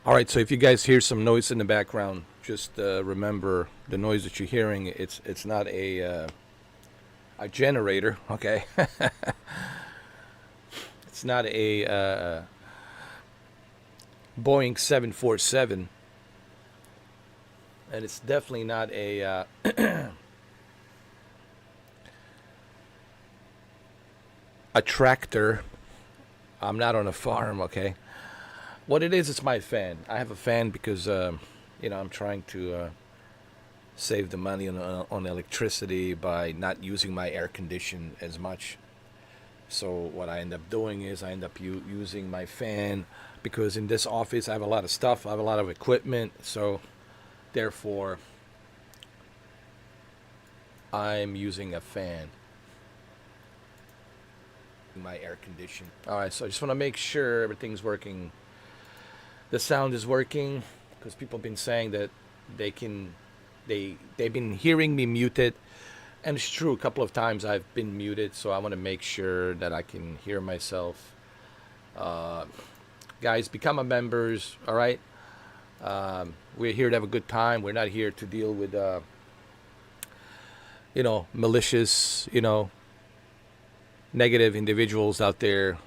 All right, so if you guys hear some noise in the background, just remember the noise that you're hearing. It's not a generator, okay? It's not a Boeing 747, and it's definitely not a tractor. I'm not on a farm, okay? What it is, it's my fan. I have a fan because I'm trying to save the money on electricity by not using my air condition as much. So what I end up doing is I end up using my fan because in this office I have a lot of stuff, I have a lot of equipment, so therefore I'm using a fan. My air condition. All right, so I just want to make sure everything's working. The sound is working because people have been saying that they've been hearing me muted, and it's true. A couple of times I've been muted, so I want to make sure that I can hear myself. Guys, become a members. All right. We're here to have a good time. We're not here to deal with malicious, negative individuals out there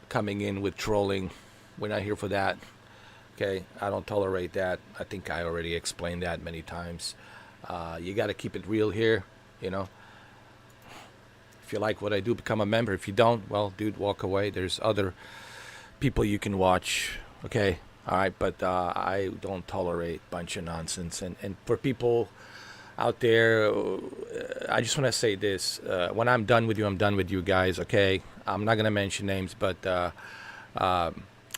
coming in with trolling. We're not here for that. Okay, I don't tolerate that. I think I already explained that many times. You got to keep it real here. If you like what I do, become a member. If you don't, well, dude, walk away. There's other people you can watch. Okay, all right, but I don't tolerate a bunch of nonsense. And for people out there, I just want to say this. When I'm done with you, I'm done with you guys, okay? I'm not going to mention names, but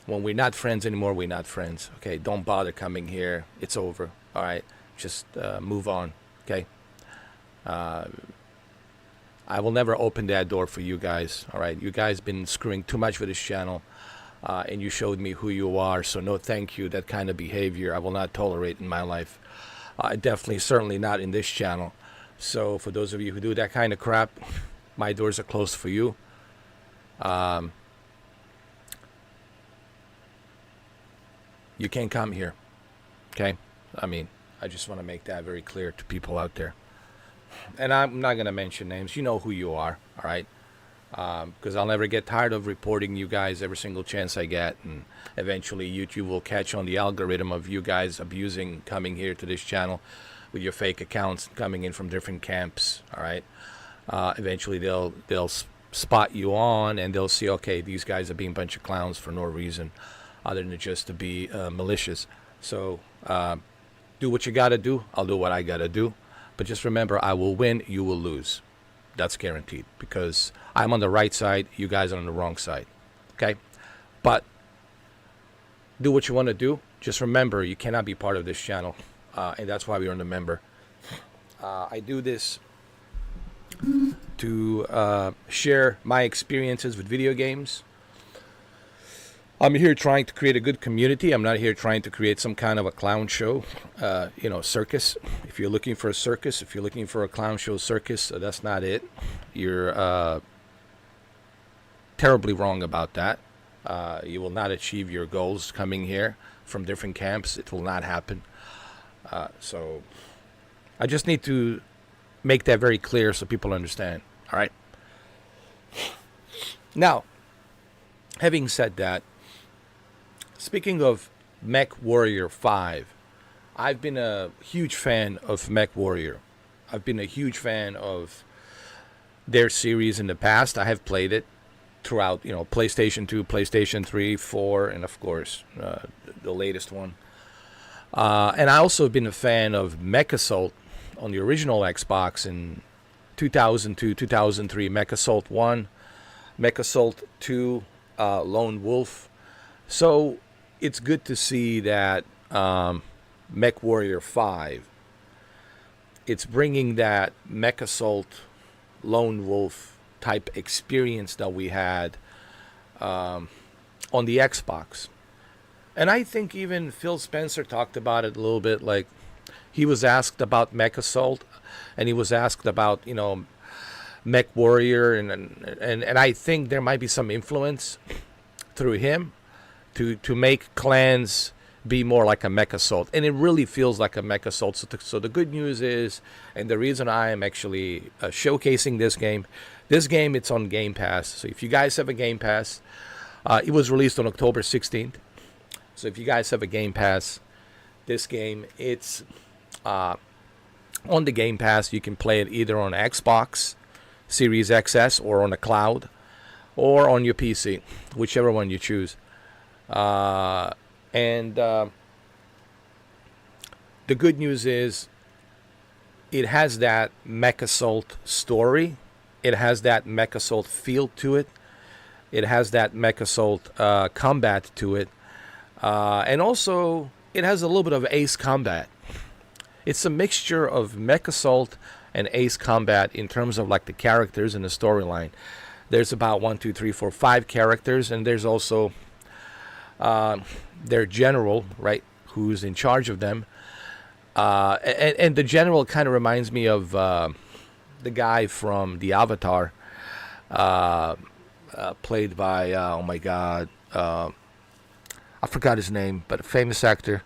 when we're not friends anymore, we're not friends, okay? Don't bother coming here. It's over, all right? Just move on, okay? I will never open that door for you guys, all right? You guys been screwing too much with this channel, and you showed me who you are, so no thank you. That kind of behavior I will not tolerate in my life. Definitely, certainly not in this channel. So for those of you who do that kind of crap, my doors are closed for you. You can't come here. Okay? I mean, I just want to make that very clear to people out there. And I'm not going to mention names. You know who you are, all right? Because I'll never get tired of reporting you guys every single chance I get, and eventually YouTube will catch on the algorithm of you guys abusing coming here to this channel with your fake accounts coming in from different camps. All right, eventually they'll spot you on, and they'll see, okay, these guys are being a bunch of clowns for no reason other than just to be malicious. So do what you gotta do. I'll do what I gotta do, but just remember, I will win, you will lose. That's guaranteed, because I'm on the right side, you guys are on the wrong side. Okay? But do what you want to do. Just remember, you cannot be part of this channel, and that's why we're on the member. I do this to share my experiences with video games. I'm here trying to create a good community. I'm not here trying to create some kind of a clown show, circus. If you're looking for a circus, if you're looking for a clown show circus, that's not it. You're terribly wrong about that. You will not achieve your goals coming here from different camps. It will not happen. So I just need to make that very clear so people understand. All right. Now, having said that, speaking of MechWarrior 5, I've been a huge fan of Mech Warrior. I've been a huge fan of their series in the past. I have played it throughout, PlayStation 2, PlayStation 3, 4, and of course, the latest one. And I also have been a fan of MechAssault on the original Xbox in 2002, 2003, MechAssault 1, MechAssault 2, Lone Wolf. So it's good to see that MechWarrior 5, it's bringing that MechAssault, Lone Wolf type experience that we had on the Xbox. And I think even Phil Spencer talked about it a little bit. Like, he was asked about MechAssault, and he was asked about, MechWarrior, and I think there might be some influence through him to make clans be more like a MechAssault, and it really feels like a MechAssault. So the good news is, and the reason I am actually showcasing this game, it's on Game Pass. So if you guys have a Game Pass, it was released on October 16th. So if you guys have a Game Pass, this game, it's on the Game Pass. You can play it either on Xbox Series XS or on the cloud or on your PC, whichever one you choose. And the good news is it has that MechAssault story. It has that MechAssault feel to it. It has that MechAssault combat to it. And also, it has a little bit of Ace Combat. It's a mixture of MechAssault and Ace Combat in terms of like the characters and the storyline. There's about 1, 2, 3, 4, 5 characters, and there's also their general, right, who's in charge of them. And the general kind of reminds me of the guy from the Avatar, played by, oh my God, I forgot his name, but a famous actor.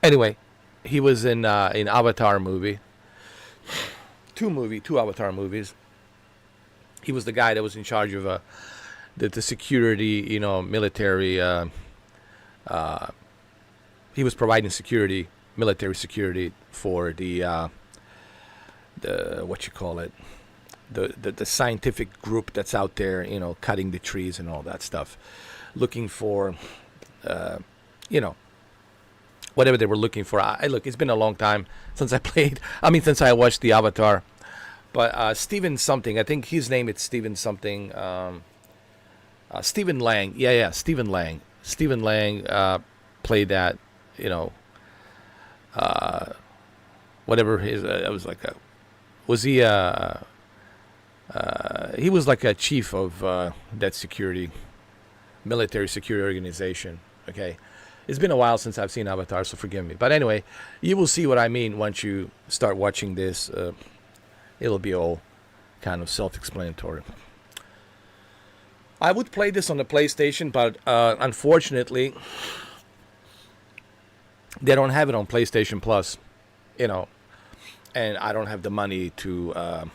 Anyway, he was in Avatar movie. Two Avatar movies. He was the guy that was in charge of the security, military. He was providing security, military security for the what you call it, the scientific group that's out there, cutting the trees and all that stuff, looking for, whatever they were looking for. Look, it's been a long time since since I watched the Avatar. But Stephen something, I think his name is Stephen something. Stephen Lang, yeah, Stephen Lang. Stephen Lang played that, whatever his. It was like a. Was he? He was like a chief of that military security organization. Okay. It's been a while since I've seen Avatar, so forgive me. But anyway, you will see what I mean once you start watching this. It'll be all kind of self-explanatory. I would play this on the PlayStation, but unfortunately, they don't have it on PlayStation Plus, and I don't have the money to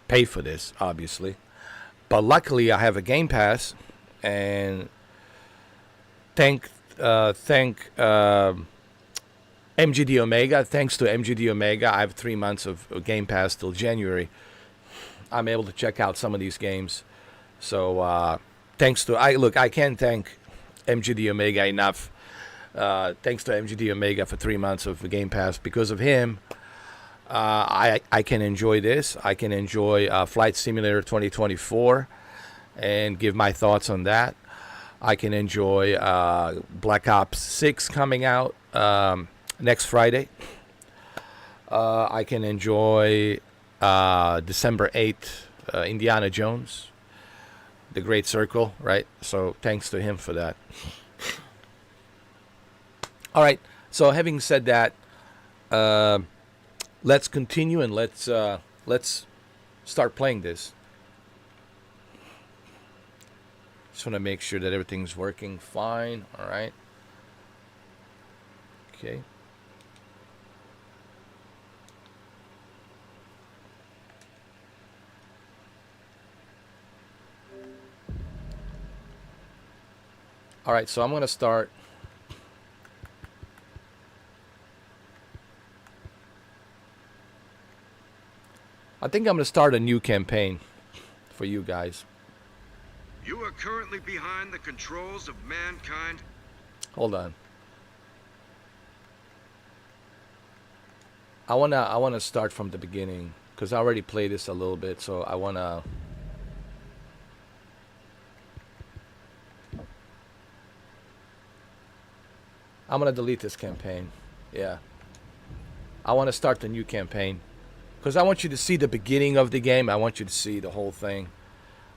pay for this, obviously. But luckily, I have a Game Pass, and thank MGD Omega. Thanks to MGD Omega, I have 3 months of Game Pass till January. I'm able to check out some of these games. So thanks to I can't thank MGD Omega enough. Thanks to MGD Omega for 3 months of Game Pass. Because of him, I can enjoy this. I can enjoy Flight Simulator 2024 and give my thoughts on that. I can enjoy Black Ops 6 coming out next Friday. I can enjoy December 8th, Indiana Jones, The Great Circle, right? So thanks to him for that. All right. So having said that, let's continue and let's start playing this. Just want to make sure that everything's working fine. All right. Okay. All right, so I'm going to start. I think I'm going to start a new campaign for you guys. You are currently behind the controls of mankind. Hold on. I wanna start from the beginning because I already played this a little bit, so I wanna. I'm gonna delete this campaign. Yeah. I want to start the new campaign because I want you to see the beginning of the game. I want you to see the whole thing.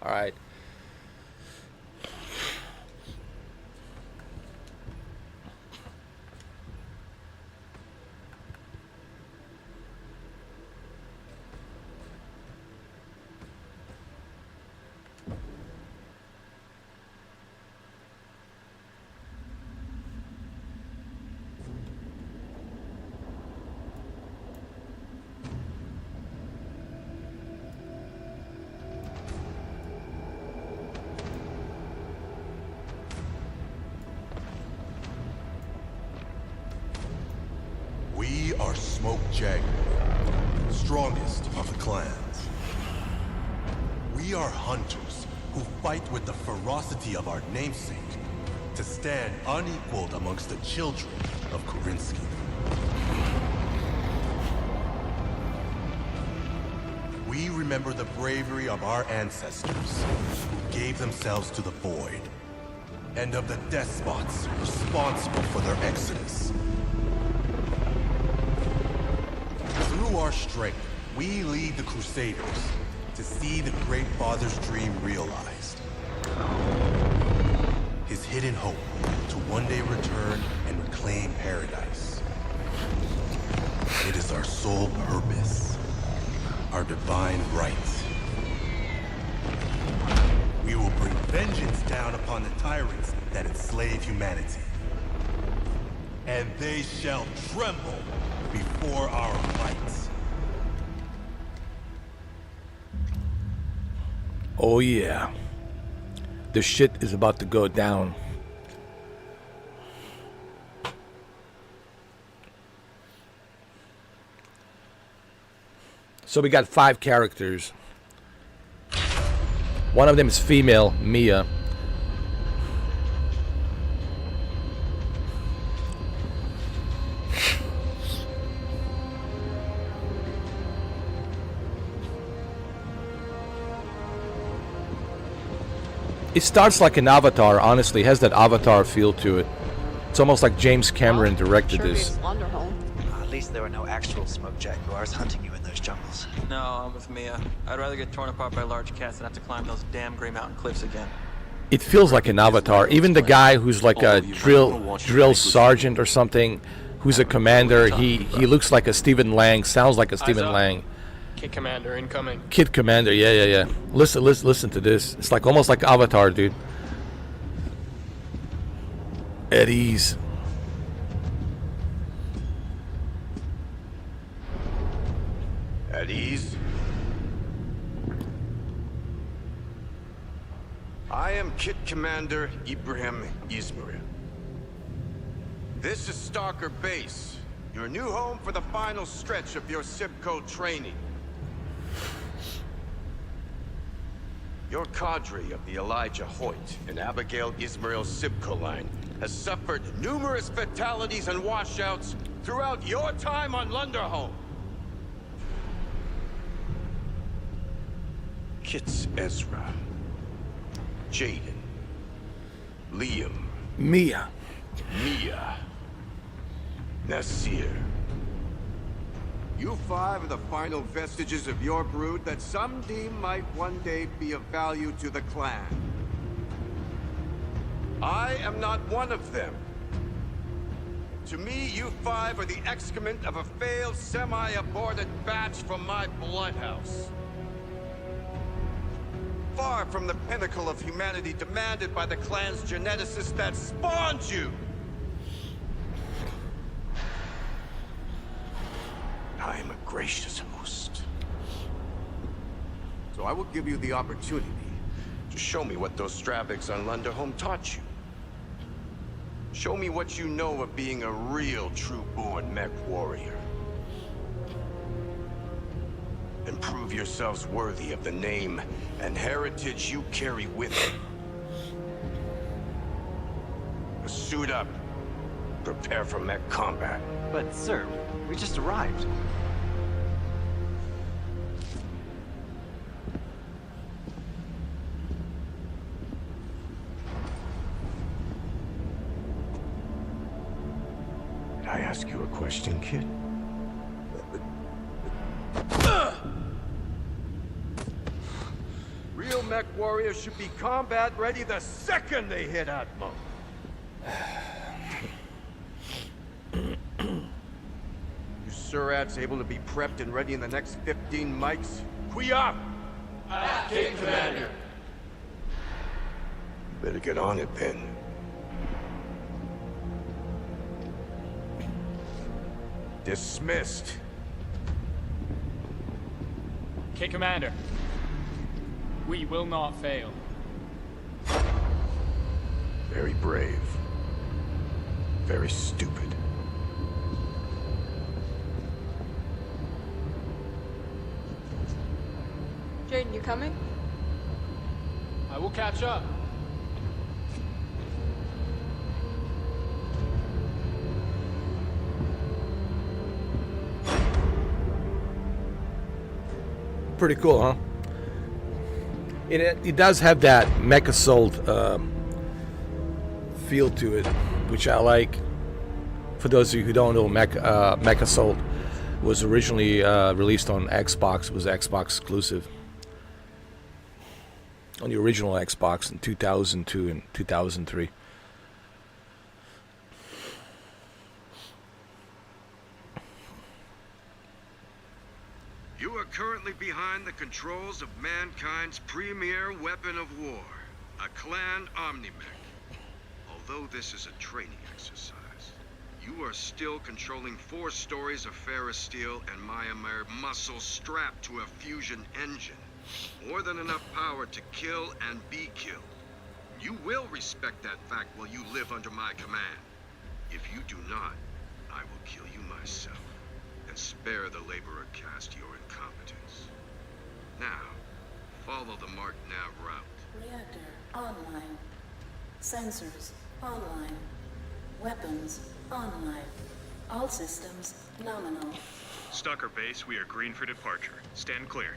All right. We are Smoke Jaguar, strongest of the clans. We are hunters who fight with the ferocity of our namesake to stand unequaled amongst the children of Korinsky. We remember the bravery of our ancestors who gave themselves to the void, and of the despots responsible for their exodus. Through our strength, we lead the Crusaders to see the Great Father's dream realized. His hidden hope to one day return and reclaim paradise. It is our sole purpose, our divine right. We will bring vengeance down upon the tyrants that enslave humanity. And they shall tremble before our might. Oh yeah. The shit is about to go down. So we got 5 characters. One of them is female, Mia. It starts like an Avatar, honestly. It has that Avatar feel to it. It's almost like James Cameron directed this. At least there were no actual smoke jaguars hunting you in those jungles. No, I'm with Mia. I'd rather get torn apart by large cats than have to climb those damn Grey Mountain cliffs again. It feels like an Avatar. Even the guy who's like a drill sergeant or something, who's a commander, he looks like a Stephen Lang, sounds like a Stephen Lang. Kid Commander incoming. Kid Commander, yeah. Listen to this. It's like almost like Avatar, dude. At ease. At ease? I am Kit Commander Ibrahim Izmir. This is Stalker Base, your new home for the final stretch of your Sibco training. Your cadre of the Elijah Hoyt and Abigail Ismail Sibco line has suffered numerous fatalities and washouts throughout your time on Lunderholm. Kit's Ezra, Jaden, Liam, Mia, Nasir. You 5 are the final vestiges of your brood that some deem might one day be of value to the clan. I am not one of them. To me, you 5 are the excrement of a failed, semi-aborted batch from my bloodhouse. Far from the pinnacle of humanity demanded by the clan's geneticists that spawned you. I am a gracious host. So I will give you the opportunity to show me what those Stravics on Lunderholm taught you. Show me what you know of being a real true-born Mech Warrior. And prove yourselves worthy of the name and heritage you carry with you. Suit up. Prepare for mech combat. But, sir, we just arrived. Did I ask you a question, kid? Real Mech Warriors should be combat ready the second they hit Atmo. You Surats able to be prepped and ready in the next 15 mics? Quiyap! Kid Commander. Better get on it then. Dismissed. Kid Commander. We will not fail. Very brave. Very stupid. Jaden, you coming? I will catch up. Pretty cool, huh? It does have that MechAssault feel to it, which I like. For those of you who don't know, MechAssault was originally released on Xbox. It was Xbox exclusive on the original Xbox in 2002 and 2003. You are currently behind the controls of mankind's premier weapon of war, a clan Omni-Mech. Although this is a training exercise, you are still controlling 4 stories of ferrous steel and Myanmar muscle strapped to a fusion engine. More than enough power to kill and be killed. You will respect that fact while you live under my command. If you do not, I will kill you myself and spare the laborer caste your incompetence. Now, follow the marked nav route. Reactor online. Sensors online. Weapons online. All systems nominal. Stalker base, we are green for departure. Stand clear.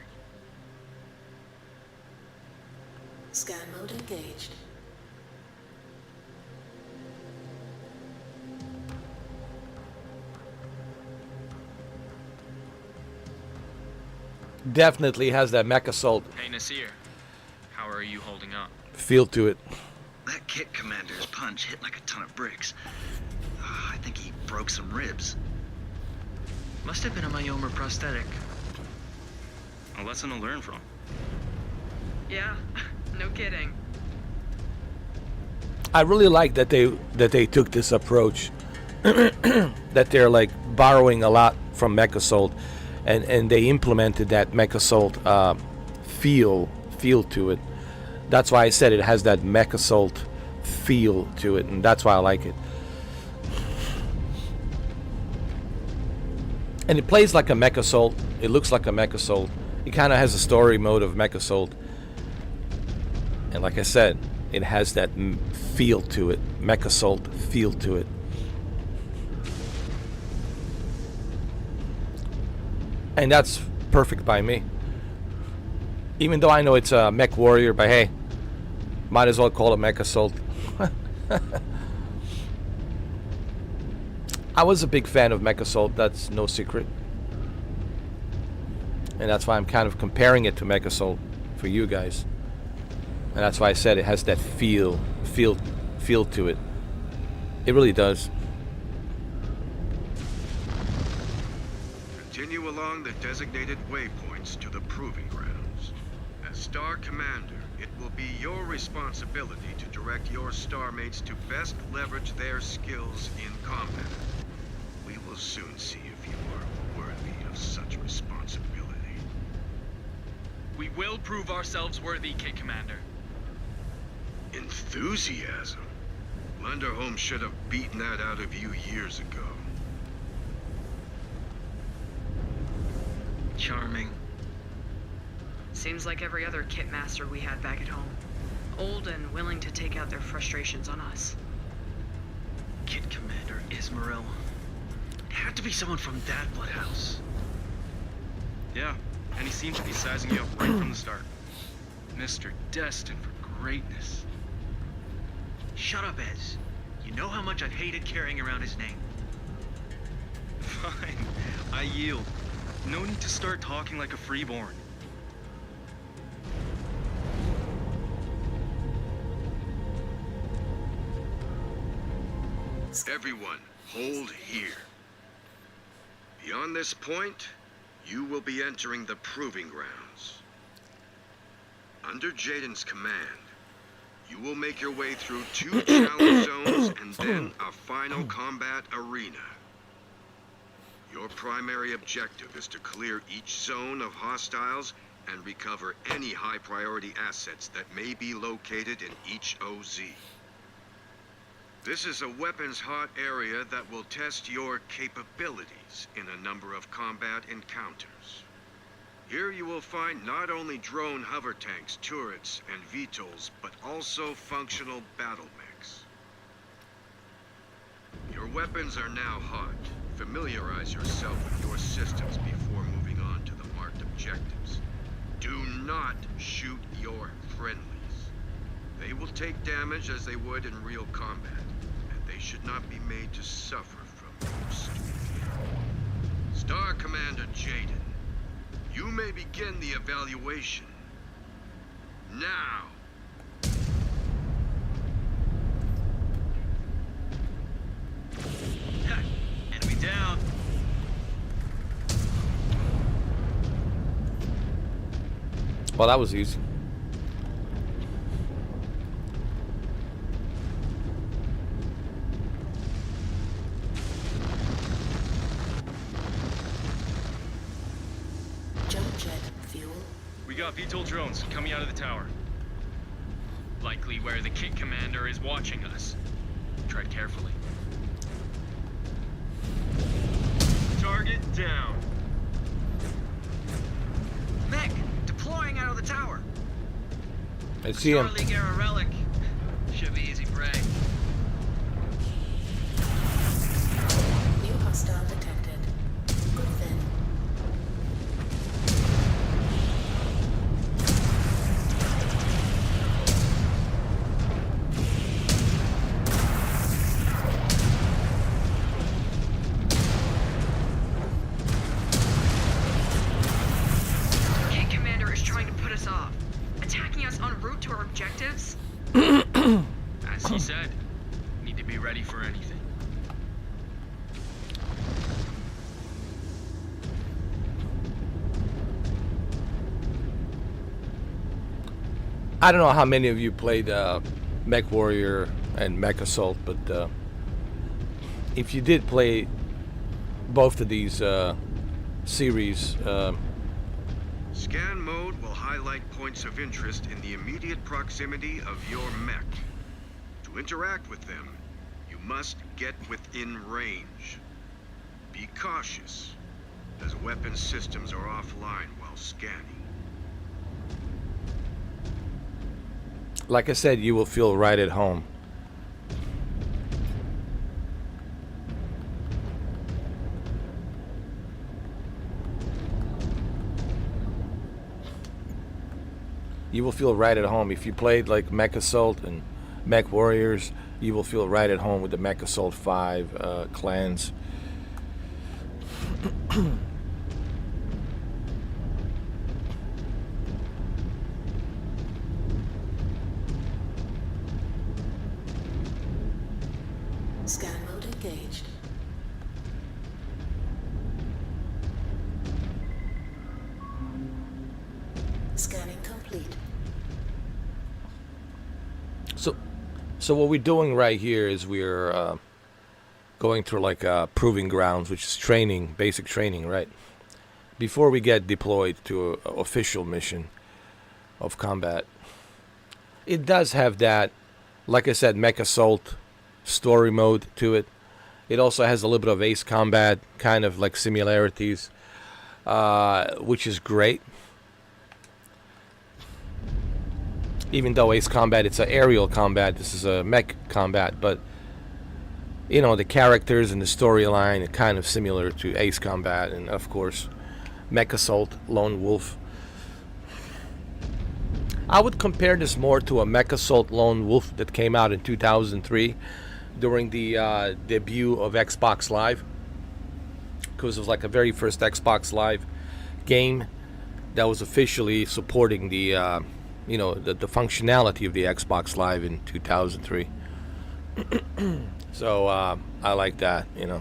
Scan mode engaged. Definitely has that MechAssault Hey Nasir, how are you holding up? feel to it. That kit commander's punch hit like a ton of bricks. I think he broke some ribs. Must have been a myoma prosthetic. A lesson to learn from. Yeah, no kidding. I really like that they took this approach, that they're like borrowing a lot from MechAssault, and they implemented that MechAssault feel to it. That's why I said it has that MechAssault feel to it, and that's why I like it. And it plays like a MechAssault. It looks like a MechAssault. It kind of has a story mode of MechAssault. And like I said, it has that feel to it, MechAssault feel to it. And that's perfect by me. Even though I know it's a Mech Warrior, but hey, might as well call it MechAssault. I was a big fan of MechAssault, that's no secret. And that's why I'm kind of comparing it to MechAssault for you guys. And that's why I said it has that feel to it. It really does. Continue along the designated waypoints to the proving grounds. As Star Commander, it will be your responsibility to direct your star mates to best leverage their skills in combat. We will soon see if you are worthy of such responsibility. We will prove ourselves worthy, Kit Commander. Enthusiasm? Lunderholm should have beaten that out of you years ago. Charming. Seems like every other kit master we had back at home. Old and willing to take out their frustrations on us. Kit Commander Ismail. It had to be someone from that bloodhouse. Yeah, and he seems to be sizing you up right from the start. Mr. Destined for greatness. Shut up, Ez. You know how much I've hated carrying around his name. Fine, I yield. No need to start talking like a freeborn. Everyone, hold here. Beyond this point, you will be entering the proving grounds. Under Jaden's command, you will make your way through 2 challenge zones and then a final combat arena. Your primary objective is to clear each zone of hostiles and recover any high-priority assets that may be located in each OZ. This is a weapons-hot area that will test your capabilities in a number of combat encounters. Here you will find not only drone hover tanks, turrets, and VTOLs, but also functional battle mechs. Your weapons are now hot. Familiarize yourself with your systems before moving on to the marked objectives. Do not shoot your friendlies. They will take damage as they would in real combat, and they should not be made to suffer from your stupidity. Star Commander Jaden, you may begin the evaluation now. Enemy down. Well, that was easy. Jump jet fuel. We got VTOL drones coming out of the tower. Likely where the kit commander is watching us. Tread carefully. Target down. Mech, deploying out of the tower. I see him. Starleague era relic. Should be easy prey. New hostile detected. Within. Kit commander is trying to put us off. Attacking us en route to our objectives? As he said, need to be ready for anything. I don't know how many of you played Mech Warrior and MechAssault, but if you did play both of these series, Scan mode will highlight points of interest in the immediate proximity of your mech. To interact with them, you must get within range. Be cautious, as weapon systems are offline while scanning. like I said, you will feel right at home. You will feel right at home. If you played like MechAssault and Mech Warriors, you will feel right at home with the MechAssault 5 clans. Scan mode engaged. Scanning complete. So what we're doing right here is we're going through like proving grounds, which is training, basic training, right? Before we get deployed to an official mission of combat. It does have that, like I said, MechAssault story mode to it. It also has a little bit of Ace Combat, kind of like similarities, which is great. Even though Ace Combat, it's an aerial combat, this is a mech combat, but you know, the characters and the storyline are kind of similar to Ace Combat, and of course, MechAssault, Lone Wolf. I would compare this more to a MechAssault Lone Wolf that came out in 2003 during the debut of Xbox Live, because it was like a very first Xbox Live game that was officially supporting the you know, the functionality of the Xbox Live in 2003. So I like that, you know.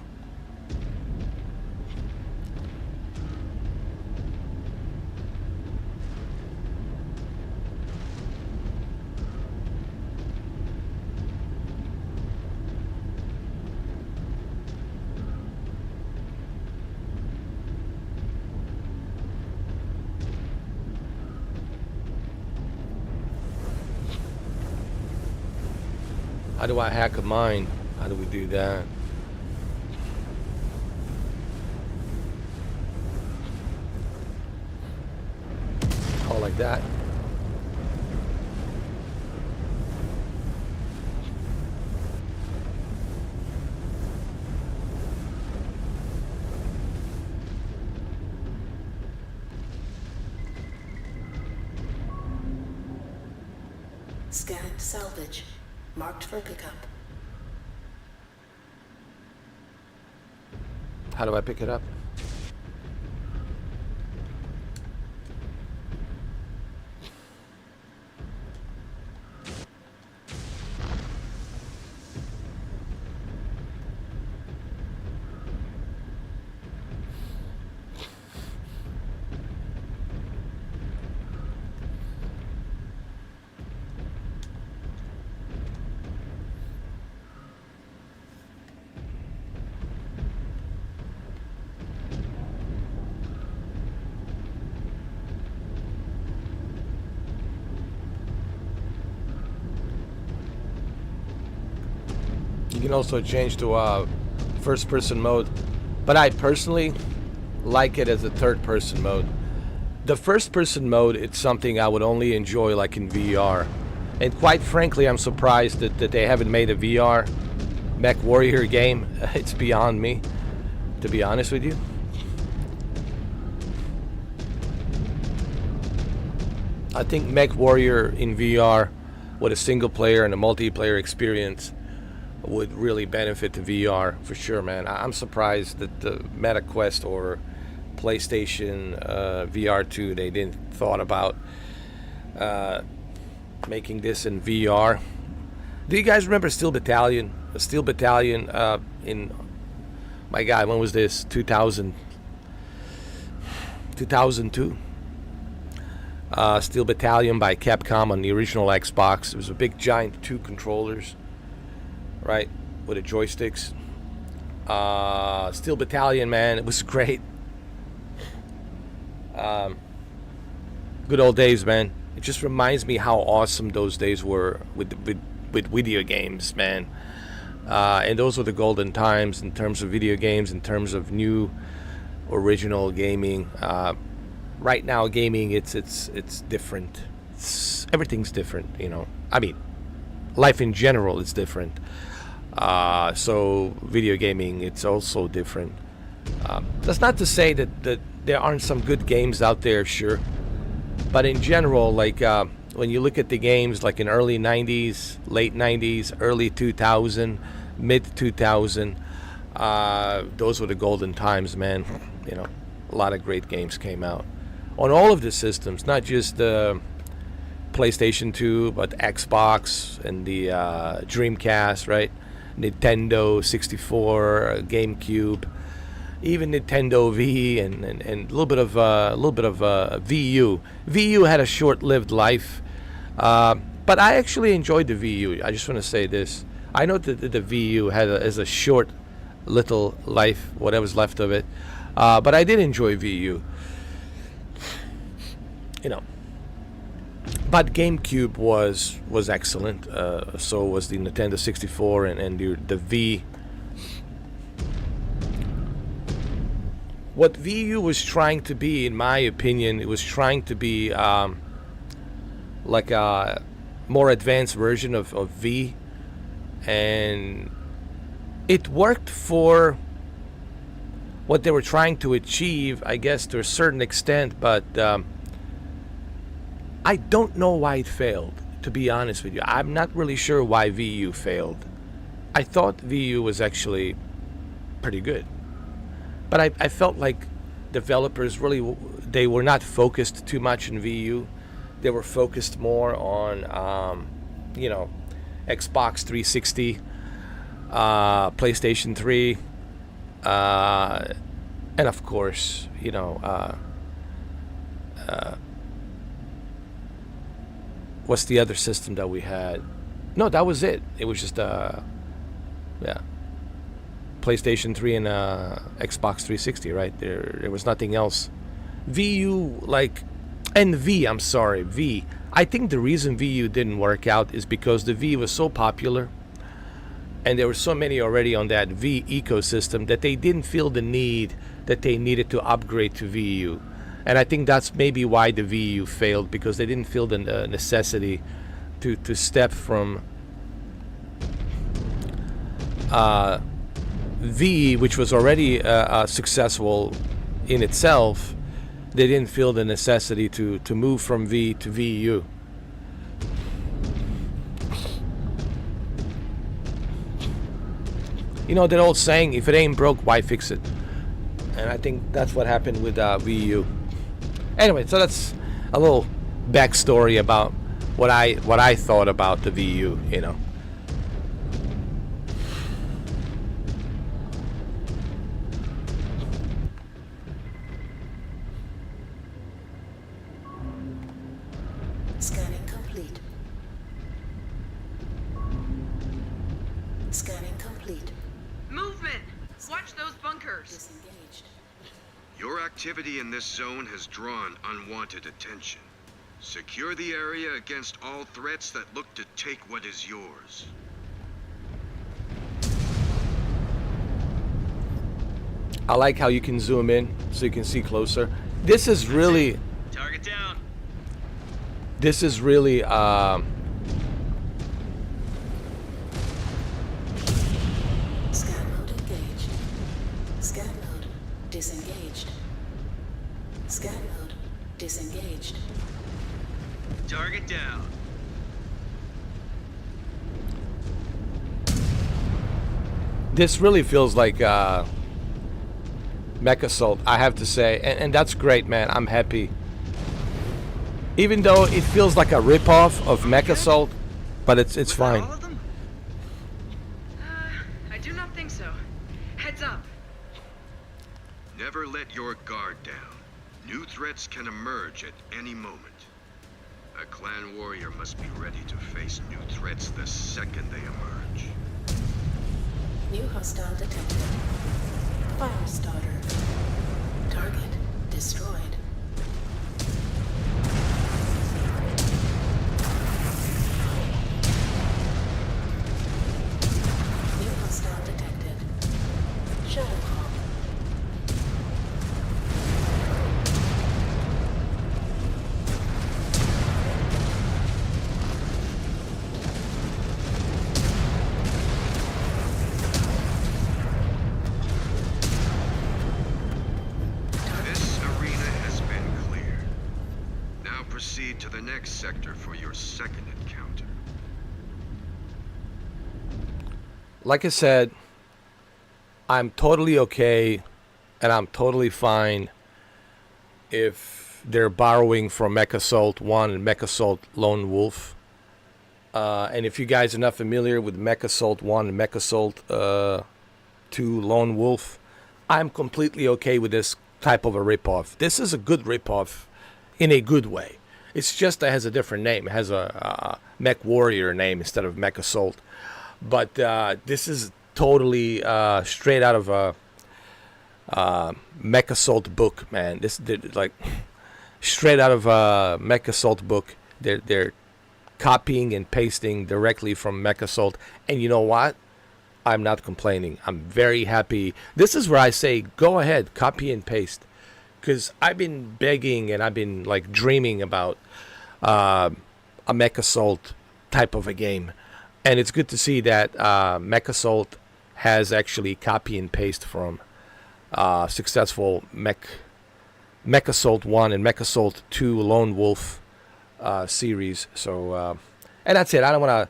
How do I hack a mine? How do we do that? like that. Scanned salvage. Marked for pickup. How do I pick it up? You can also change to first-person mode, but I personally like it as a third-person mode. The first-person mode, it's something I would only enjoy like in VR, and quite frankly, I'm surprised that they haven't made a VR Mech Warrior game. It's beyond me, to be honest with you. I think Mech Warrior in VR with a single player and a multiplayer experience would really benefit the VR for sure, man. I'm surprised that the Meta Quest or PlayStation VR 2, they didn't thought about making this in VR. Do you guys remember Steel Battalion? Steel Battalion in, my God, when was this? 2002? Steel Battalion by Capcom on the original Xbox. It was a big giant 2 controllers, right, with the joysticks. Steel Battalion, man, it was great. Good old days, man. It just reminds me how awesome those days were with video games, man. And those were the golden times in terms of video games, in terms of new original gaming. Right now, gaming, it's different. Everything's different, you know. I mean, life in general is different. So video gaming, it's also different. That's not to say that there aren't some good games out there, sure. But in general, like when you look at the games like in early 90s, late 90s, early 2000, mid 2000, those were the golden times, man. You know, a lot of great games came out on all of the systems, not just the PlayStation 2, but Xbox and the Dreamcast, right? Nintendo 64, GameCube, even Nintendo V, and a little bit of VU. VU had a short-lived life, but I actually enjoyed the VU. I just want to say this: I know that the VU has a short little life, whatever's left of it, but I did enjoy VU. You know. But GameCube was excellent. So was the Nintendo 64 and the V. What VU was trying to be, in my opinion, it was trying to be like a more advanced version of V, and it worked for what they were trying to achieve, I guess, to a certain extent, but I don't know why it failed, to be honest with you. I'm not really sure why VU failed. I thought VU was actually pretty good. But I felt like developers really, they were not focused too much in VU. They were focused more on, you know, Xbox 360, PlayStation 3, and of course, you know, what's the other system that we had? No, that was it. It was just, yeah, PlayStation 3 and Xbox 360, right? There was nothing else. VU, like, and V, I'm sorry, V. I think the reason VU didn't work out is because the V was so popular and there were so many already on that V ecosystem that they didn't feel the need that they needed to upgrade to VU. And I think that's maybe why the VU failed, because they didn't feel the necessity to step from V, which was already successful in itself. They didn't feel the necessity to move from V to VU. You know that old saying, if it ain't broke, why fix it? And I think that's what happened with VU. Anyway, so that's a little backstory about what I thought about the VU, you know. Scanning complete. Scanning complete. Movement! Watch those bunkers! Disengaged. Your activity in this zone has drawn unwanted attention. Secure the area against all threats that look to take what is yours. I like how you can zoom in so you can see closer. This is really... Target down. This is really... Scan mode engaged. Scan mode disengaged. Scan mode disengaged. Target down. This really feels like MechAssault, I have to say, and that's great, man. I'm happy. Even though it feels like a ripoff of MechAssault, but it's fine. All of them? I do not think so. Heads up. Never let your guard down. New threats can emerge at any moment. A clan warrior must be ready to face new threats the second they emerge. New hostile detected. Fire starter. Target destroyed. New hostile detected. Shadow hawk. This arena has been cleared. Now proceed to the next sector for your second encounter. Like I said, I'm totally okay and I'm totally fine if they're borrowing from MechAssault 1 and MechAssault Lone Wolf. And if you guys are not familiar with MechAssault 1 and MechAssault 2 Lone Wolf, I'm completely okay with this type of a ripoff. This is a good ripoff in a good way. It's just that it has a different name. It has a Mech Warrior name instead of MechAssault. But this is totally straight out of a MechAssault book, man. This like straight out of a MechAssault book. They're copying and pasting directly from MechAssault, and you know what? I'm not complaining. I'm very happy. This is where I say, go ahead, copy and paste, because I've been begging and I've been like dreaming about a MechAssault type of a game, and it's good to see that MechAssault has actually copy and paste from successful MechAssault 1 and MechAssault 2 Lone Wolf series. So, and that's it. I don't want to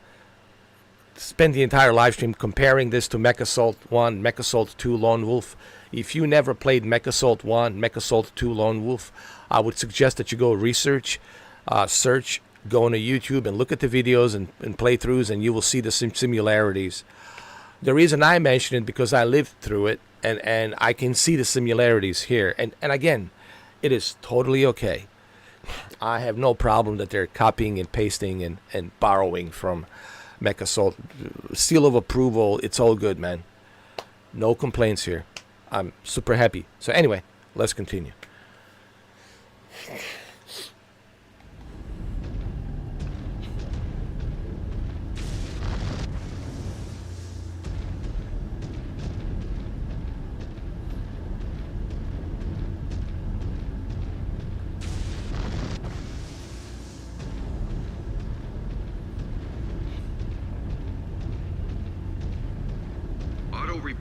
spend the entire live stream comparing this to MechAssault 1, MechAssault 2 Lone Wolf. If you never played MechAssault 1, MechAssault 2 Lone Wolf, I would suggest that you go research, search, go on YouTube and look at the videos and playthroughs, and you will see the similarities. The reason I mention it because I lived through it, and I can see the similarities here. And again, it is totally okay. I have no problem that they're copying and pasting and borrowing from MechAssault. Seal of approval, it's all good, man. No complaints here. I'm super happy. So anyway, let's continue.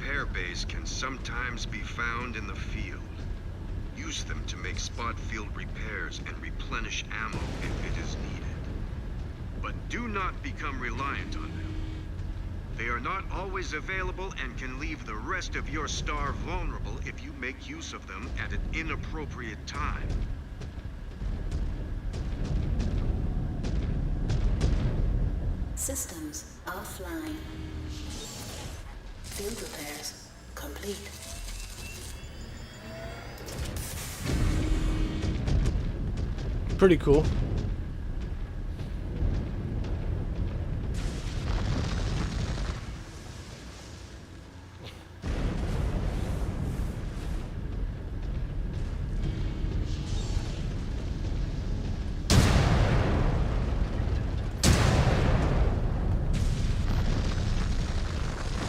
repair bays can sometimes be found in the field. Use them to make spot field repairs and replenish ammo if it is needed. But do not become reliant on them. They are not always available and can leave the rest of your star vulnerable if you make use of them at an inappropriate time. Systems offline. Field repairs complete. Pretty cool.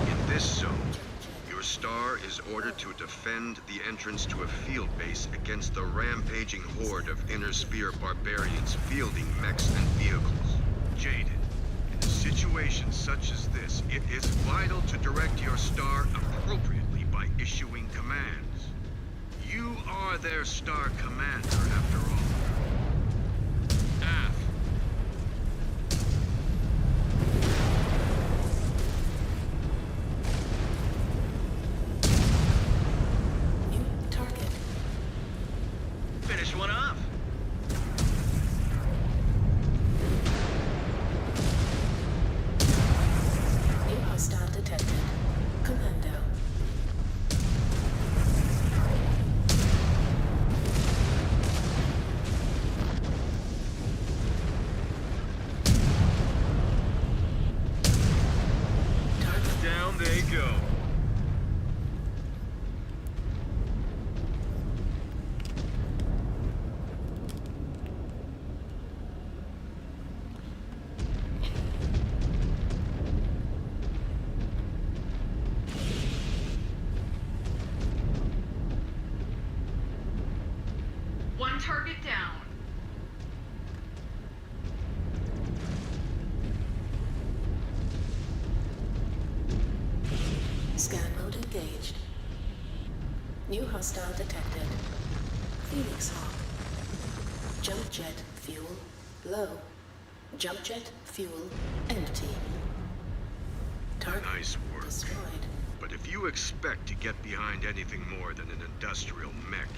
In this zone, your star is ordered to defend the entrance to a field base against the rampaging horde of Inner Sphere barbarians fielding mechs and vehicles. Jaded, in a situation such as this, it is vital to direct your star appropriately by issuing commands. You are their star commander, after all. Af. New target. Finish one off. New hostile detected. Commando. Target. Down they go. One target down. Scan mode engaged. New hostile detected. Phoenix Hawk. Jump jet fuel low. Jump jet fuel empty. Target Nice work. destroyed. But if you expect to get behind anything more than an industrial mech,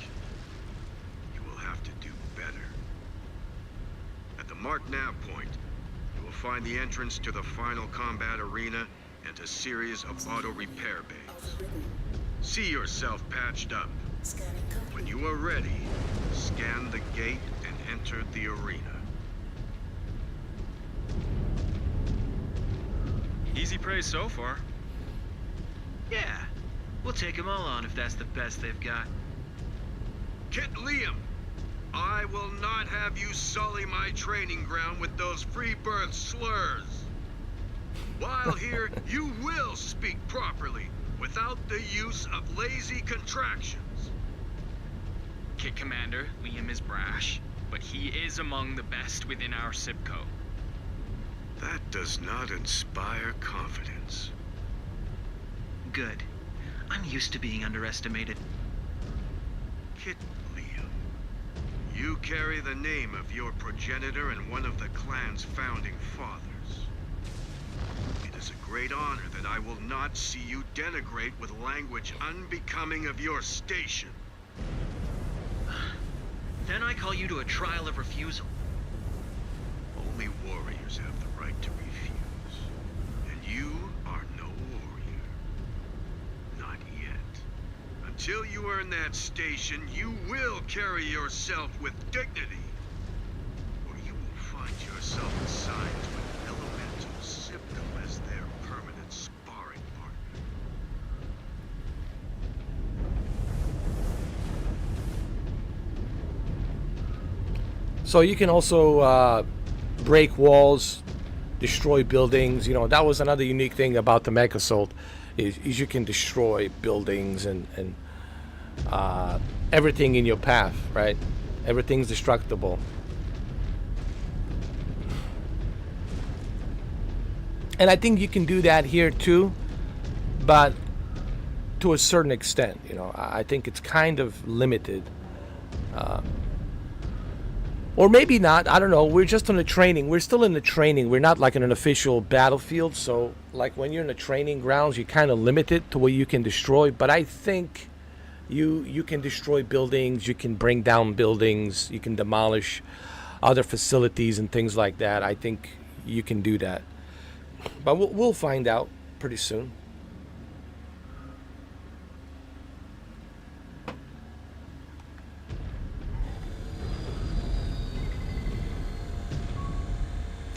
you will have to do better. At the marked nav point, you will find the entrance to the final combat arena and a series of auto repair bays. Overridden. See yourself patched up. Scanning When complete. you are ready, scan the gate and enter the arena. Easy praise so far. Yeah, we'll take them all on if that's the best they've got. Kit Liam, I will not have you sully my training ground with those free birth slurs. While here, you will speak properly, without the use of lazy contractions. Kit Commander, Liam is brash, but he is among the best within our SIPCO. That does not inspire confidence. Good. I'm used to being underestimated. Kit Liam, you carry the name of your progenitor and one of the clan's founding fathers. It is a great honor that I will not see you denigrate with language unbecoming of your station. Then I call you to a trial of refusal. Only warriors have the right to refuse. And you are no warrior. Not yet. Until you earn that station, you will carry yourself with dignity. Or you will find yourself assigned to an elemental SIPCO as their permanent sparring partner. So you can also break walls, destroy buildings. You know, that was another unique thing about the MechAssault is you can destroy buildings and everything in your path, right? Everything's destructible. And I think you can do that here too, but to a certain extent. You know, I think it's kind of limited. Or maybe not. I don't know. We're just on the training. We're still in the training. We're not like in an official battlefield. So, like when you're in the training grounds, you're kind of limited to what you can destroy. But I think you can destroy buildings. You can bring down buildings. You can demolish other facilities and things like that. I think you can do that. But we'll find out pretty soon.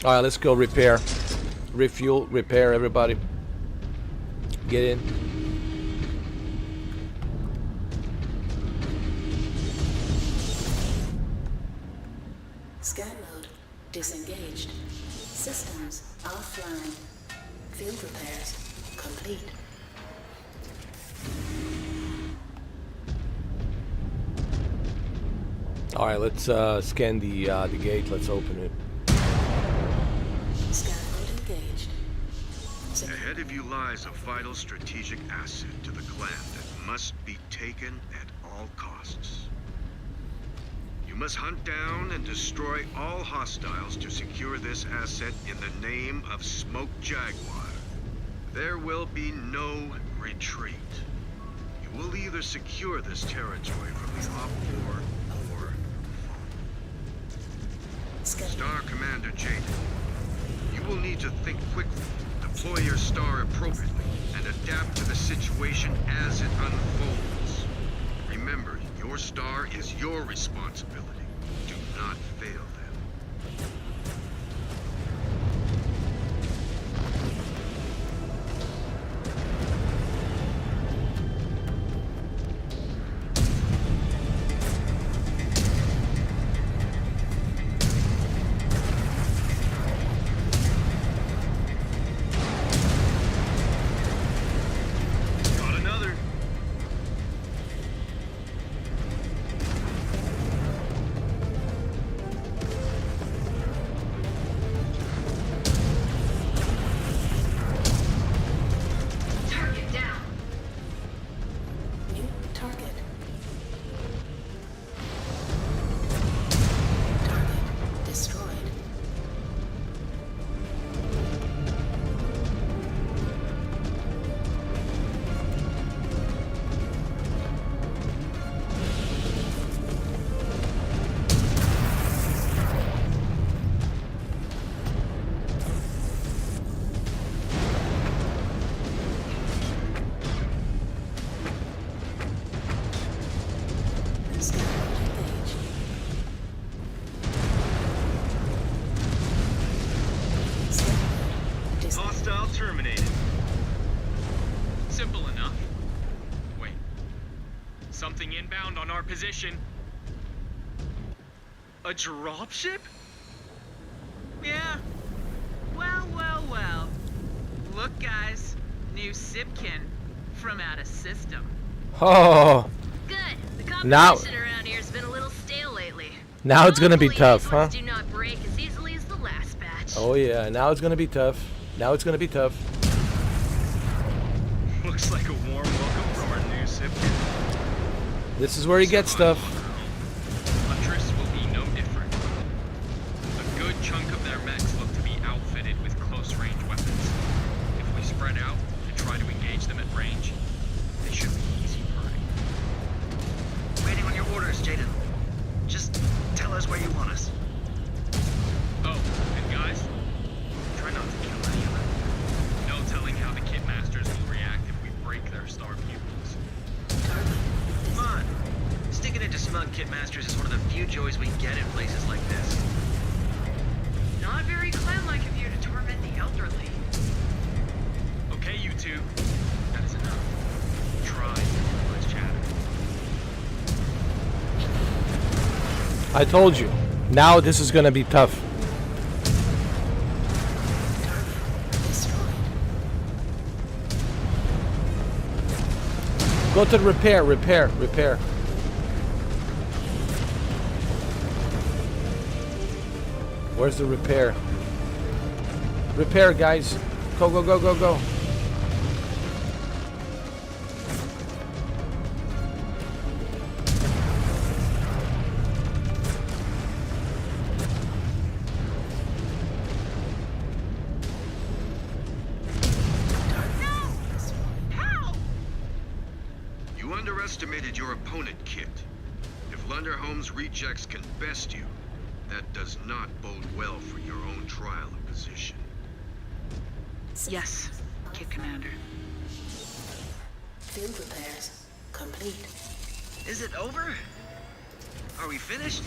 All right, let's go repair, refuel, repair, everybody. Get in. Scan mode disengaged. Systems offline. Field repairs complete. All right, let's scan the gate. Let's open it. Scan mode engaged. Ahead of you lies a vital strategic asset to the clan that must be taken at all costs. You must hunt down and destroy all hostiles to secure this asset in the name of Smoke Jaguar. There will be no retreat. You will either secure this territory from the Op-4 or fall. Star Commander Jaden, you will need to think quickly, deploy your star appropriately, and adapt to the situation as it unfolds. Remember, your star is your responsibility. Do not fail them. Got another. Target down. New target. Target destroyed. Scan mode engaged. Scan mode disengaged. Hostile terminated. Simple enough. Wait. Something inbound on our position. A dropship? Yeah. Well. Look, guys. New Sipkin from out of system. Oh, Good. The Now- competition around here's been a little stale lately. now it's gonna be Hopefully tough, these huh? ones do not break as easily as the last batch. Oh yeah, now it's gonna be tough. Now it's gonna be tough. Looks like a warm welcome from our new Sipkin. This is where he gets stuff. Huntress will be no different. A good chunk of their mechs look to be outfitted with close-range weapons. If we spread out and try to engage them at range, they should be easy purring. Waiting on your orders, Jaden. Just tell us where you want us. Oh, and guys, try not to kill any of them. No telling how the kit masters will react if we break their star pupils. Come on. Sticking it to smug kit masters is one of the few joys we get in places like this. Not very clan-like of you to torment the elderly. Okay, you two. That is enough. Try less chatter. I told you. Now this is gonna be tough. Go to the repair. Where's the repair? Repair, guys. Go. underestimated your opponent, Kit. If Lunderholm's rejects can best you, that does not bode well for your own trial of position. Yes, Kit Commander. Field repairs complete. Is it over? Are we finished?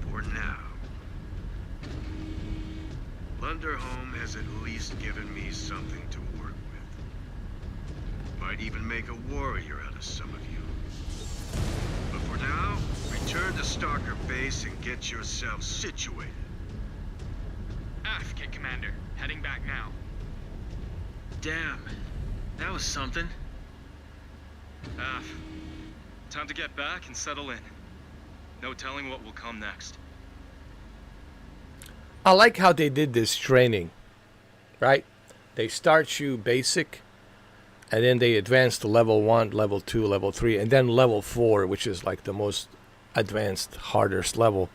For now. Lunderholm has at least given me something to work with. Might even make a warrior out of some of you. But for now, return to Stalker Base and get yourself situated. Aft, Kit Commander. Heading back now. Damn, that was something. Aft. Time to get back and settle in. No telling what will come next. I like how they did this training, right? They start you basic, and then they advance to level 1, level 2, level 3, and then level 4, which is like the most advanced, hardest level.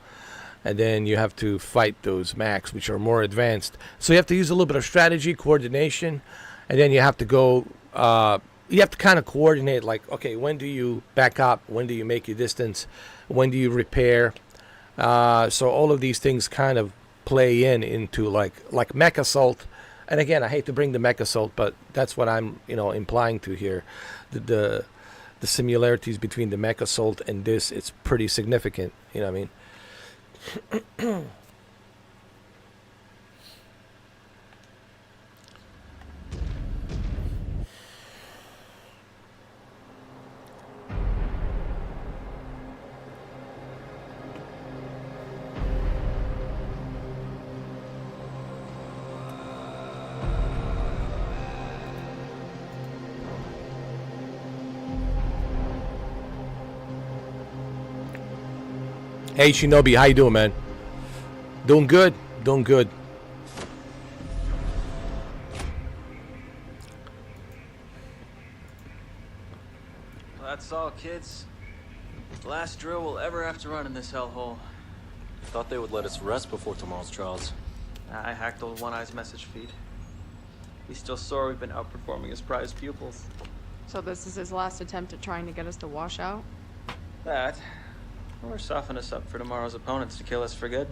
And then you have to fight those mechs, which are more advanced. So you have to use a little bit of strategy, coordination, and then you have to go, you have to kind of coordinate, like, okay, when do you back up? When do you make your distance? When do you repair? So all of these things kind of play into like MechAssault. And again, I hate to bring the MechAssault, but that's what I'm, implying to here. The similarities between the MechAssault and this, it's pretty significant. You know what I mean? Hey Shinobi, how you doing, man? Doing good, doing good. Well, that's all, kids. Last drill we'll ever have to run in this hellhole. Thought they would let us rest before tomorrow's trials. I hacked old One Eye's message feed. He's still sore we've been outperforming his prized pupils. So this is his last attempt at trying to get us to wash out? That, or soften us up for tomorrow's opponents to kill us for good.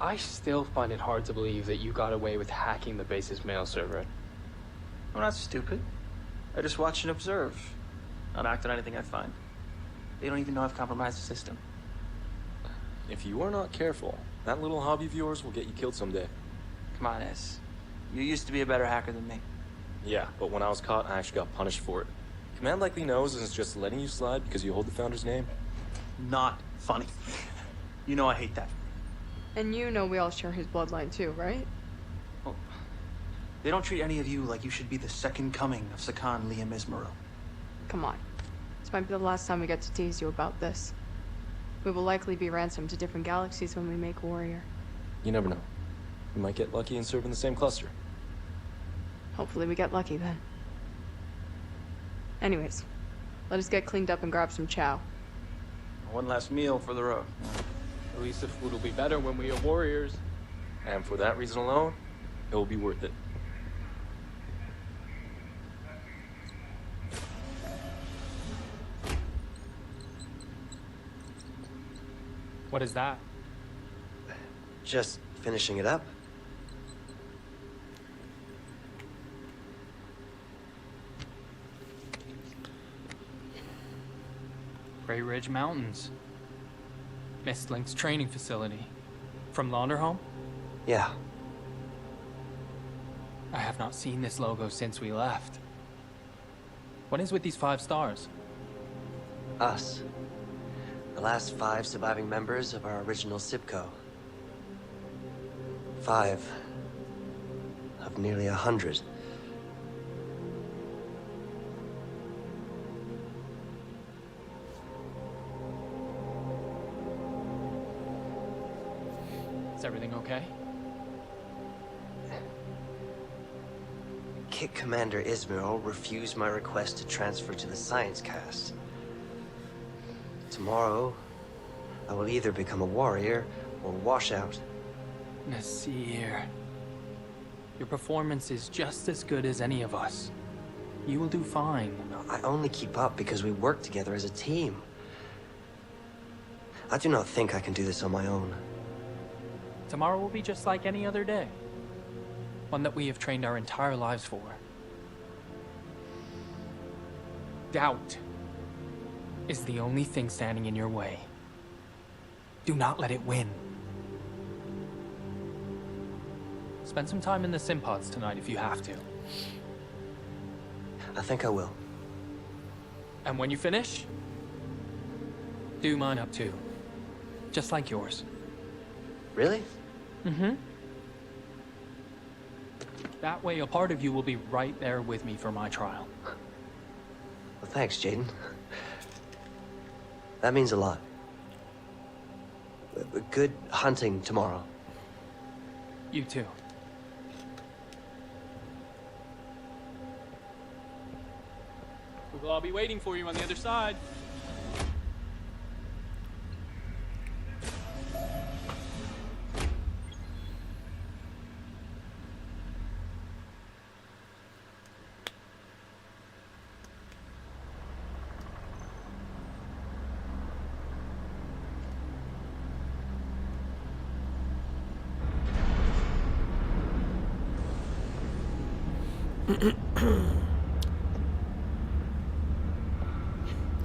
I still find it hard to believe that you got away with hacking the base's mail server. I'm not stupid. I just watch and observe. Not act on anything I find. They don't even know I've compromised the system. If you are not careful, that little hobby of yours will get you killed someday. Come on, S. You used to be a better hacker than me. Yeah, but when I was caught, I actually got punished for it. Command likely knows and is just letting you slide because you hold the founder's name. Not funny. You know I hate that. And you know we all share his bloodline too, right? Well, they don't treat any of you like you should be the second coming of Sakan Liam Ismail. Come on. This might be the last time we get to tease you about this. We will likely be ransomed to different galaxies when we make Warrior. You never know. You might get lucky and serve in the same cluster. Hopefully we get lucky then. Anyways, let us get cleaned up and grab some chow. One last meal for the road. At least the food will be better when we are warriors. And for that reason alone, it will be worth it. What is that? Just finishing it up. Grey Ridge Mountains. Mistlink's training facility. From Launderhome? Yeah. I have not seen this logo since we left. What is with these 5 stars? Us. The last 5 surviving members of our original SIPCO. 5 of nearly 100. Is everything okay? Kit Commander Ismail refused my request to transfer to the science cast. Tomorrow, I will either become a warrior or wash out. Nasir. Your performance is just as good as any of us. You will do fine. I only keep up because we work together as a team. I do not think I can do this on my own. Tomorrow will be just like any other day. One that we have trained our entire lives for. Doubt is the only thing standing in your way. Do not let it win. Spend some time in the sim pods tonight if you have to. I think I will. And when you finish, do mine up too. Just like yours. Really? Mm-hmm. That way, a part of you will be right there with me for my trial. Well, thanks, Jaden. That means a lot. Good hunting tomorrow. You too. We will all be waiting for you on the other side.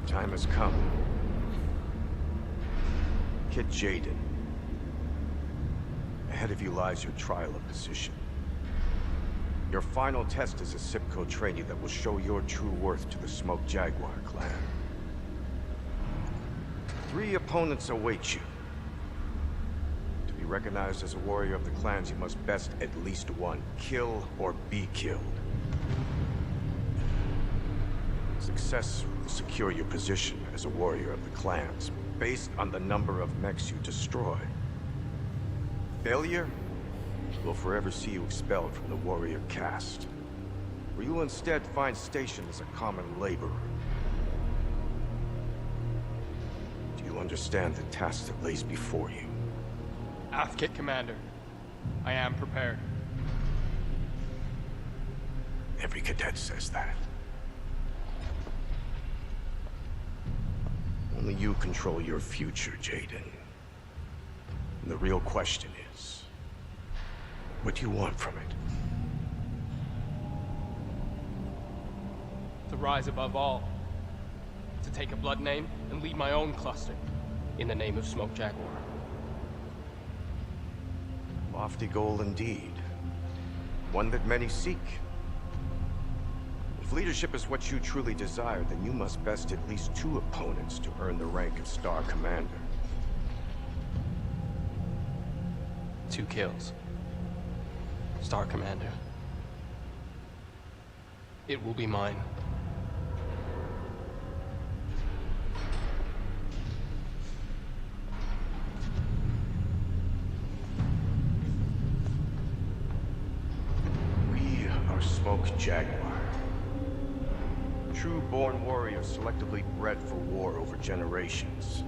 Time has come. Kid Jaden. Ahead of you lies your trial of position. Your final test is a SIPCO trainee that will show your true worth to the Smoke Jaguar clan. 3 opponents await you. To be recognized as a warrior of the clans, you must best at least one. Kill or be killed. Success will secure your position as a warrior of the clans, based on the number of mechs you destroy. Failure will forever see you expelled from the warrior caste, where you will instead find station as a common laborer. Do you understand the task that lays before you? Athkit Commander, I am prepared. Every cadet says that. Only you control your future, Jaden. And the real question is, what do you want from it? To rise above all. To take a blood name and lead my own cluster. In the name of Smoke Jaguar. Lofty goal indeed. One that many seek. If leadership is what you truly desire, then you must best at least 2 opponents to earn the rank of Star Commander. 2 kills. Star Commander. It will be mine. We are Smoke Jaguar. True-born warriors selectively bred for war over generations.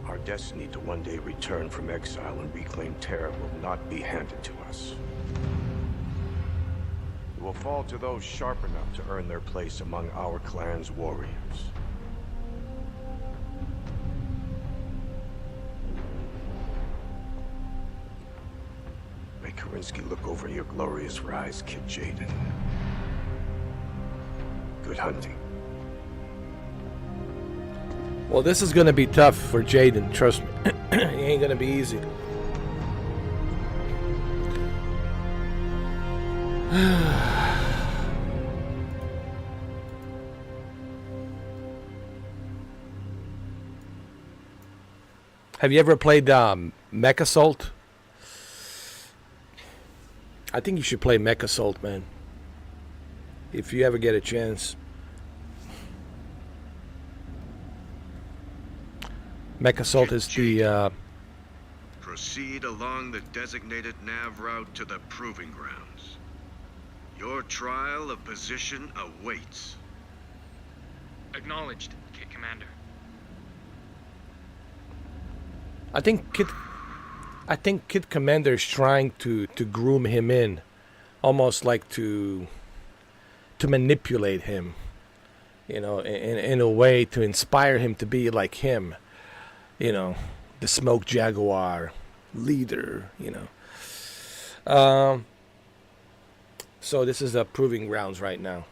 Our destiny to one day return from exile and reclaim Terra will not be handed to us. It will fall to those sharp enough to earn their place among our clan's warriors. May Karinsky look over your glorious rise, Kid Jaden. Good hunting. Well, this is going to be tough for Jaden, trust me. It ain't going to be easy. Have you ever played MechAssault? I think you should play MechAssault, man. If you ever get a chance. MechAssault is the... Proceed along the designated nav route to the Proving Grounds. Your trial of position awaits. Acknowledged, Kit Commander. I think Kid Commander is trying to groom him in. Almost like to to manipulate him, you know, in a way to inspire him to be like him, you know, the Smoke Jaguar leader, you know. So this is a proving grounds right now,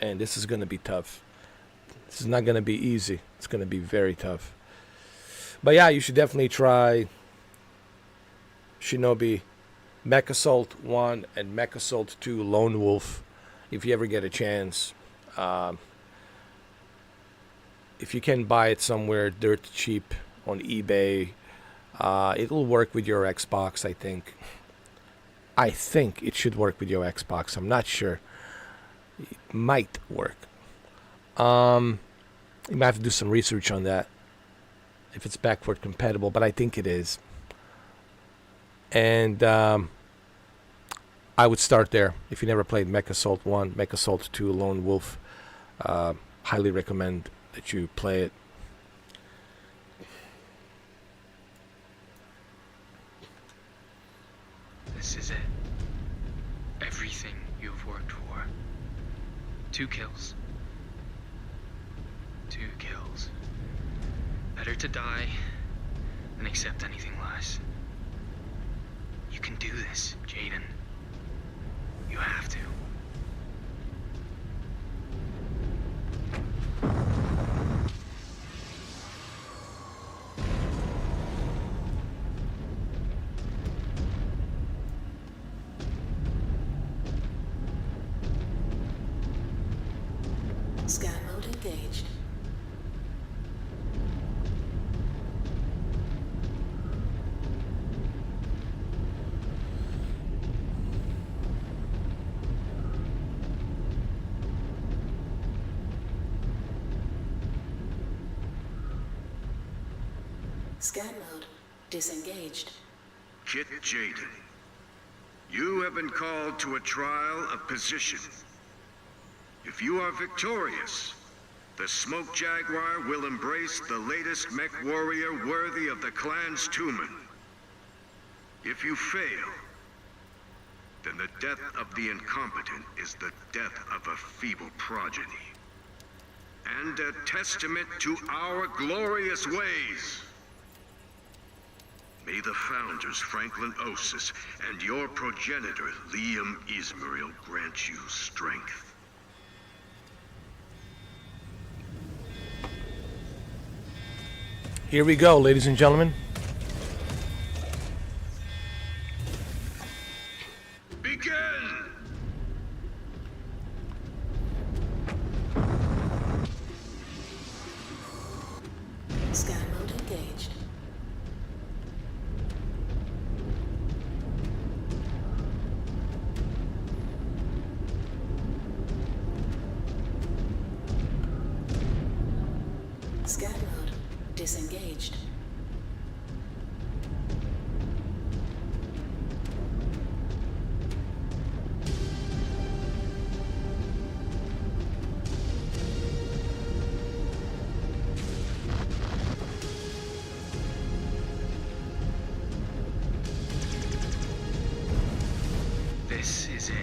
and this is going to be tough. This is not going to be easy. It's going to be very tough. But yeah, you should definitely try Shinobi MechAssault 1 and MechAssault 2 Lone Wolf if you ever get a chance. If you can buy it somewhere dirt cheap on eBay, it'll work with your Xbox, I think. I think it should work with your Xbox. I'm not sure. It might work. You might have to do some research on that, if it's backward compatible, but I think it is. And I would start there. If you never played MechAssault 1, MechAssault 2, Lone Wolf, highly recommend that you play it. This is it. Everything you've worked for. 2 kills. 2 kills. Better to die than accept anything less. You can do this, Jaden. You have to. Scan mode engaged. Scan mode disengaged. Kit Jaden, you have been called to a trial of position. If you are victorious, the Smoke Jaguar will embrace the latest Mech Warrior worthy of the clan's Tumen. If you fail, then the death of the incompetent is the death of a feeble progeny. And a testament to our glorious ways. May the founders Franklin Osis and your progenitor Liam Ismail grant you strength. Here we go, ladies and gentlemen. Begin! Scan mode engaged. Scan mode disengaged. This is it.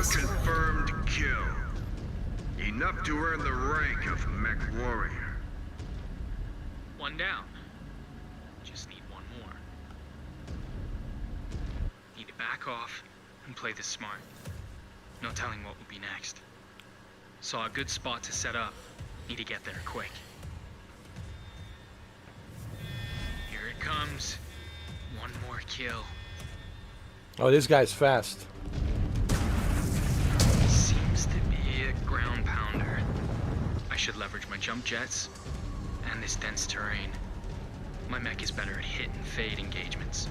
confirmed kill. Enough to earn the rank of Mech Warrior. One down. Just need one more. Need to back off and play this smart. No telling what will be next. Saw a good spot to set up. Need to get there quick. Here it comes. One more kill. Oh, this guy's fast. Seems to be a ground pounder. I should leverage my jump jets and this dense terrain. My mech is better at hit and fade engagements.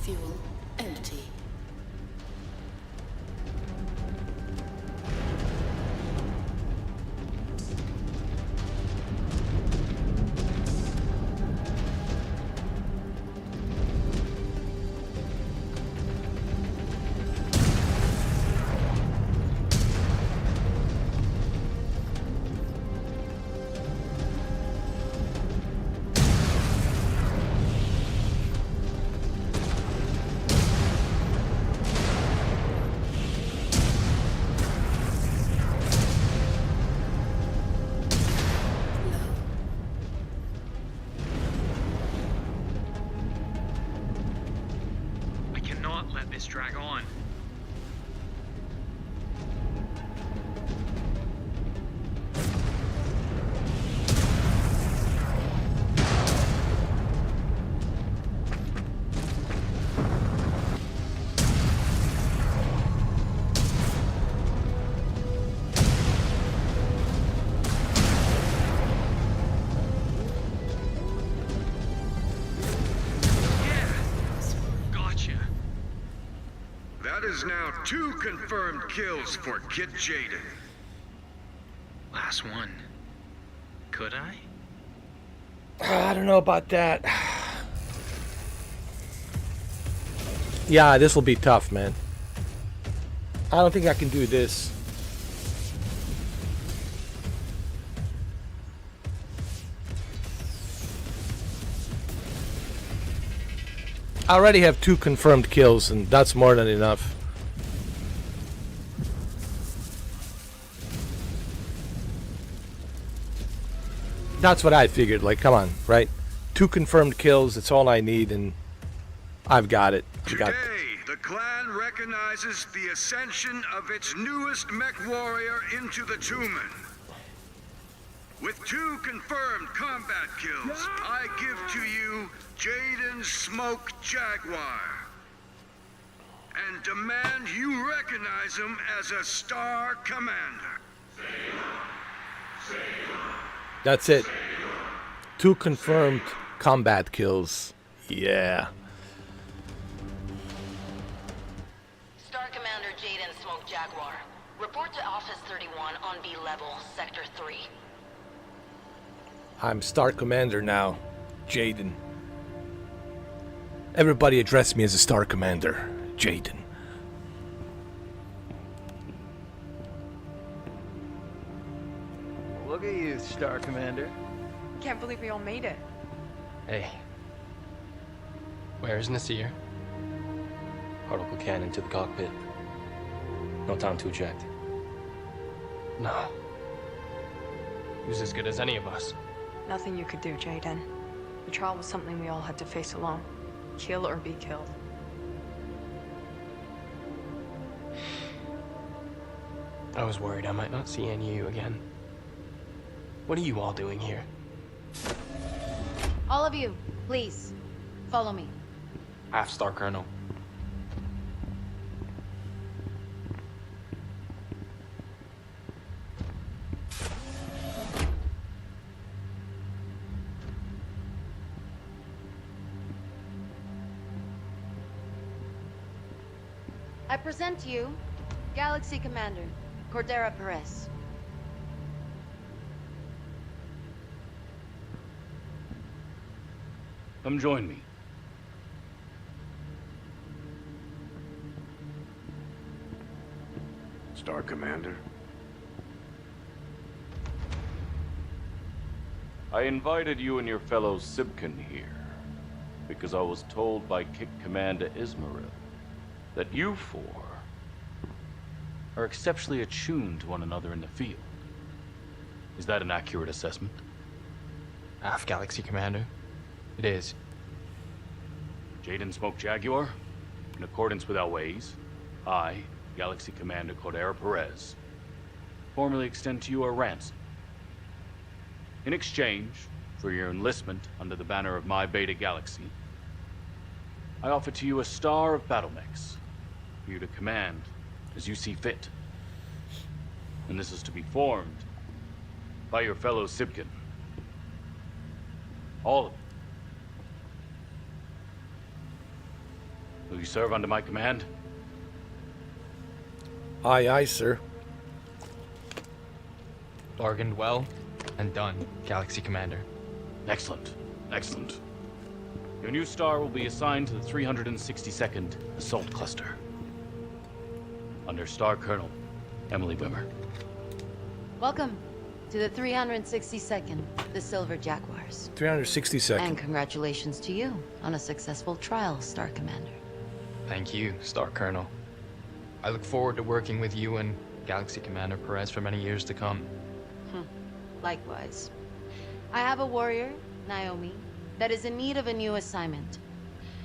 Fuel empty. Let this drag on. That is now 2 confirmed kills for Kit Jaden. Last one. Could I? I don't know about that. Yeah, this will be tough, man. I don't think I can do this. I already have 2 confirmed kills, and that's more than enough. That's what I figured. Like, come on, right? 2 confirmed kills, it's all I need, and I've got it. Today, the clan recognizes the ascension of its newest Mech Warrior into the Tumen. With 2 confirmed combat kills, I give to you Jaden Smoke Jaguar. And demand you recognize him as a star commander. That's it. 2 confirmed combat kills. Yeah. Star Commander Jaden Smoke Jaguar. Report to Office 31 on B level, Sector 3. I'm Star Commander now, Jaden. Everybody address me as a Star Commander, Jaden. Look at you, Star Commander. Can't believe we all made it. Hey. Where's Nasir? Particle cannon to the cockpit. No time to eject. No. He was as good as any of us. Nothing you could do, Jaden. The trial was something we all had to face alone. Kill or be killed. I was worried I might not see any of you again. What are you all doing here? All of you, please, follow me. Half Star Colonel. I present to you Galaxy Commander Cordera Perez. Come join me. Star Commander. I invited you and your fellow Sibkin here because I was told by Kick Commander Ismail that you four are exceptionally attuned to one another in the field. Is that an accurate assessment? Half Galaxy Commander. It is. Jaden Smoke Jaguar, in accordance with our ways, I, Galaxy Commander Cordera Perez, formally extend to you a ransom. In exchange for your enlistment under the banner of my Beta Galaxy, I offer to you a star of battle mechs for you to command as you see fit. And this is to be formed by your fellow Sibkin. All of you. Will you serve under my command? Aye, aye, sir. Bargained well and done, Galaxy Commander. Excellent. Excellent. Your new star will be assigned to the 362nd Assault Cluster. Under Star Colonel Emily Wimmer. Welcome to the 362nd, the Silver Jaguars. 362nd. And congratulations to you on a successful trial, Star Commander. Thank you, Star Colonel. I look forward to working with you and Galaxy Commander Perez for many years to come. Likewise. I have a warrior, Naomi, that is in need of a new assignment.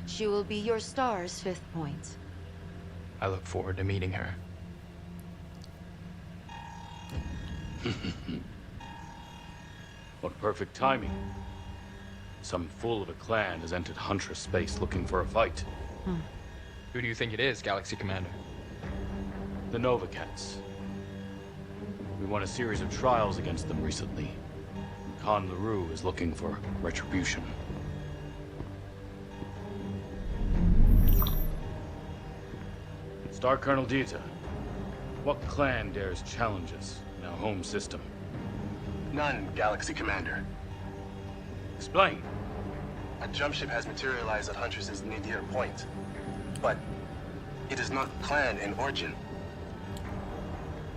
She will be your star's 5th point. I look forward to meeting her. What perfect timing. Some fool of a clan has entered Huntress space looking for a fight. Who do you think it is, Galaxy Commander? The Nova Cats. We won a series of trials against them recently. Khan LaRue is looking for retribution. Star Colonel Dita, what clan dares challenge us in our home system? None, Galaxy Commander. Explain. A jump ship has materialized at Huntress's nadir point. But it is not clan in origin.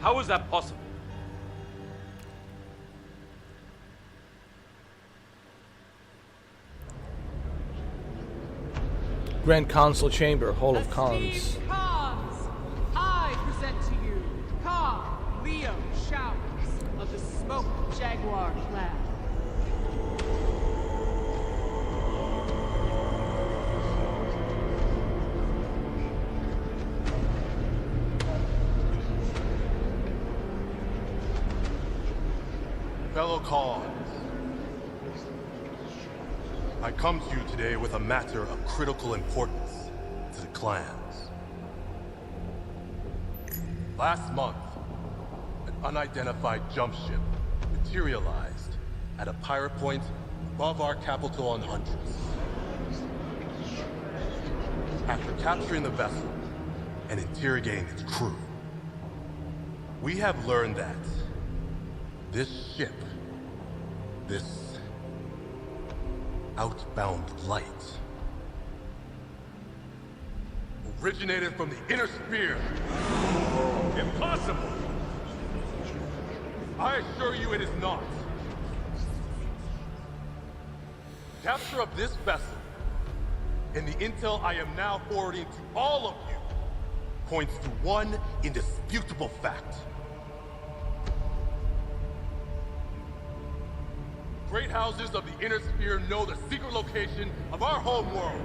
How is that possible? Grand Council Chamber, Hall of Khans. Esteemed Khans, I present to you Khan Leo Showers of the Smoke Jaguar clan. Fellow Khans, I come to you today with a matter of critical importance to the clans. Last month, an unidentified jump ship materialized at a pirate point above our capital on Huntress. After capturing the vessel and interrogating its crew, We have learned that this ship, this outbound light, originated from the inner sphere. Impossible! I assure you it is not. Capture of this vessel, and the intel I am now forwarding to all of you, points to one indisputable fact. Great houses of the inner sphere know the secret location of our home world.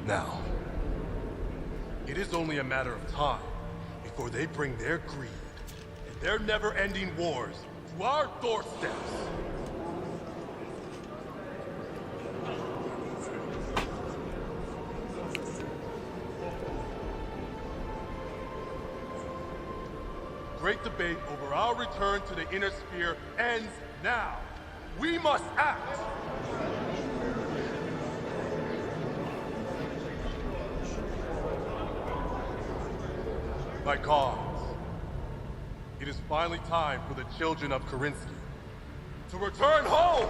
Now, it is only a matter of time before they bring their greed and their never-ending wars to our doorsteps. Great debate over our return to the inner sphere ends now. We must act! My cause. It is finally time for the children of Kerensky to return home!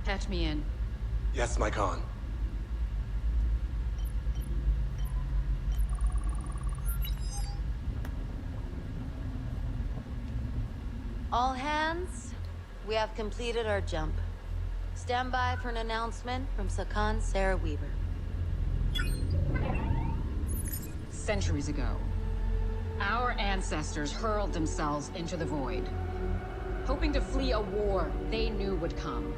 Patch me in. Yes, my Khan. All hands, we have completed our jump. Stand by for an announcement from Sakan Sarah Weaver. Centuries ago, our ancestors hurled themselves into the void, hoping to flee a war they knew would come.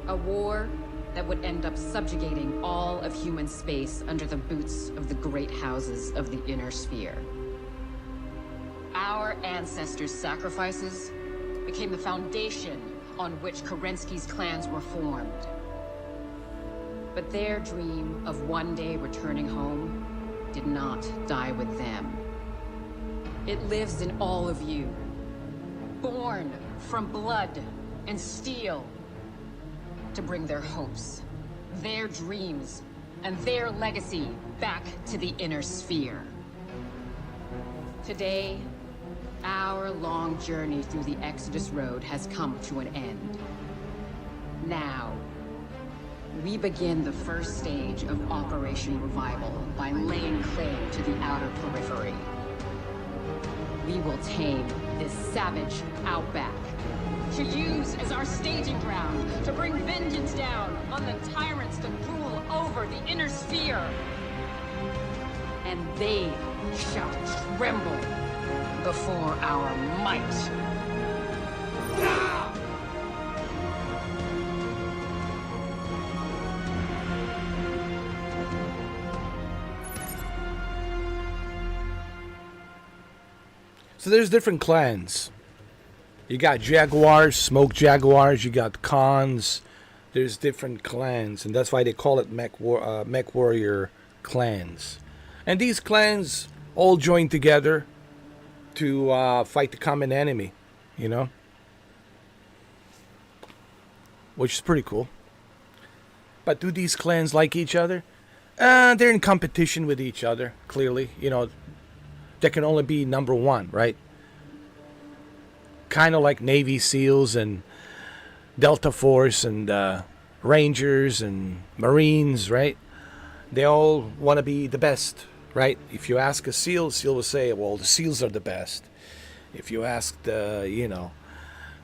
A war that would end up subjugating all of human space under the boots of the great houses of the inner sphere. Our ancestors' sacrifices became the foundation on which Kerensky's clans were formed. But their dream of one day returning home did not die with them. It lives in all of you, born from blood and steel, to bring their hopes, their dreams, and their legacy back to the inner sphere. Today, our long journey through the Exodus Road has come to an end. Now, we begin the first stage of Operation Revival by laying claim to the outer periphery. We will tame this savage outback, to use as our staging ground to bring vengeance down on the tyrants that rule over the inner sphere. And they shall tremble before our might. So there's different clans. You got Jaguars, Smoke Jaguars, you got Khans. There's different clans, and that's why they call it Mech Warrior clans. And these clans all join together to fight the common enemy, you know? Which is pretty cool. But do these clans like each other? They're in competition with each other, clearly. You know, there can only be number one, right? Kind of like Navy SEALs and Delta Force and Rangers and Marines, right? they all want to be the best, right? If you ask a SEAL, SEAL will say, well, the SEALs are the best. If you ask the, you know,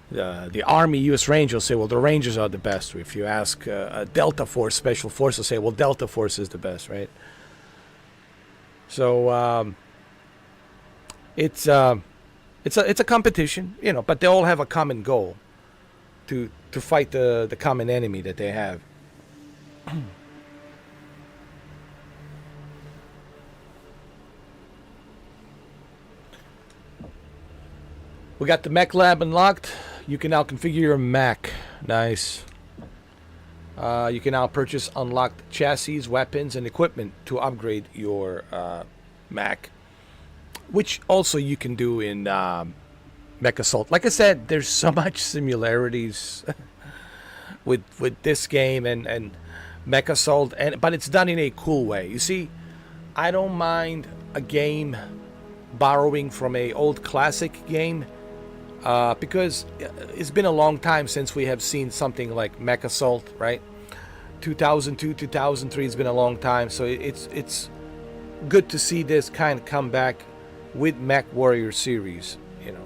the Army, U.S. Ranger will say, well, the Rangers are the best. Or if you ask a Delta Force, Special Force will say, well, Delta Force is the best, right? So it's a competition, you know, but they all have a common goal to fight the common enemy that they have. We got the mech lab unlocked. You can now configure your mech. Nice. You can now purchase unlocked chassis, weapons, and equipment to upgrade your mech, which also you can do in MechAssault. Like I said, there's so much similarities with this game and MechAssault, but it's done in a cool way. You see, I don't mind a game borrowing from a old classic game. Because it's been a long time since we have seen something like MechAssault, right? 2002, 2003 has been a long time, so it's good to see this kind of come back with MechWarrior Series, you know.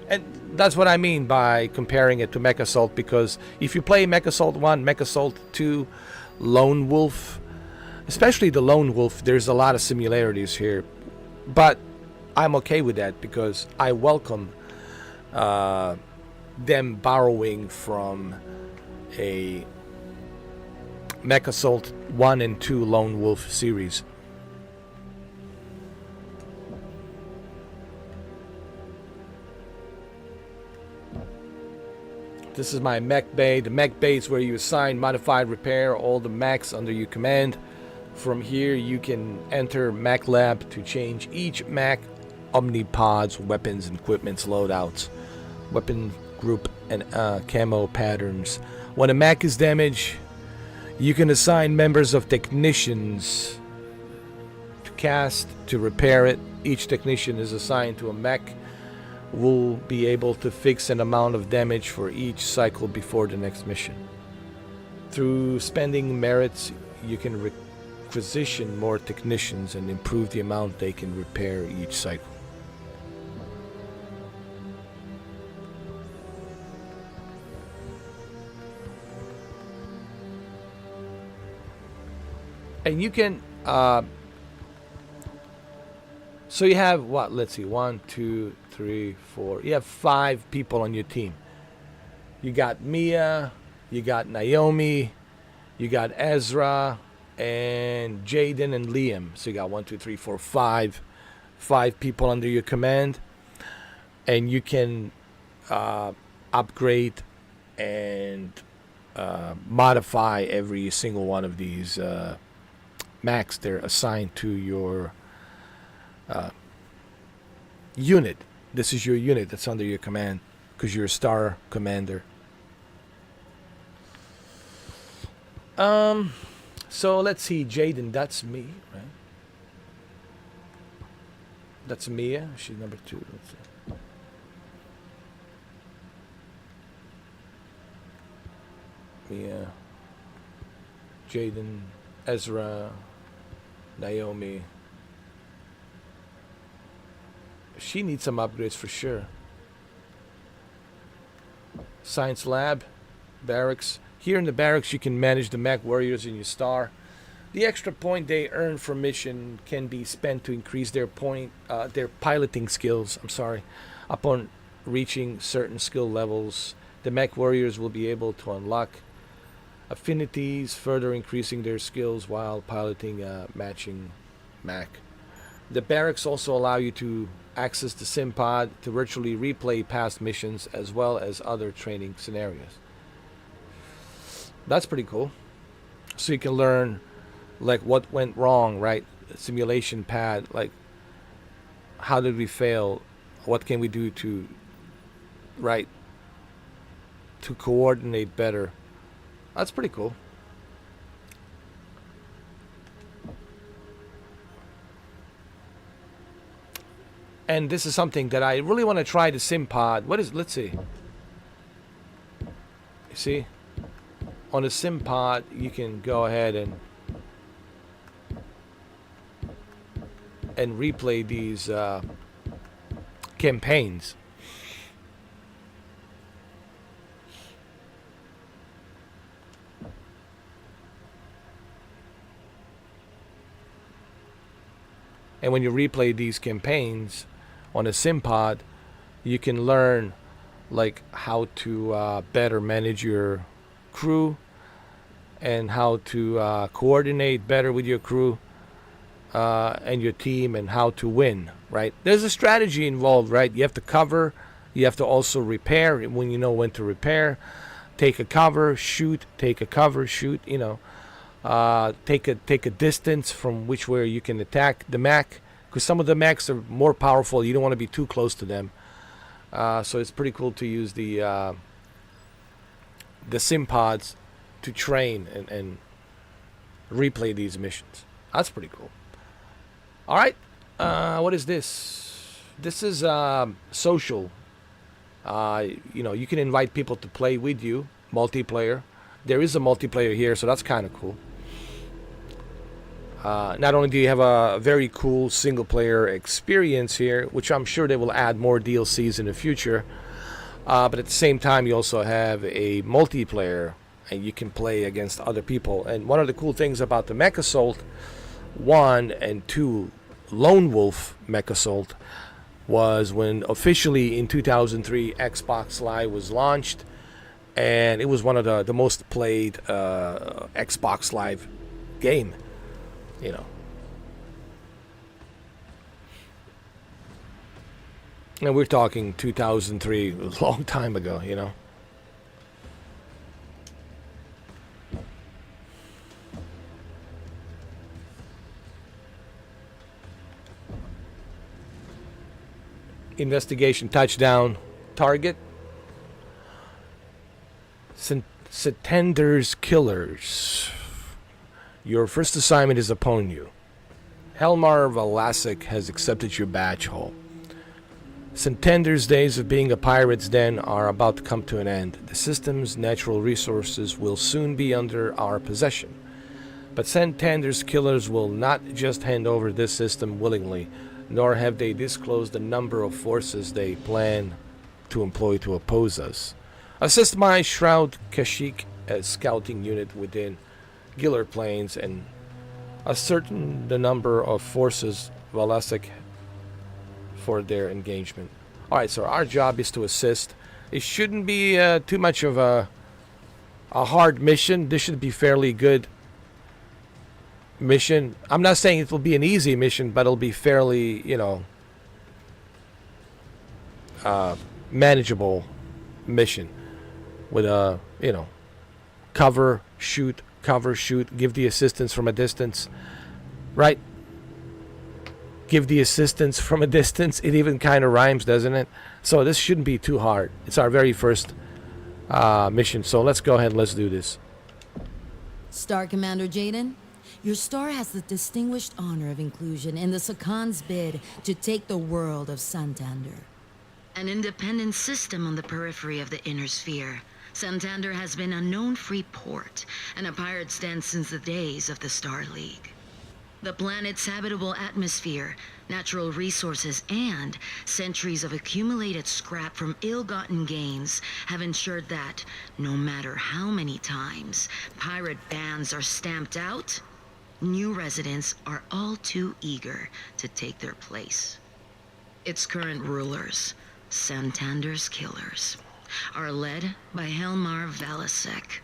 And that's what I mean by comparing it to MechAssault, because if you play MechAssault 1, MechAssault 2, Lone Wolf, especially the Lone Wolf, there's a lot of similarities here. But I'm okay with that because I welcome them borrowing from a MechAssault 1 and 2 Lone Wolf series. This is my mech bay. The mech bay is where you assign, modify, repair all the mechs under your command. From here you can enter mech lab to change each mech omnipods, weapons, and equipments, loadouts, weapon group, and camo patterns. When a mech is damaged, you can assign members of technicians to cast to repair it. Each technician is assigned to a mech, will be able to fix an amount of damage for each cycle before the next mission. Through spending merits, you can requisition more technicians and improve the amount they can repair each cycle. And you can, so you have what? Let's see, 1, 2, 3, 4. You have 5 people on your team. You got Mia, you got Naomi, you got Ezra, and Jaden and Liam. So you got 1, 2, 3, 4, 5 people under your command, and you can upgrade and modify every single one of these mechs. They're assigned to your unit. This is your unit that's under your command because you're a star commander. So let's see, Jaden, that's me, right? That's Mia. She's number 2. Let's see. Mia, Jaden, Ezra, Naomi. She needs some upgrades for sure. Science lab, barracks. Here in the barracks you can manage the mech warriors in your star. The extra point they earn for mission can be spent to increase their piloting skills. Upon reaching certain skill levels, the mech warriors will be able to unlock affinities, further increasing their skills while piloting a matching mech. The barracks also allow you to access the sim pod to virtually replay past missions as well as other training scenarios. That's pretty cool. So you can learn like what went wrong, right? Simulation pad, like how did we fail? What can we do to coordinate better? That's pretty cool. And this is something that I really want to try, the sim pod. Let's see. You see? On the sim pod, you can go ahead and and replay these campaigns. And when you replay these campaigns on a sim pod, you can learn like how to better manage your crew and how to coordinate better with your crew and your team, and how to win, right? There's a strategy involved, right? You have to cover, you have to also repair when you know when to repair. Take a cover, shoot, take a cover, shoot, you know. Take a distance from which way you can attack the mech, because some of the mechs are more powerful. You don't want to be too close to them. So it's pretty cool to use the sim pods to train and replay these missions. That's pretty cool. All right, what is this? This is social. You know, you can invite people to play with you, multiplayer. There is a multiplayer here, so that's kind of cool. Not only do you have a very cool single-player experience here, which I'm sure they will add more DLCs in the future, but at the same time, you also have a multiplayer, and you can play against other people. And one of the cool things about the MechAssault 1 and 2 Lone Wolf MechAssault was when officially in 2003 Xbox Live was launched, and it was one of the most played Xbox Live game, you know. And we're talking 2003, a long time ago, you know. Investigation touchdown target. Santander's Killers. Your first assignment is upon you. Helmar Velasek has accepted your badge hole. Santander's days of being a pirate's den are about to come to an end. The system's natural resources will soon be under our possession. But Santander's Killers will not just hand over this system willingly, nor have they disclosed the number of forces they plan to employ to oppose us. Assist my Shroud Kashyyyk as scouting unit within Giller Plains and ascertain the number of forces Velasek for their engagement. Alright, so our job is to assist. It shouldn't be too much of a hard mission. This should be fairly good mission. I'm not saying it will be an easy mission, but it'll be fairly, you know, manageable mission with a, you know, cover, shoot, give the assistance from a distance, right? Give the assistance from a distance. It even kind of rhymes, doesn't it? So this shouldn't be too hard. It's our very first mission, so let's go ahead and let's do this. Star Commander Jaden, your star has the distinguished honor of inclusion in the Sakan's bid to take the world of Santander. An independent system on the periphery of the Inner Sphere, Santander has been a known free port and a pirate's den since the days of the Star League. The planet's habitable atmosphere, natural resources, and centuries of accumulated scrap from ill-gotten gains have ensured that, no matter how many times pirate bans are stamped out, new residents are all too eager to take their place. Its current rulers, Santander's Killers, are led by Helmar Velasek,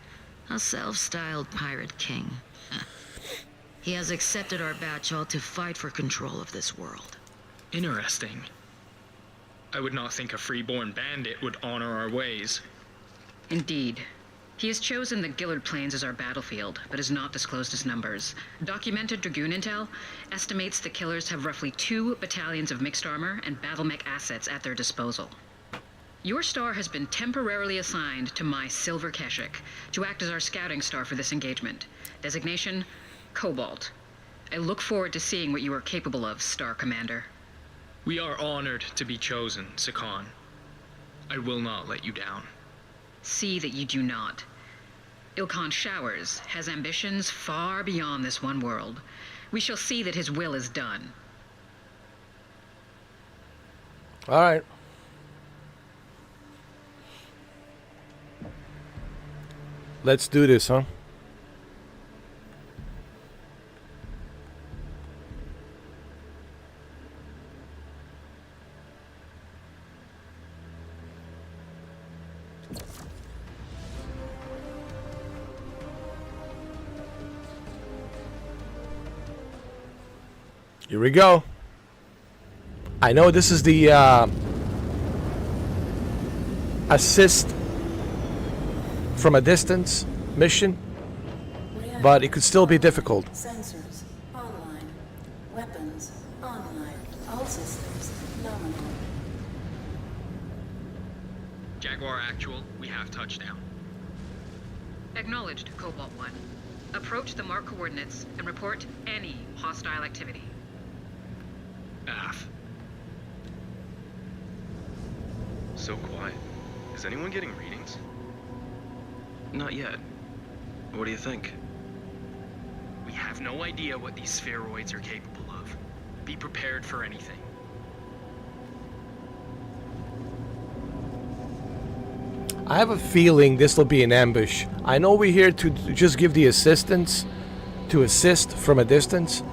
a self-styled pirate king. He has accepted our badge hall to fight for control of this world. Interesting. I would not think a freeborn bandit would honor our ways. Indeed. He has chosen the Gillard Plains as our battlefield, but has not disclosed his numbers. Documented Dragoon intel estimates the Killers have roughly 2 battalions of mixed armor and battle mech assets at their disposal. Your star has been temporarily assigned to my Silver Kashyyyk to act as our scouting star for this engagement. Designation, Cobalt. I look forward to seeing what you are capable of, Star Commander. We are honored to be chosen, Sakan. I will not let you down. See that you do not. Ilkhan Showers has ambitions far beyond this one world. We shall see that his will is done. All right. Let's do this, huh? Here we go. I know this is the assist from a distance mission, but it could still be difficult. Sensors online. Weapons online. All systems nominal. Jaguar Actual, we have touchdown. Acknowledged, Cobalt 1. Approach the marked coordinates and report any hostile activity. AF. So quiet. Is anyone getting readings? Not yet. What do you think? We have no idea what these spheroids are capable of. Be prepared for anything. I have a feeling this will be an ambush. I know we're here to just give the assistance, to assist from a distance,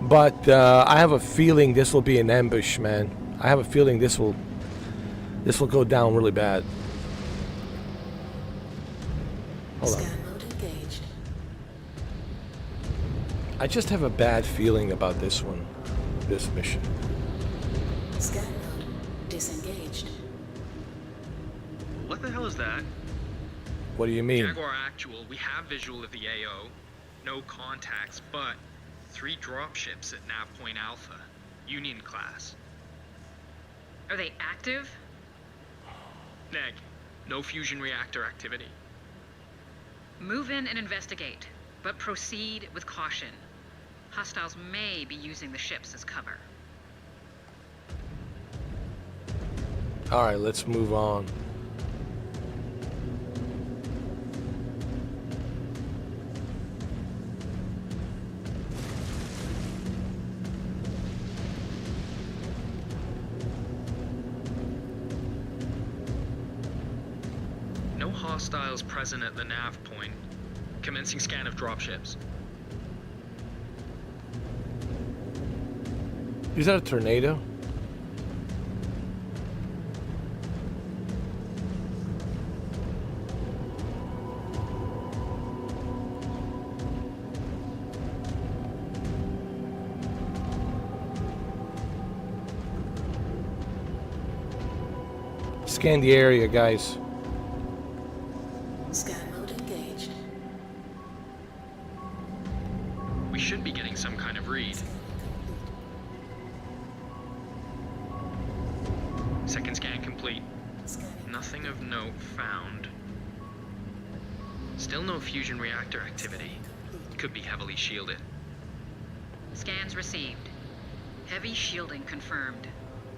but I have a feeling this will be an ambush, man. I have a feeling this will go down really bad. Hold on. Scan mode engaged. I just have a bad feeling about this one, this mission. Scan mode disengaged. What the hell is that? What do you mean? Jaguar Actual, we have visual of the AO. No contacts, but 3 dropships at Nav Point Alpha. Union class. Are they active? Neg. No fusion reactor activity. Move in and investigate, but proceed with caution. Hostiles may be using the ships as cover. All right, let's move on. No hostiles present at the nav point. Commencing scan of dropships. Is that a tornado? Scan the area, guys. Scan mode engaged. We should be getting some kind of read. Second scan complete. Nothing of note found. Still no fusion reactor activity. Could be heavily shielded. Scans received. Heavy shielding confirmed.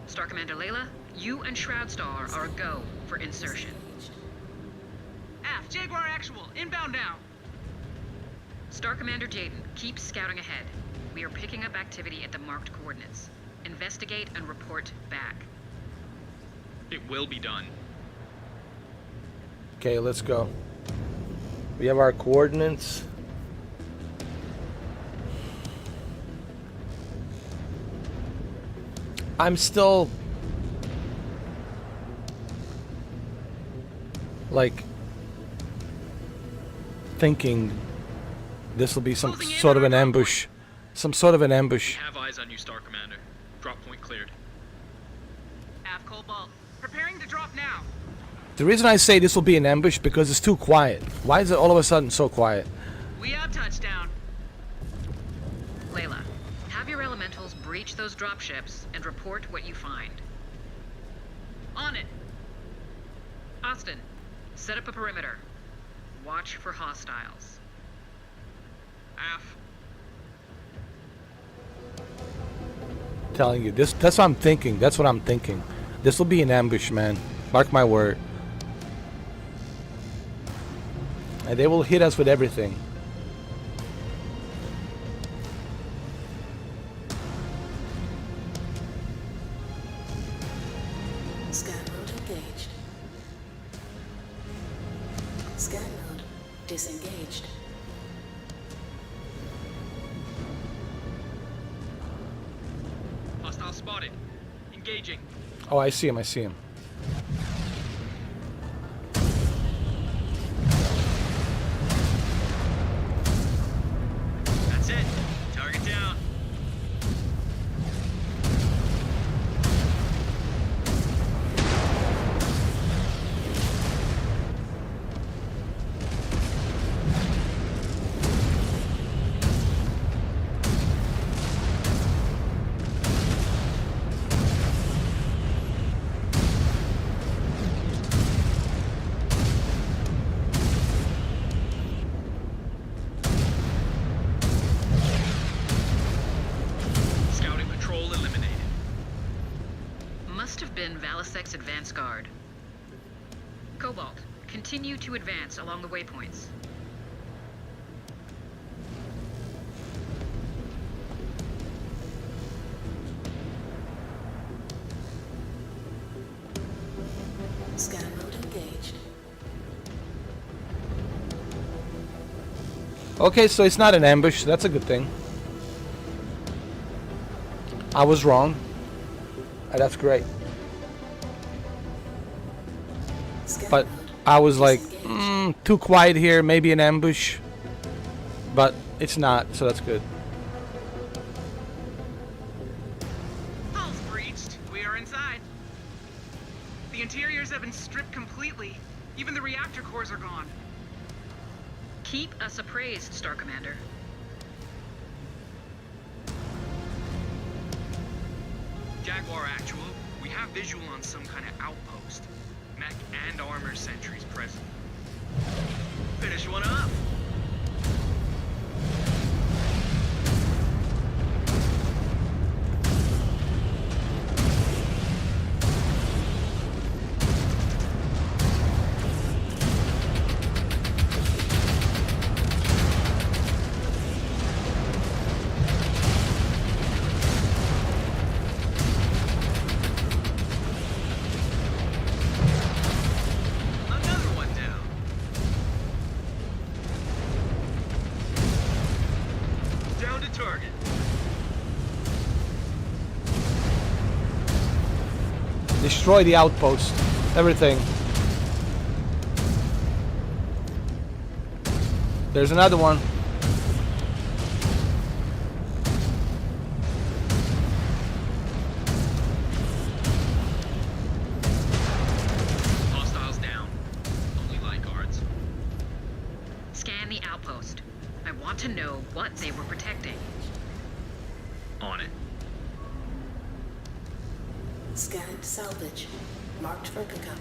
Star Commander Layla, you and Shroudstar are a go for insertion. Aft, Jaguar Actual, inbound now. Star Commander Jaden, keep scouting ahead. We are picking up activity at the marked coordinates. Investigate and report back. It will be done. Okay, let's go. We have our coordinates. I'm still like thinking this will be some sort of an ambush. Some sort of an ambush. We have eyes on you, Star Commander. Drop point cleared. Aft Cobalt, preparing to drop now. The reason I say this will be an ambush because it's too quiet. Why is it all of a sudden so quiet? We have touchdown. Layla, have your elementals breach those dropships and report what you find. On it. Austin, set up a perimeter. Watch for hostiles. Af. Telling you, that's what I'm thinking. That's what I'm thinking. This will be an ambush, man. Mark my word. And they will hit us with everything. Disengaged. Hostile spotted. Engaging. Oh, I see him. I see him. That's it. Target down. Scouting patrol eliminated. Must have been Valisec's advance guard. Cobalt, continue to advance along the waypoints. Scan mode engaged. Okay, so it's not an ambush. That's a good thing. I was wrong. That's great. But I was like, too quiet here. Maybe an ambush. But it's not, so that's good. Hull's breached. We are inside. The interiors have been stripped completely. Even the reactor cores are gone. Keep us appraised, Star Commander. Jaguar Actual, we have visual on some kind of outpost. Mech and armor sentries present. Finish one up. Another one down. Down to target. Destroy the outpost. Everything. There's another one. Hostiles down. Only light guards. Scan the outpost. I want to know what they were protecting. On it. Scanned salvage. Marked for pickup.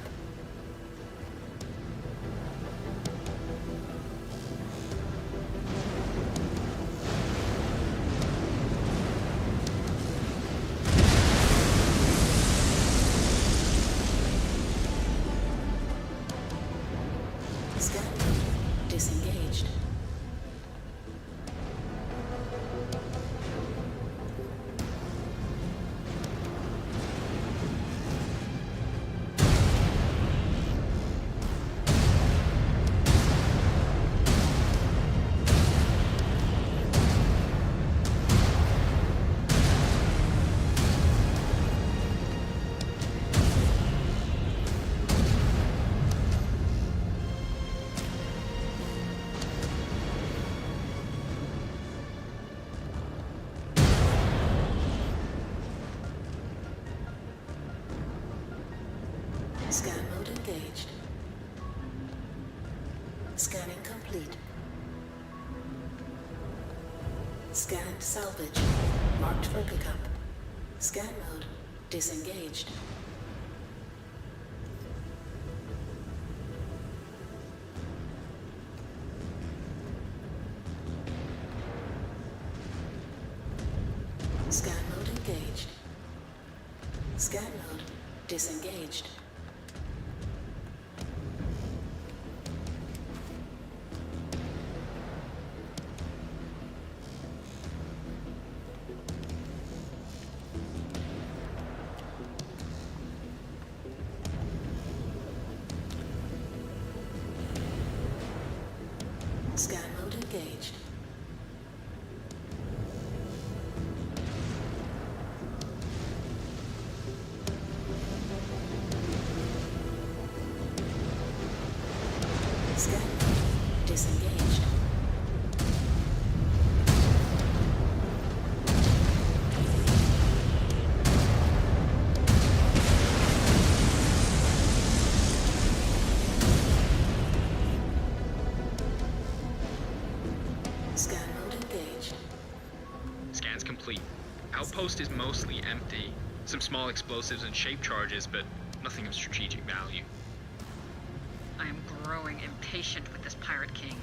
Scan mode disengaged. Scan mode engaged. Scanning complete. Scanned salvage. Marked for pickup. Scan mode disengaged. Scan mode engaged. Scan mode disengaged. Scan mode engaged. Scan mode disengaged. Scan mode engaged. Scan's complete. Outpost is mostly empty. Some small explosives and shape charges, but nothing of strategic value. I am growing impatient with this Pirate King.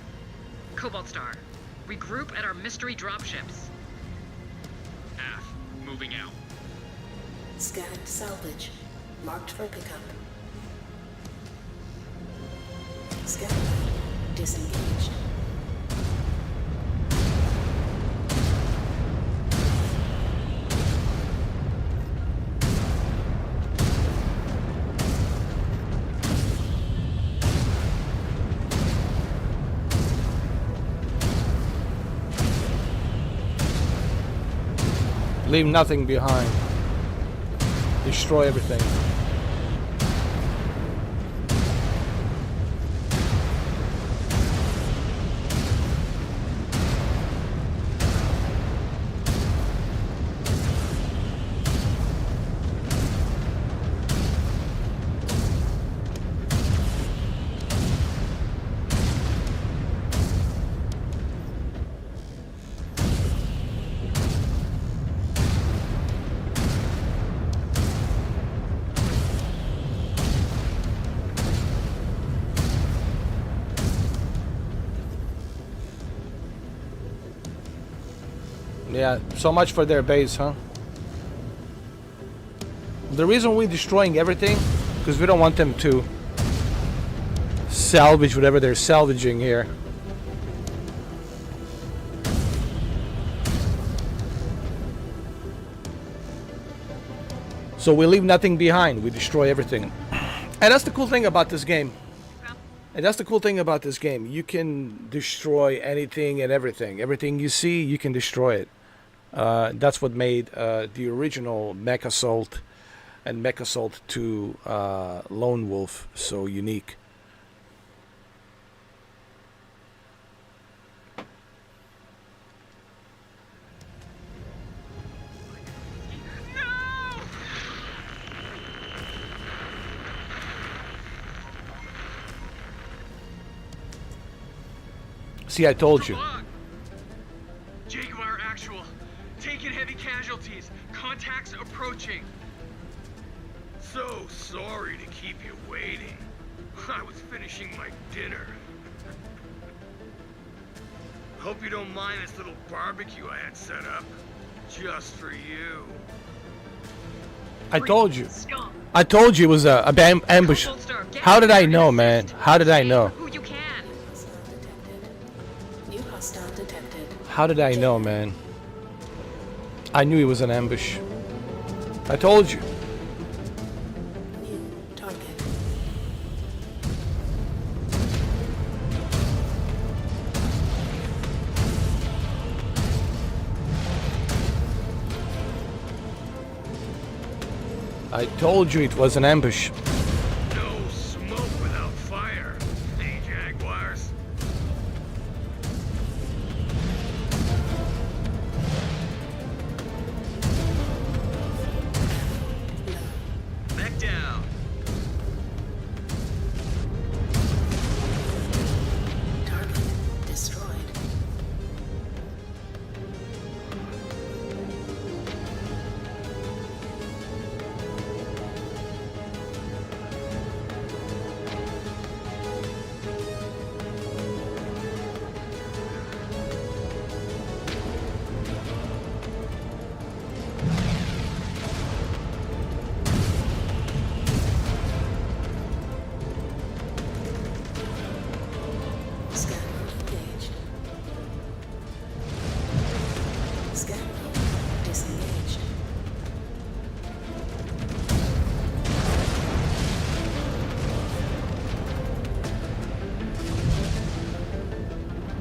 Cobalt Star, regroup at our mystery dropships. Half, moving out. Scan salvage. Marked for pickup. Scan mode disengaged. Leave nothing behind. Destroy everything. Yeah, so much for their base, huh? The reason we're destroying everything, because we don't want them to salvage whatever they're salvaging here. So we leave nothing behind, we destroy everything. And that's the cool thing about this game. You can destroy anything and everything. Everything you see, you can destroy it. That's what made the original MechAssault and MechAssault 2 Lone Wolf so unique. See, I told you. Jaguar actual. Taking heavy casualties. Contacts approaching. So sorry to keep you waiting. I was finishing my dinner. Hope you don't mind this little barbecue I had set up. Just for you. I told you. I told you it was a ambush. How did I know, man? How did I know? New hostile detected. How did I know, man? I knew it was an ambush. I told you. New target. I told you it was an ambush. No smoke without fire. Hey, Jaguars. Back down. Target destroyed.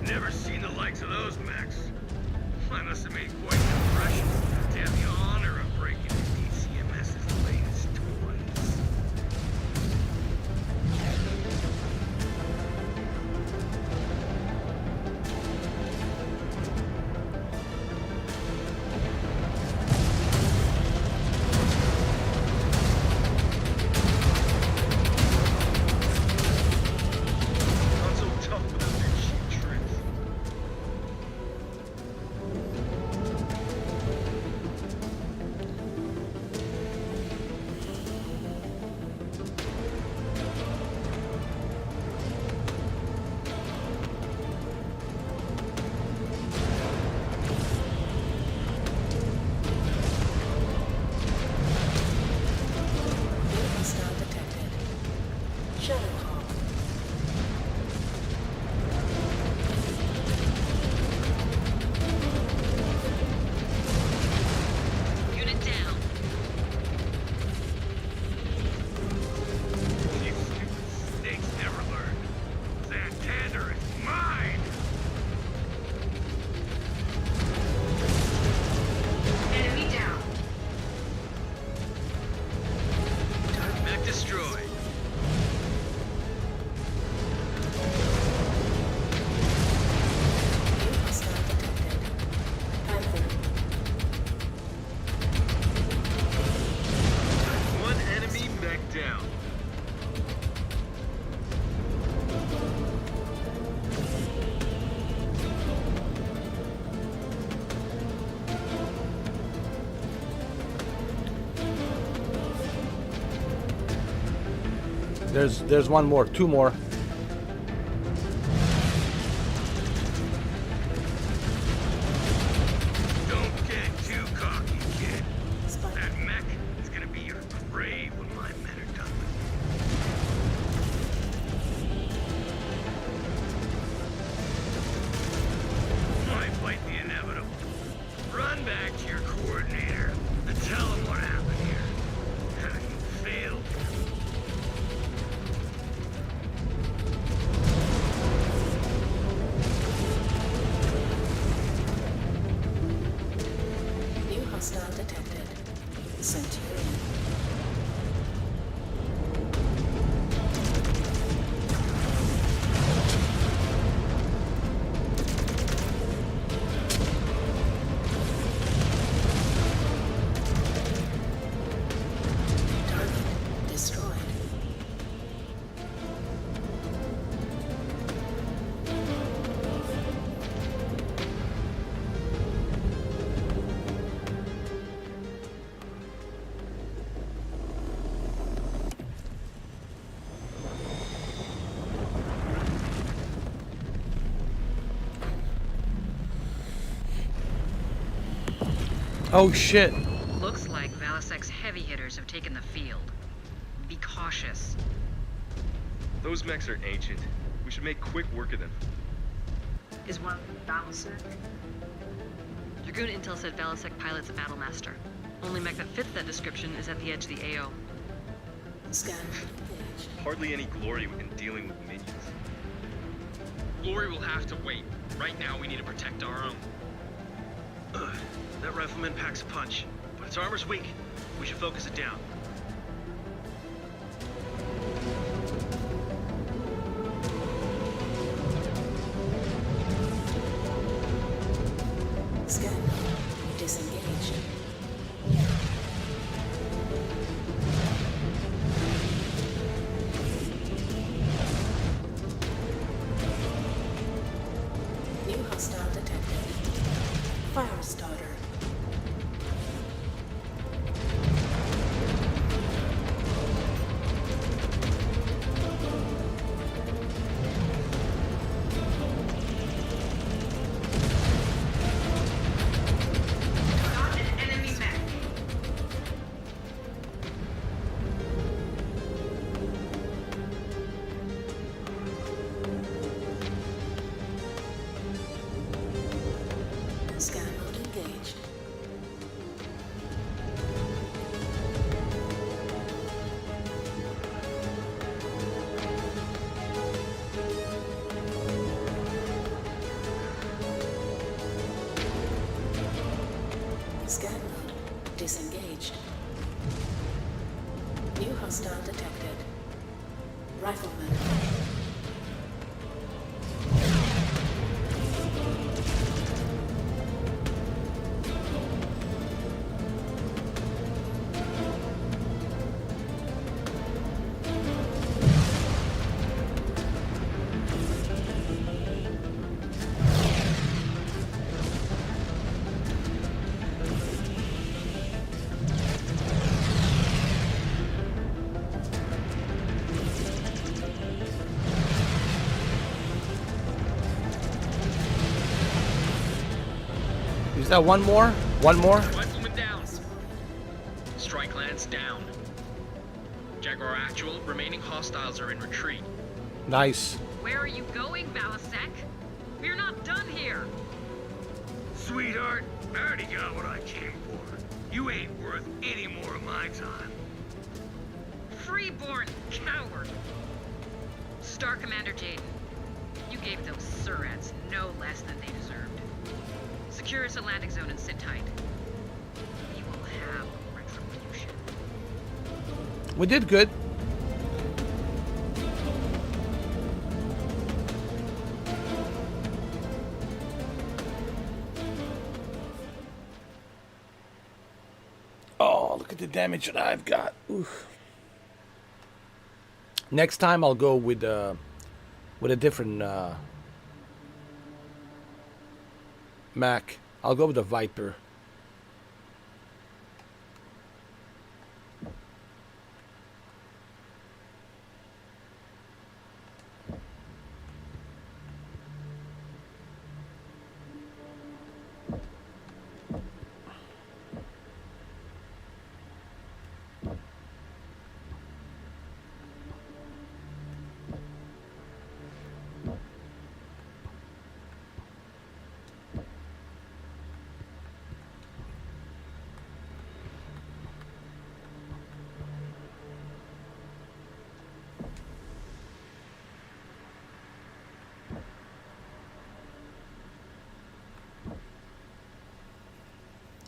Never seen the likes of those mechs. I must have made quite an impression to have the honor of breaking DCMS's latest toys. Not so tough with a big sheet tricks. Hostile detected. Shadowhawk. Unit down. You stupid snakes never learn. Santander is mine! Enemy down. Mech destroyed. Hostile detected. Panther. One enemy mech down. There's one more, two more. Don't get too cocky, kid. That mech is gonna be your grave when my men are done with you. Might fight the inevitable. Run back to your coordinator and tell him what happened here. How you failed. New hostile detected. Centurion. Target destroyed. Oh shit. Looks like Valisek's heavy hitters have taken the field. Be cautious. Those mechs are ancient. We should make quick work of them. Is one Valisek? Dragoon Intel said Valisek pilot's a battlemaster. Only mech that fits that description is at the edge of the AO. Scan. Hardly any glory in dealing with minions. Glory will have to wait. Right now, we need to protect our own. That rifleman packs a punch, but its armor's weak. We should focus it down. Scan. Disengaged. New hostile detected. Fire starter. Got an enemy mech. Scan mode engaged. Disengaged. New hostile detected. Rifleman. Is that one more? One more? Rifleman down. Strike Lance down. Jaguar Actual, remaining hostiles are in retreat. Nice. Where are you going, Balasek? We're not done here. Sweetheart, I already got what I came for. You ain't worth any more of my time. Freeborn coward. Star Commander Jaden, you gave those Surats no less than they deserved. Secure its Atlantic zone and sit tight. We will have retribution. We did good. Oh, look at the damage that I've got. Oof. Next time I'll go with a different Mac. I'll go with the Viper.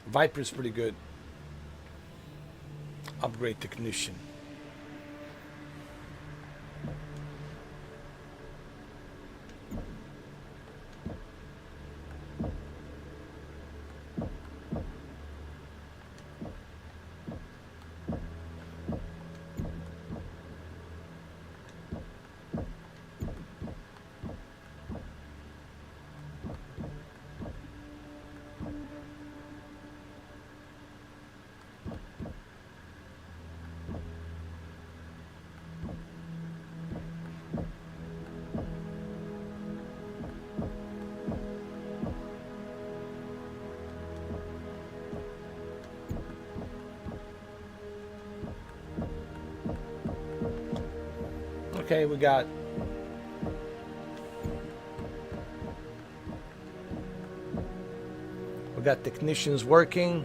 Viper's pretty good. Upgrade technician. Okay, we got technicians working.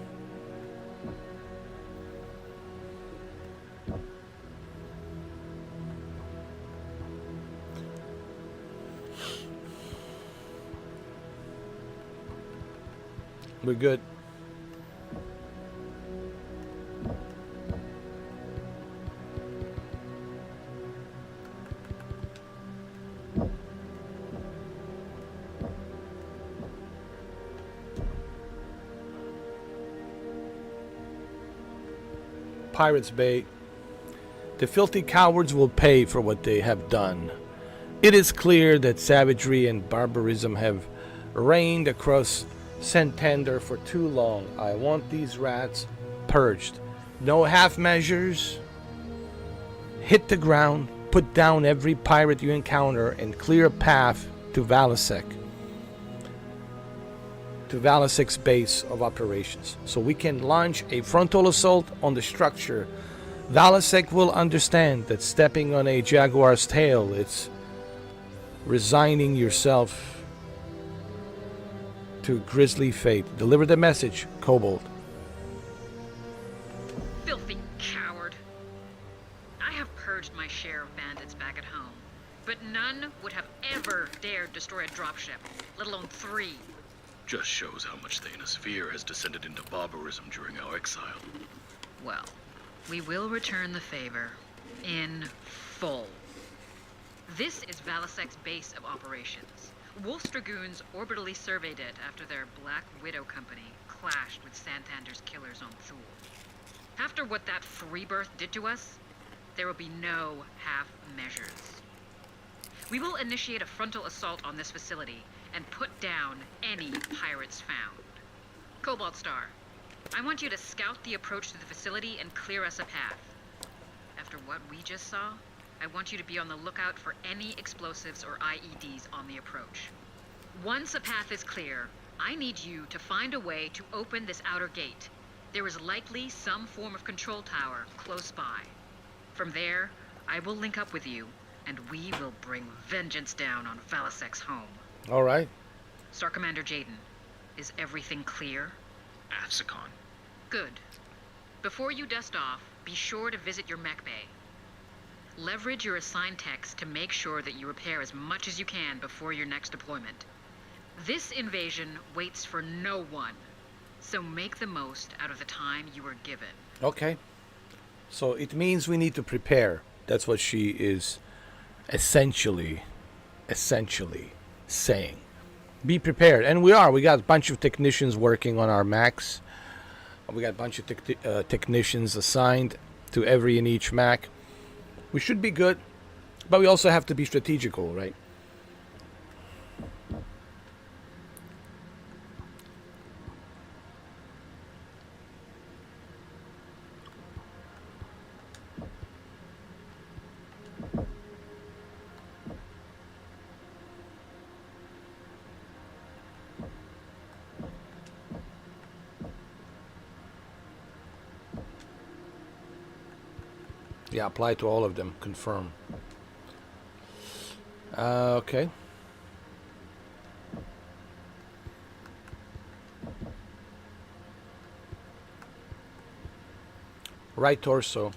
We're good. Pirates Bay. The filthy cowards will pay for what they have done. It is clear that savagery and barbarism have reigned across Santander for too long. I want these rats purged. No half measures. Hit the ground, put down every pirate you encounter, and clear a path to Valasek. To Valasek's base of operations, so we can launch a frontal assault on the structure. Valasek will understand that stepping on a jaguar's tail, it's resigning yourself to grisly fate. Deliver the message, Kobold. Filthy coward. I have purged my share of bandits back at home, but none would have ever dared destroy a dropship, let alone 3. Just shows how much the inner sphere has descended into barbarism during our exile. Well, we will return the favor in full. This is Valisek's base of operations. Wolf's Dragoons orbitally surveyed it after their Black Widow company clashed with Santander's killers on Thule. After what that Freebirth did to us, there will be no half measures. We will initiate a frontal assault on this facility and put down any pirates found. Cobalt Star, I want you to scout the approach to the facility and clear us a path. After what we just saw, I want you to be on the lookout for any explosives or IEDs on the approach. Once a path is clear, I need you to find a way to open this outer gate. There is likely some form of control tower close by. From there, I will link up with you, and we will bring vengeance down on Valisek's home. All right. Star Commander Jaden, is everything clear? AFSICON. Good. Before you dust off, be sure to visit your mech bay. Leverage your assigned techs to make sure that you repair as much as you can before your next deployment. This invasion waits for no one, so make the most out of the time you are given. Okay. So it means we need to prepare. That's what she is essentially saying. Be prepared. And we are. We got a bunch of technicians working on our mechs. We got a bunch of technicians assigned to every and each mech. We should be good, but we also have to be strategical, right? Yeah, apply to all of them. Confirm. Okay. Right torso.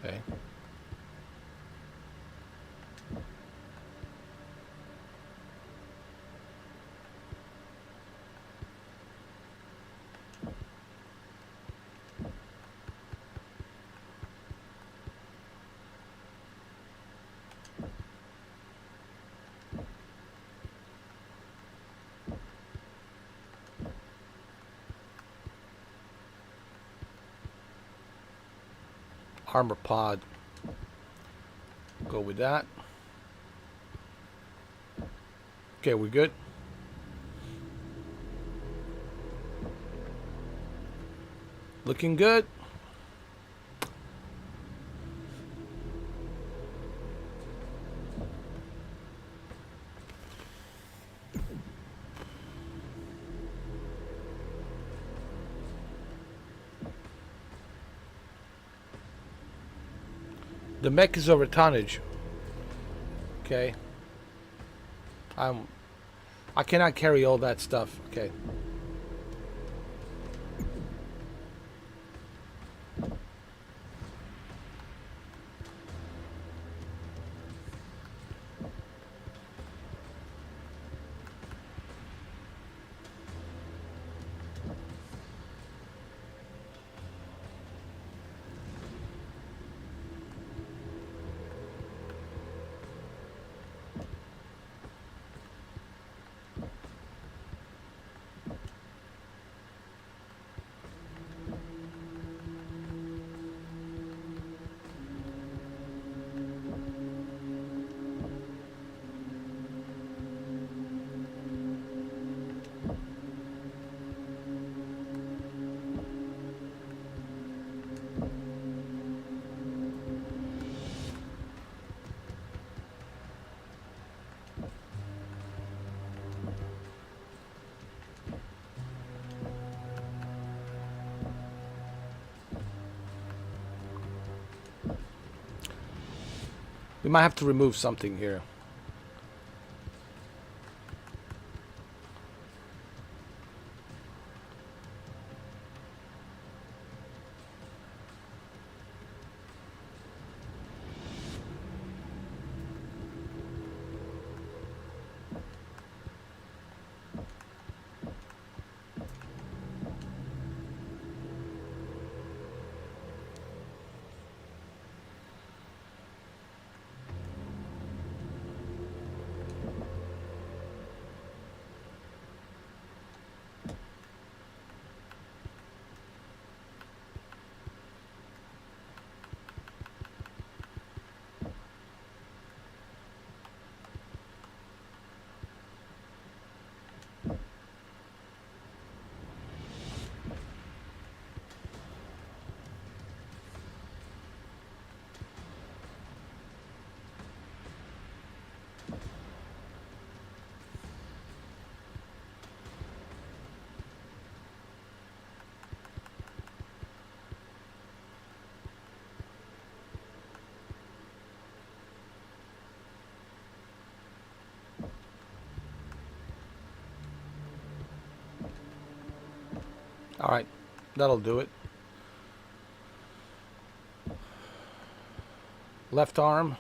Okay. Armor pod. Go with that. Okay, we're good. Looking good. The mech is over tonnage. Okay. I cannot carry all that stuff. Okay. We might have to remove something here. All right, that'll do it. Left arm.